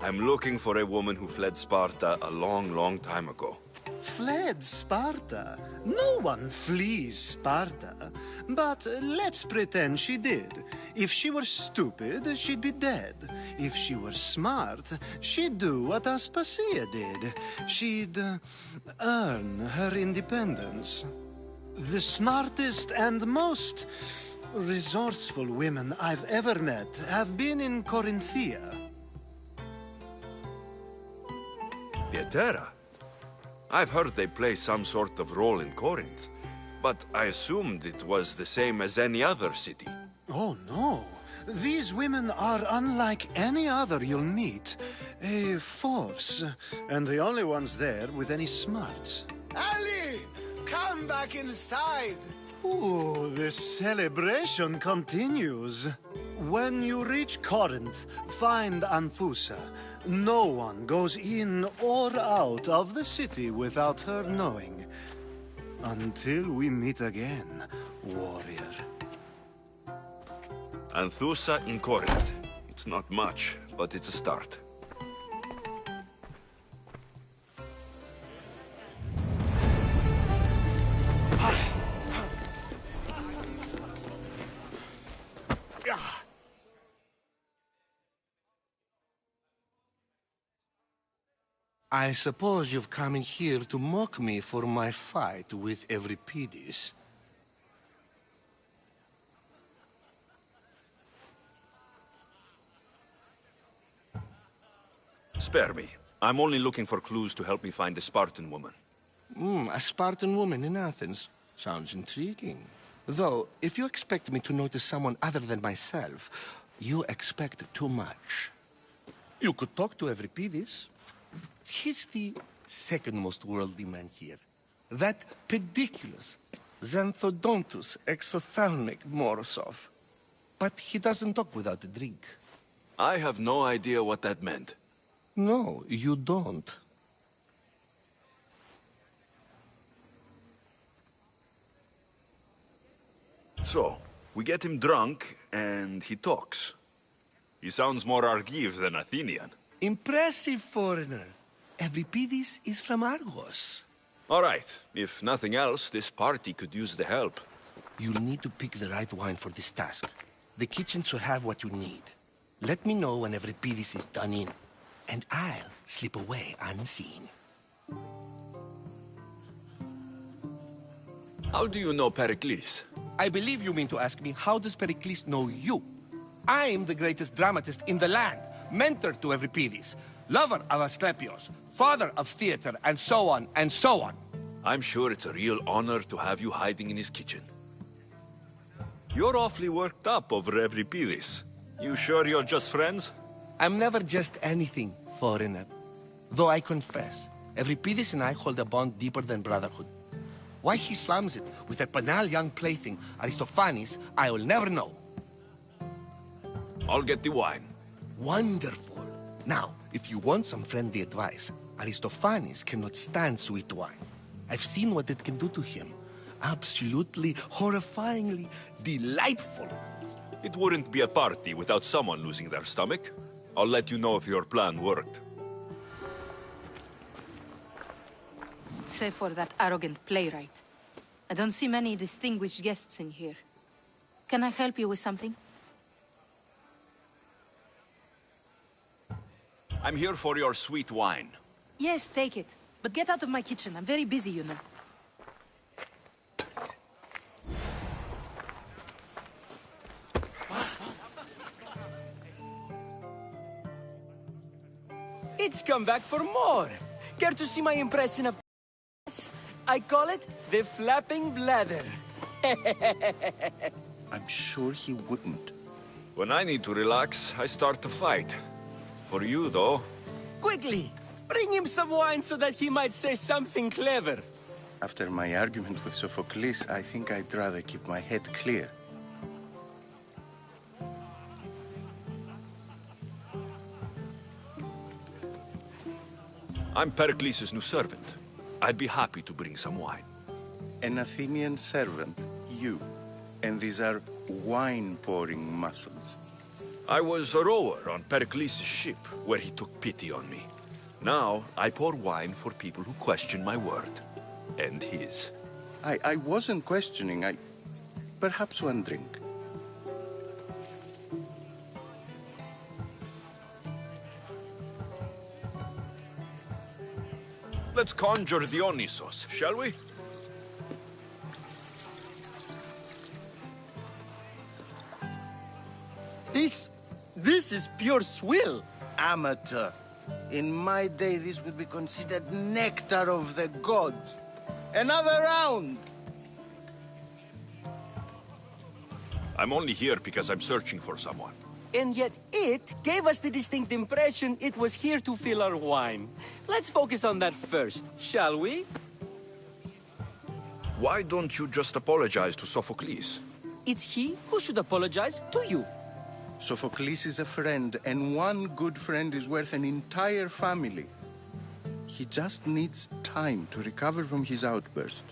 Speaker 2: I'm looking for a woman who fled Sparta a long, long time ago.
Speaker 22: Fled Sparta? No one flees Sparta. But let's pretend she did. If she were stupid, she'd be dead. If she were smart, she'd do what Aspasia did. She'd earn her independence. The smartest and most resourceful women I've ever met have been in Corinthia.
Speaker 2: Pietera? I've heard they play some sort of role in Corinth, but I assumed it was the same as any other city.
Speaker 22: Oh, no. These women are unlike any other you'll meet. A force, and the only ones there with any smarts.
Speaker 17: Ali! Come back inside!
Speaker 22: Ooh, the celebration continues. When you reach Corinth, find Anthusa. No one goes in or out of the city without her knowing. Until we meet again, warrior.
Speaker 2: Anthusa in Corinth. It's not much, but it's a start.
Speaker 3: I suppose you've come in here to mock me for my fight with Euripides.
Speaker 2: Spare me. I'm only looking for clues to help me find a Spartan woman.
Speaker 3: A Spartan woman in Athens. Sounds intriguing. Though, if you expect me to notice someone other than myself, you expect too much. You could talk to Euripides. He's the second most worldly man here. That pediculous, xanthodontus exophthalmic Morosov. But he doesn't talk without a drink.
Speaker 2: I have no idea what that meant.
Speaker 3: No, you don't.
Speaker 2: So, we get him drunk, and he talks. He sounds more Argive than Athenian.
Speaker 5: Impressive, foreigner. Euripides is from Argos.
Speaker 2: All right. If nothing else, this party could use the help.
Speaker 3: You'll need to pick the right wine for this task. The kitchen should have what you need. Let me know when Euripides is done in, and I'll slip away unseen.
Speaker 2: How do you know Pericles?
Speaker 3: I believe you mean to ask me, how does Pericles know you? I'm the greatest dramatist in the land, mentor to Euripides, lover of Asclepios, father of theater, and so on, and so on.
Speaker 2: I'm sure it's a real honor to have you hiding in his kitchen. You're awfully worked up over Euripides. You sure you're just friends?
Speaker 3: I'm never just anything, foreigner. Though I confess, Euripides and I hold a bond deeper than brotherhood. Why he slams it with that banal young plaything, Aristophanes, I will never know.
Speaker 2: I'll get the wine.
Speaker 3: Wonderful. Now, if you want some friendly advice, Aristophanes cannot stand sweet wine. I've seen what it can do to him. Absolutely, horrifyingly delightful.
Speaker 2: It wouldn't be a party without someone losing their stomach. I'll let you know if your plan worked.
Speaker 6: Save for that arrogant playwright. I don't see many distinguished guests in here. Can I help you with something?
Speaker 2: I'm here for your sweet wine.
Speaker 6: Yes, take it. But get out of my kitchen. I'm very busy, you know.
Speaker 5: It's come back for more. Care to see my impression of... I call it the flapping bladder.
Speaker 11: I'm sure he wouldn't.
Speaker 2: When I need to relax, I start to fight. For you, though...
Speaker 5: Quickly! Bring him some wine so that he might say something clever.
Speaker 11: After my argument with Sophocles, I think I'd rather keep my head clear.
Speaker 2: I'm Pericles' new servant. I'd be happy to bring some wine.
Speaker 11: An Athenian servant, you. And these are wine-pouring muscles.
Speaker 2: I was a rower on Pericles' ship, where he took pity on me. Now, I pour wine for people who question my word. And his.
Speaker 11: I wasn't questioning, perhaps one drink.
Speaker 2: Let's conjure Dionysos, shall we?
Speaker 5: This is pure swill.
Speaker 7: Amateur. In my day, this would be considered nectar of the gods. Another round!
Speaker 2: I'm only here because I'm searching for someone.
Speaker 5: And yet it gave us the distinct impression it was here to fill our wine. Let's focus on that first, shall we?
Speaker 2: Why don't you just apologize to Sophocles?
Speaker 5: It's he who should apologize to you.
Speaker 11: Sophocles is a friend, and one good friend is worth an entire family. He just needs time to recover from his outburst.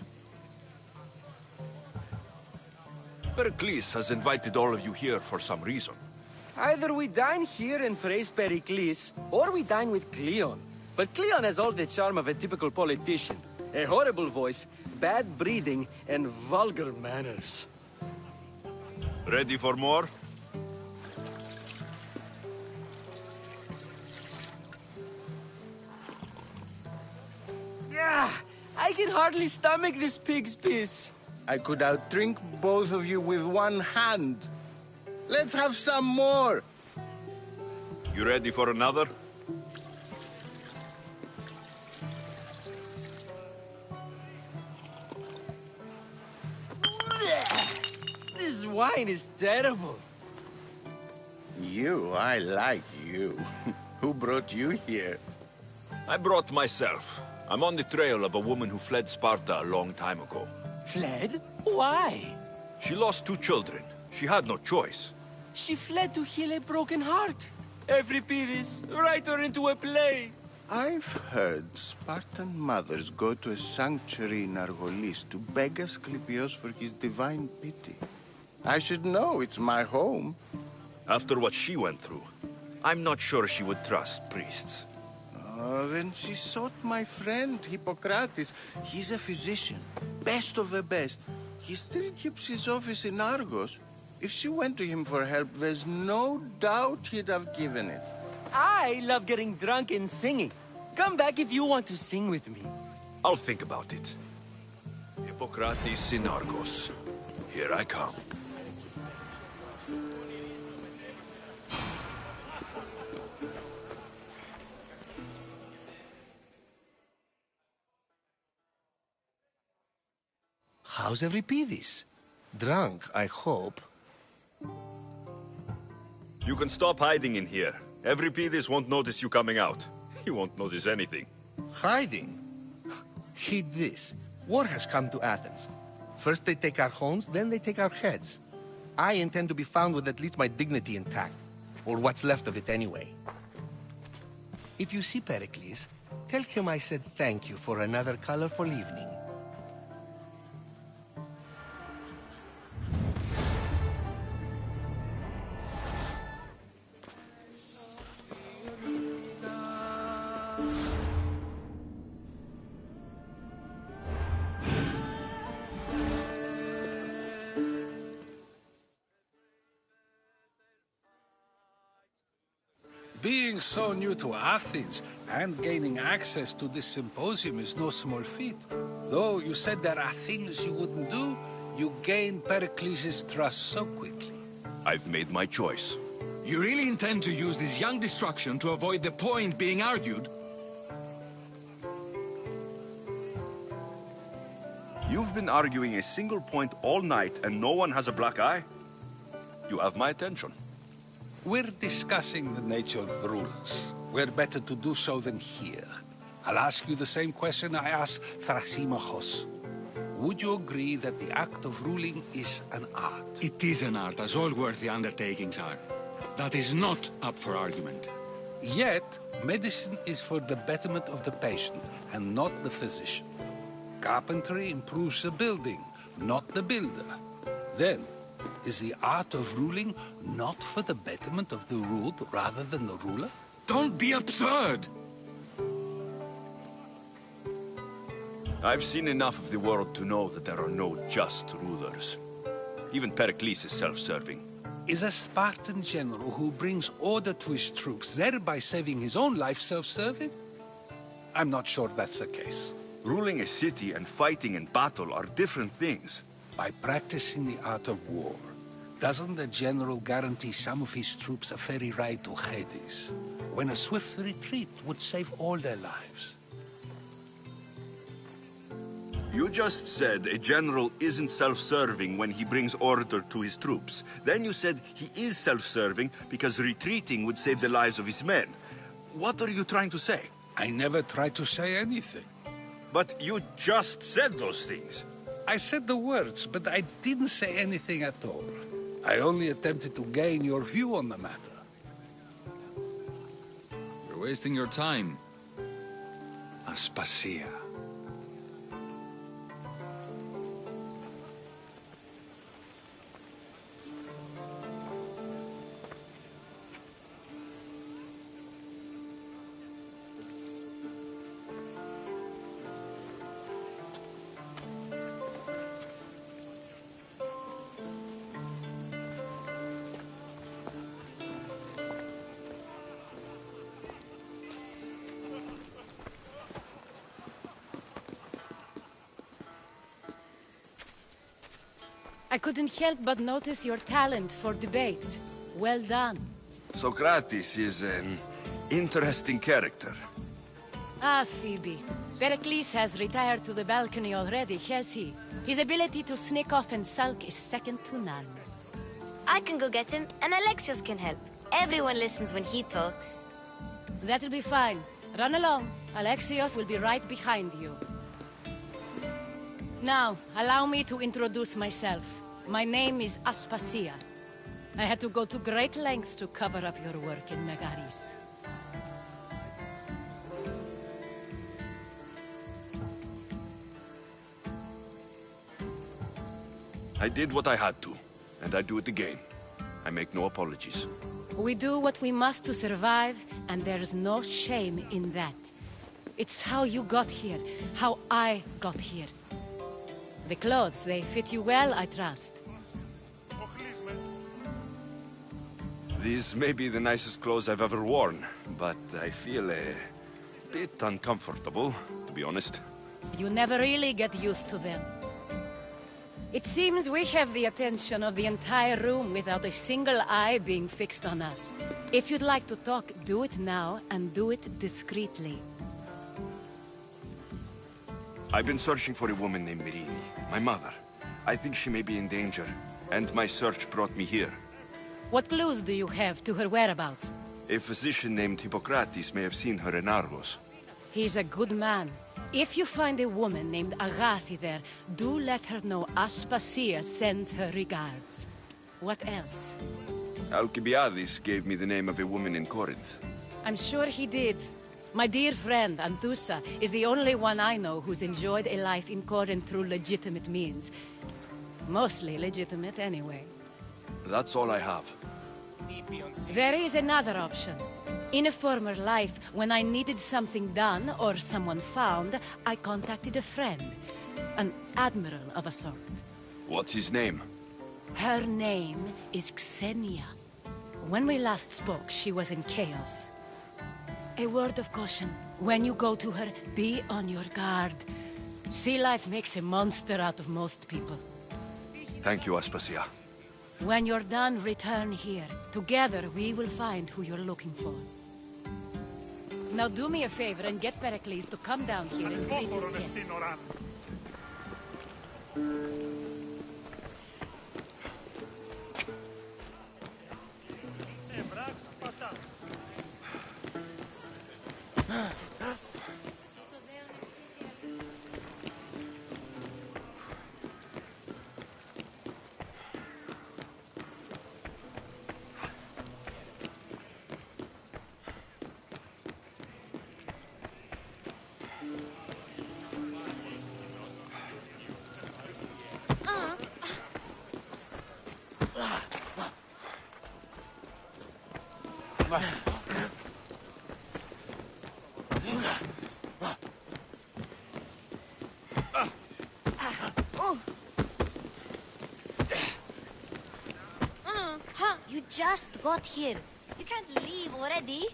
Speaker 2: Pericles has invited all of you here for some reason.
Speaker 5: Either we dine here and praise Pericles, or we dine with Cleon. But Cleon has all the charm of a typical politician. A horrible voice, bad breeding, and vulgar manners.
Speaker 2: Ready for more?
Speaker 5: I can hardly stomach this pig's piss.
Speaker 7: I could outdrink both of you with one hand. Let's have some more.
Speaker 2: You ready for another?
Speaker 5: This wine is terrible.
Speaker 11: I like you. Who brought you here?
Speaker 2: I brought myself. I'm on the trail of a woman who fled Sparta a long time ago.
Speaker 5: Fled? Why?
Speaker 2: She lost 2 children. She had no choice.
Speaker 5: She fled to heal a broken heart. Euripides, write her into a play.
Speaker 11: I've heard Spartan mothers go to a sanctuary in Argolis to beg Asclepios for his divine pity.
Speaker 3: I should know, it's my home.
Speaker 2: After what she went through, I'm not sure she would trust priests.
Speaker 3: Then she sought my friend, Hippocrates. He's a physician, best of the best. He still keeps his office in Argos. If she went to him for help, there's no doubt he'd have given it.
Speaker 5: I love getting drunk and singing. Come back if you want to sing with me.
Speaker 2: I'll think about it. Hippocrates in Argos. Here I come.
Speaker 1: How's Euripides? Drunk, I hope.
Speaker 2: You can stop hiding in here. Euripides won't notice you coming out. He won't notice anything.
Speaker 1: Hiding? Heed this. War has come to Athens. First they take our homes, then they take our heads. I intend to be found with at least my dignity intact. Or what's left of it anyway. If you see Pericles, tell him I said thank you for another colorful evening.
Speaker 14: Being so new to Athens and gaining access to this symposium is no small feat. Though you said there are things you wouldn't do, you gained Pericles' trust so quickly.
Speaker 2: I've made my choice.
Speaker 10: You really intend to use this young destruction to avoid the point being argued?
Speaker 2: You've been arguing a single point all night and no one has a black eye? You have my attention.
Speaker 14: We're discussing the nature of rulers. Where better to do so than here? I'll ask you the same question I asked Thrasymachos. Would you agree that the act of ruling is an art?
Speaker 10: It is an art, as all worthy undertakings are. That is not up for argument.
Speaker 14: Yet, medicine is for the betterment of the patient, and not the physician. Carpentry improves the building, not the builder. Then, is the art of ruling not for the betterment of the ruled rather than the ruler?
Speaker 10: Don't be absurd!
Speaker 2: I've seen enough of the world to know that there are no just rulers. Even Pericles is self-serving.
Speaker 14: Is a Spartan general who brings order to his troops, thereby saving his own life, self-serving? I'm not sure that's the case.
Speaker 2: Ruling a city and fighting in battle are different things.
Speaker 14: By practicing the art of war, doesn't the general guarantee some of his troops a ferry ride to Hades, when a swift retreat would save all their lives?
Speaker 2: You just said a general isn't self-serving when he brings order to his troops. Then you said he is self-serving because retreating would save the lives of his men. What are you trying to say?
Speaker 14: I never tried to say anything.
Speaker 2: But you just said those things.
Speaker 14: I said the words, but I didn't say anything at all. I only attempted to gain your view on the matter.
Speaker 10: You're wasting your time. Aspasia.
Speaker 9: I couldn't help but notice your talent for debate. Well done.
Speaker 2: Socrates is an interesting character.
Speaker 9: Ah, Phoebe. Pericles has retired to the balcony already, has he? His ability to sneak off and sulk is second to none.
Speaker 21: I can go get him, and Alexios can help. Everyone listens when he talks.
Speaker 9: That'll be fine. Run along. Alexios will be right behind you. Now, allow me to introduce myself. My name is Aspasia. I had to go to great lengths to cover up your work in Megaris.
Speaker 2: I did what I had to. and I do it again. I make no apologies.
Speaker 9: We do what we must to survive, and there's no shame in that. It's how you got here, how I got here. The clothes, they fit you well, I trust.
Speaker 2: These may be the nicest clothes I've ever worn, but I feel a bit uncomfortable, to be honest.
Speaker 9: You never really get used to them. It seems we have the attention of the entire room without a single eye being fixed on us. If you'd like to talk, do it now, and do it discreetly.
Speaker 2: I've been searching for a woman named Mirini, my mother. I think she may be in danger, and my search brought me here.
Speaker 9: What clues do you have to her whereabouts?
Speaker 2: A physician named Hippocrates may have seen her in Argos.
Speaker 9: He's a good man. If you find a woman named Agathi there, do let her know Aspasia sends her regards. What else?
Speaker 2: Alcibiades gave me the name of a woman in Corinth.
Speaker 9: I'm sure he did. My dear friend, Anthusa, is the only one I know who's enjoyed a life in Corinth through legitimate means. Mostly legitimate, anyway.
Speaker 2: That's all I have.
Speaker 9: There is another option. In a former life, when I needed something done or someone found, I contacted a friend. An admiral of a sort.
Speaker 2: What's his name?
Speaker 9: Her name is Xenia. When we last spoke, she was in chaos. A word of caution. When you go to her, be on your guard. Sea life makes a monster out of most people.
Speaker 2: Thank you, Aspasia.
Speaker 9: When you're done, return here. Together, we will find who you're looking for. Now do me a favor and get Pericles to come down here and greet his guests.
Speaker 21: You just got here. You can't leave already.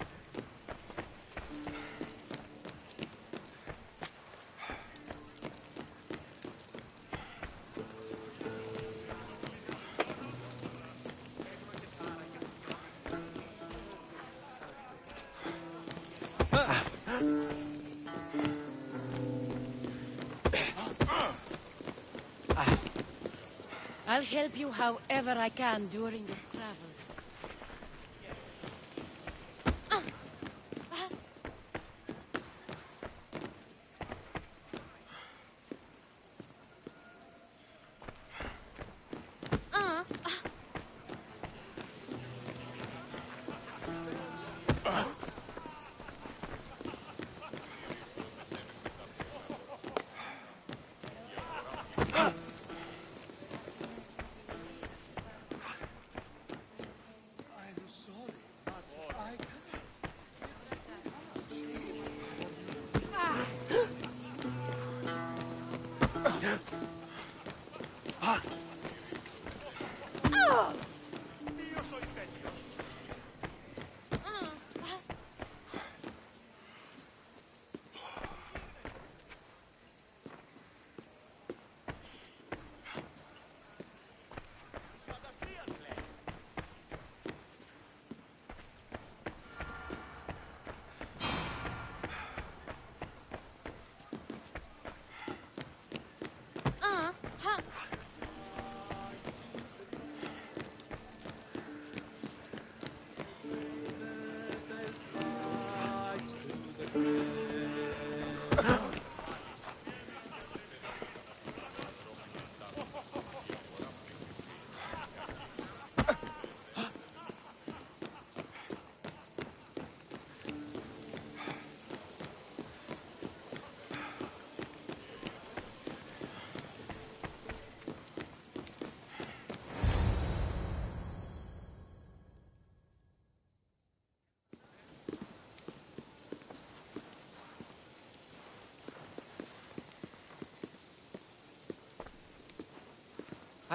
Speaker 9: I'll help you however I can during your travels.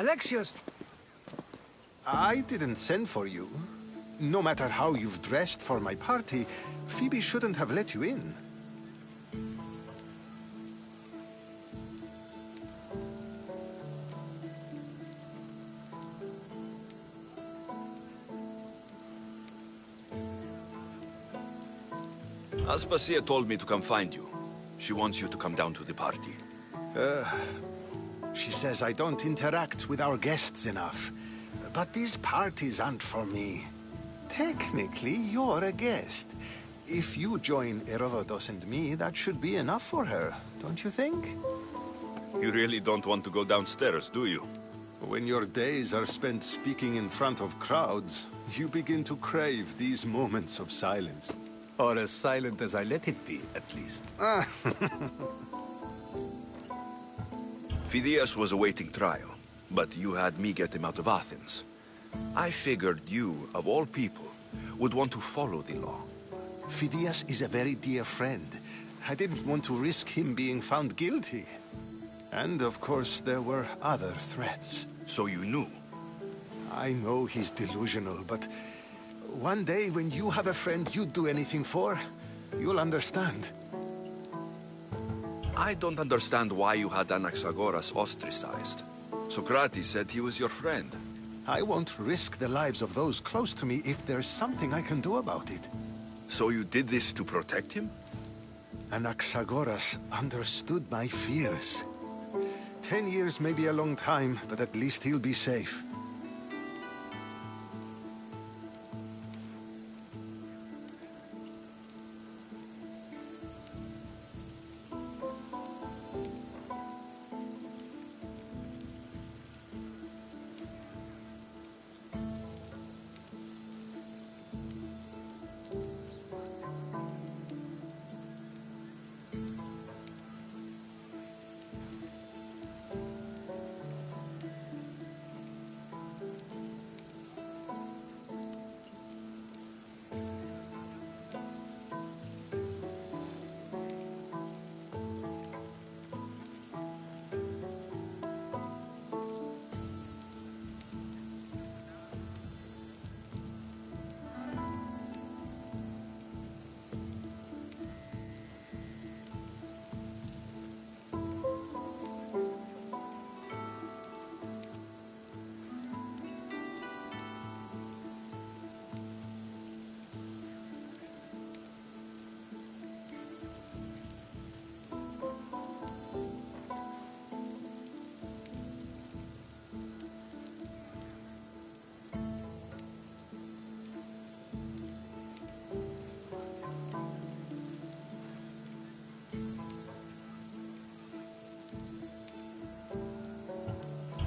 Speaker 5: Alexios!
Speaker 8: I didn't send for you. No matter how you've dressed for my party, Phoebe shouldn't have let you in.
Speaker 2: Aspasia told me to come find you. She wants you to come down to the party.
Speaker 8: She says I don't interact with our guests enough. But these parties aren't for me. Technically, you're a guest. If you join Herodotus and me, that should be enough for her, don't you think?
Speaker 2: You really don't want to go downstairs, do you?
Speaker 8: When your days are spent speaking in front of crowds, you begin to crave these moments of silence.
Speaker 16: Or as silent as I let it be, at least.
Speaker 2: Phidias was awaiting trial, but you had me get him out of Athens. I figured you, of all people, would want to follow the law.
Speaker 8: Phidias is a very dear friend. I didn't want to risk him being found guilty. And of course, there were other threats.
Speaker 2: So you knew?
Speaker 8: I know he's delusional, but one day when you have a friend you'd do anything for, you'll understand.
Speaker 2: I don't understand why you had Anaxagoras ostracized. Socrates said he was your friend.
Speaker 8: I won't risk the lives of those close to me if there's something I can do about it.
Speaker 2: So you did this to protect him?
Speaker 8: Anaxagoras understood my fears. 10 years may be a long time, but at least he'll be safe.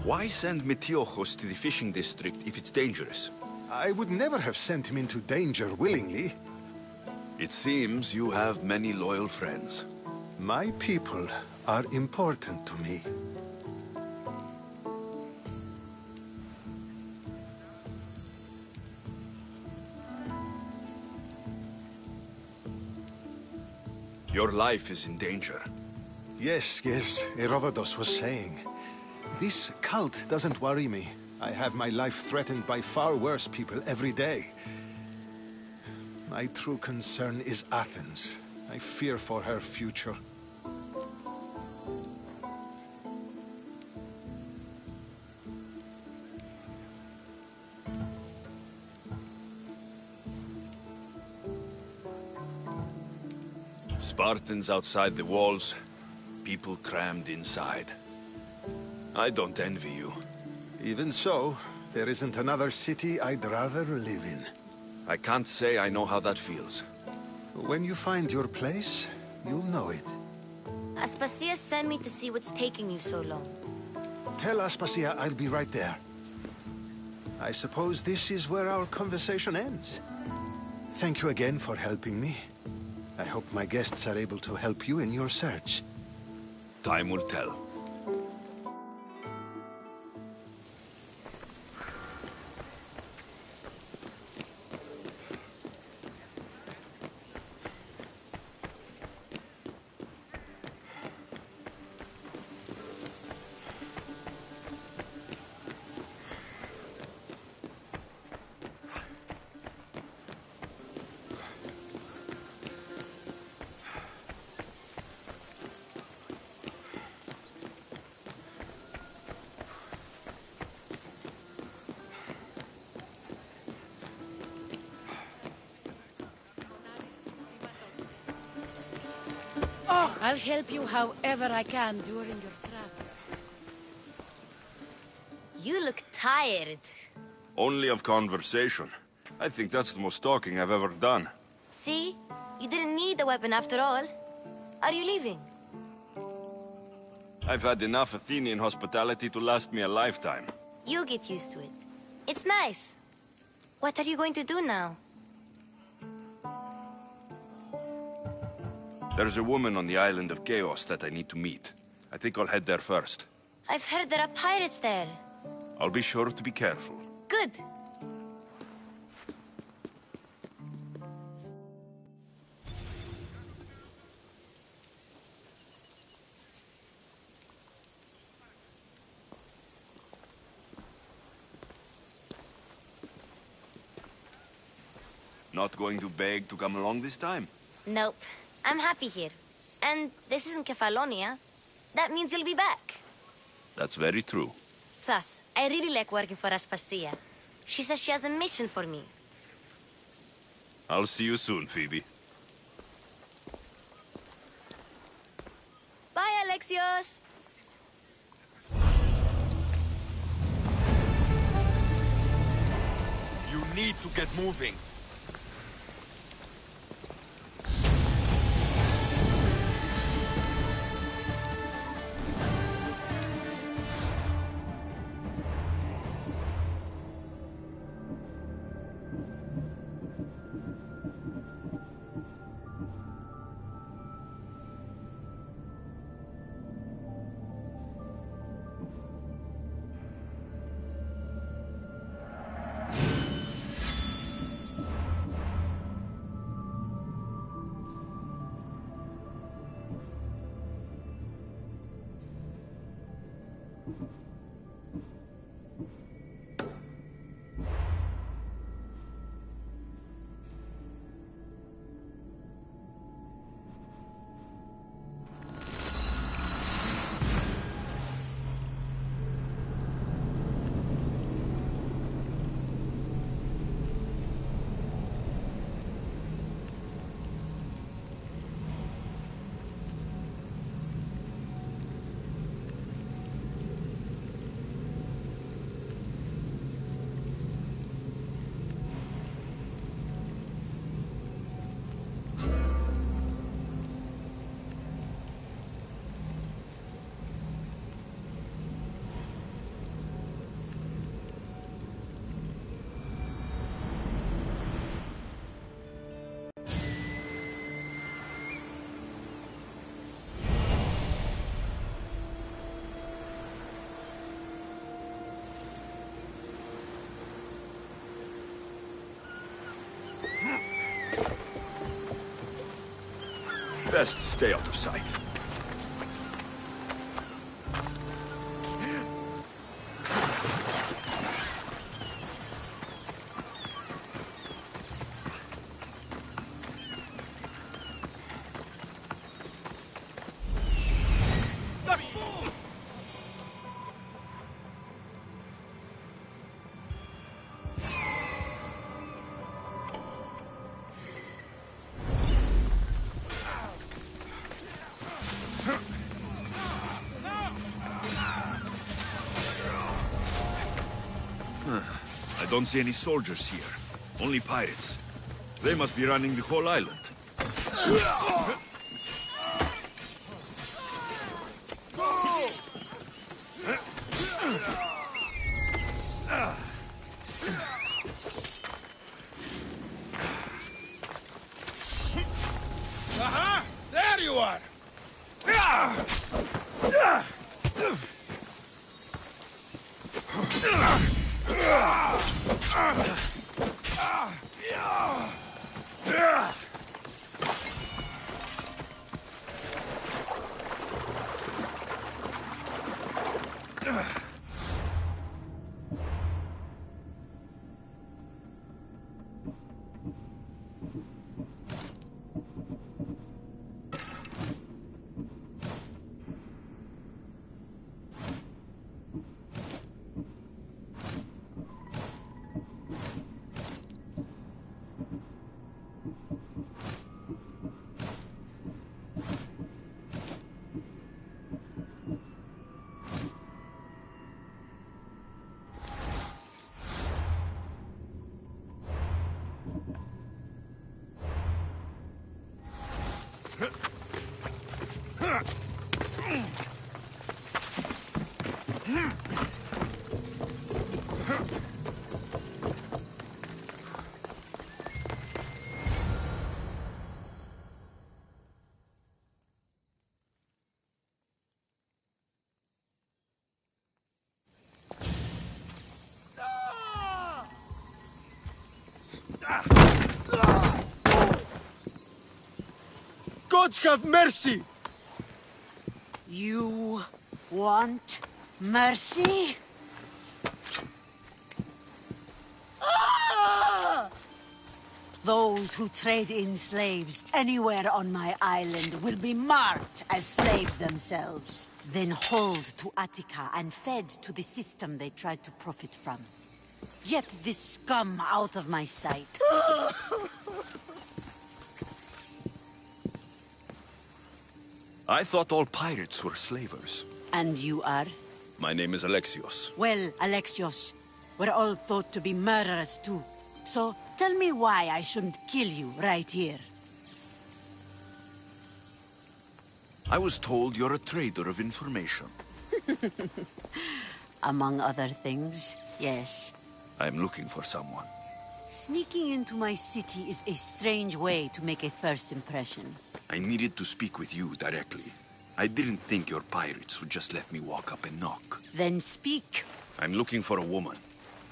Speaker 2: Why send Metiochos to the fishing district if it's dangerous?
Speaker 8: I would never have sent him into danger willingly.
Speaker 2: It seems you have many loyal friends.
Speaker 8: My people are important to me.
Speaker 2: Your life is in danger.
Speaker 8: Yes, Herodotus was saying. This cult doesn't worry me. I have my life threatened by far worse people every day. My true concern is Athens. I fear for her future.
Speaker 2: Spartans outside the walls, people crammed inside. I don't envy you.
Speaker 8: Even so, there isn't another city I'd rather live in.
Speaker 2: I can't say I know how that feels.
Speaker 8: When you find your place, you'll know it.
Speaker 21: Aspasia sent me to see what's taking you so long.
Speaker 8: Tell Aspasia I'll be right there. I suppose this is where our conversation ends. Thank you again for helping me. I hope my guests are able to help you in your search.
Speaker 2: Time will tell.
Speaker 9: I'll help you however I can during your travels.
Speaker 21: You look tired.
Speaker 2: Only of conversation. I think that's the most talking I've ever done.
Speaker 21: See? You didn't need the weapon after all. Are you leaving?
Speaker 2: I've had enough Athenian hospitality to last me a lifetime.
Speaker 21: You get used to it. It's nice. What are you going to do now?
Speaker 2: There's a woman on the island of Chaos that I need to meet. I think I'll head there first.
Speaker 21: I've heard there are pirates there.
Speaker 2: I'll be sure to be careful.
Speaker 21: Good.
Speaker 2: Not going to beg to come along this time?
Speaker 21: Nope. I'm happy here. And this isn't Kefalonia. That means you'll be back.
Speaker 2: That's very true.
Speaker 21: Plus, I really like working for Aspasia. She says she has a mission for me.
Speaker 2: I'll see you soon, Phoebe.
Speaker 21: Bye, Alexios!
Speaker 4: You need to get moving.
Speaker 2: Best stay out of sight. I don't see any soldiers here. Only pirates. They must be running the whole island.
Speaker 12: Aha! There you are!
Speaker 22: Gods have mercy!
Speaker 15: You want mercy?
Speaker 22: Ah!
Speaker 15: Those who trade in slaves anywhere on my island will be marked as slaves themselves, then hauled to Attica and fed to the system they tried to profit from. Get this scum out of my sight.
Speaker 2: I thought all pirates were slavers.
Speaker 15: And you are?
Speaker 2: My name is Alexios.
Speaker 15: Well, Alexios, we're all thought to be murderers too. So, tell me why I shouldn't kill you right here.
Speaker 2: I was told you're a trader of information.
Speaker 15: Among other things, yes.
Speaker 2: I'm looking for someone.
Speaker 15: Sneaking into my city is a strange way to make a first impression.
Speaker 2: I needed to speak with you directly. I didn't think your pirates would just let me walk up and knock.
Speaker 15: Then speak.
Speaker 2: I'm looking for a woman.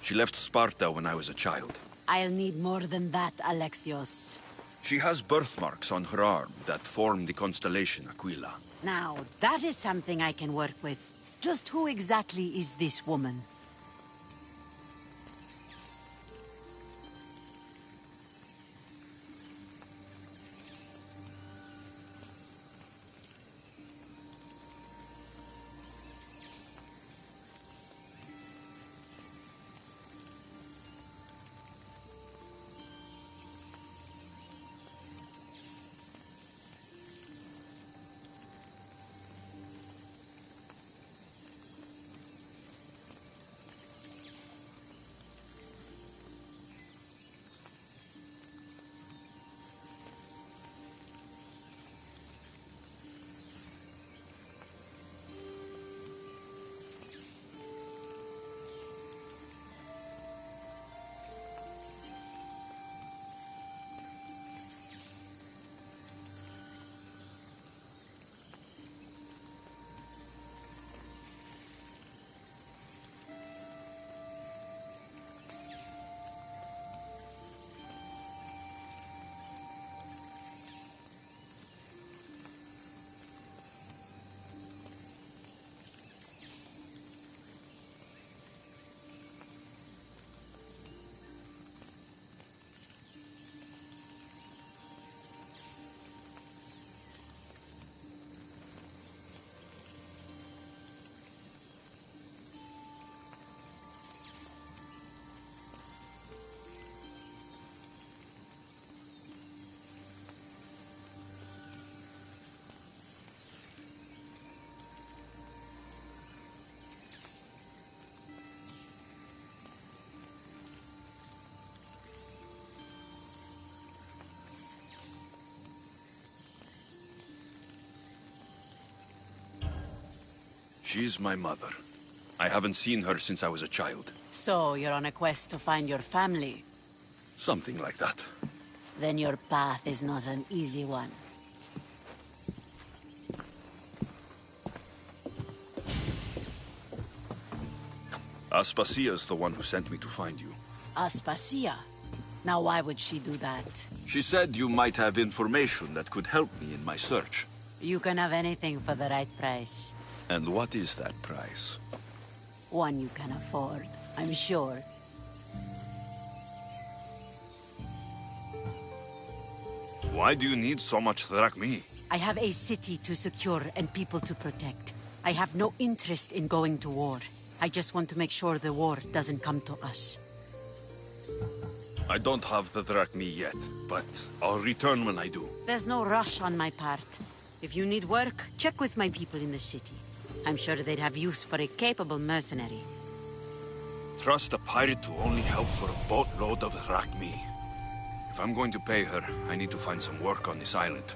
Speaker 2: She left Sparta when I was a child.
Speaker 15: I'll need more than that, Alexios.
Speaker 2: She has birthmarks on her arm that form the constellation Aquila.
Speaker 15: Now, that is something I can work with. Just who exactly is this woman?
Speaker 2: She's my mother. I haven't seen her since I was a child.
Speaker 15: So, you're on a quest to find your family?
Speaker 2: Something like that.
Speaker 15: Then your path is not an easy one.
Speaker 2: Aspasia's the one who sent me to find you.
Speaker 15: Aspasia? Now why would she do that?
Speaker 2: She said you might have information that could help me in my search.
Speaker 15: You can have anything for the right price.
Speaker 2: And what is that price?
Speaker 15: One you can afford, I'm sure.
Speaker 2: Why do you need so much drachmi?
Speaker 15: I have a city to secure and people to protect. I have no interest in going to war. I just want to make sure the war doesn't come to us.
Speaker 2: I don't have the drachmi yet, but I'll return when I do.
Speaker 15: There's no rush on my part. If you need work, check with my people in the city. I'm sure they'd have use for a capable mercenary.
Speaker 2: Trust a pirate to only help for a boatload of drachmi. If I'm going to pay her, I need to find some work on this island.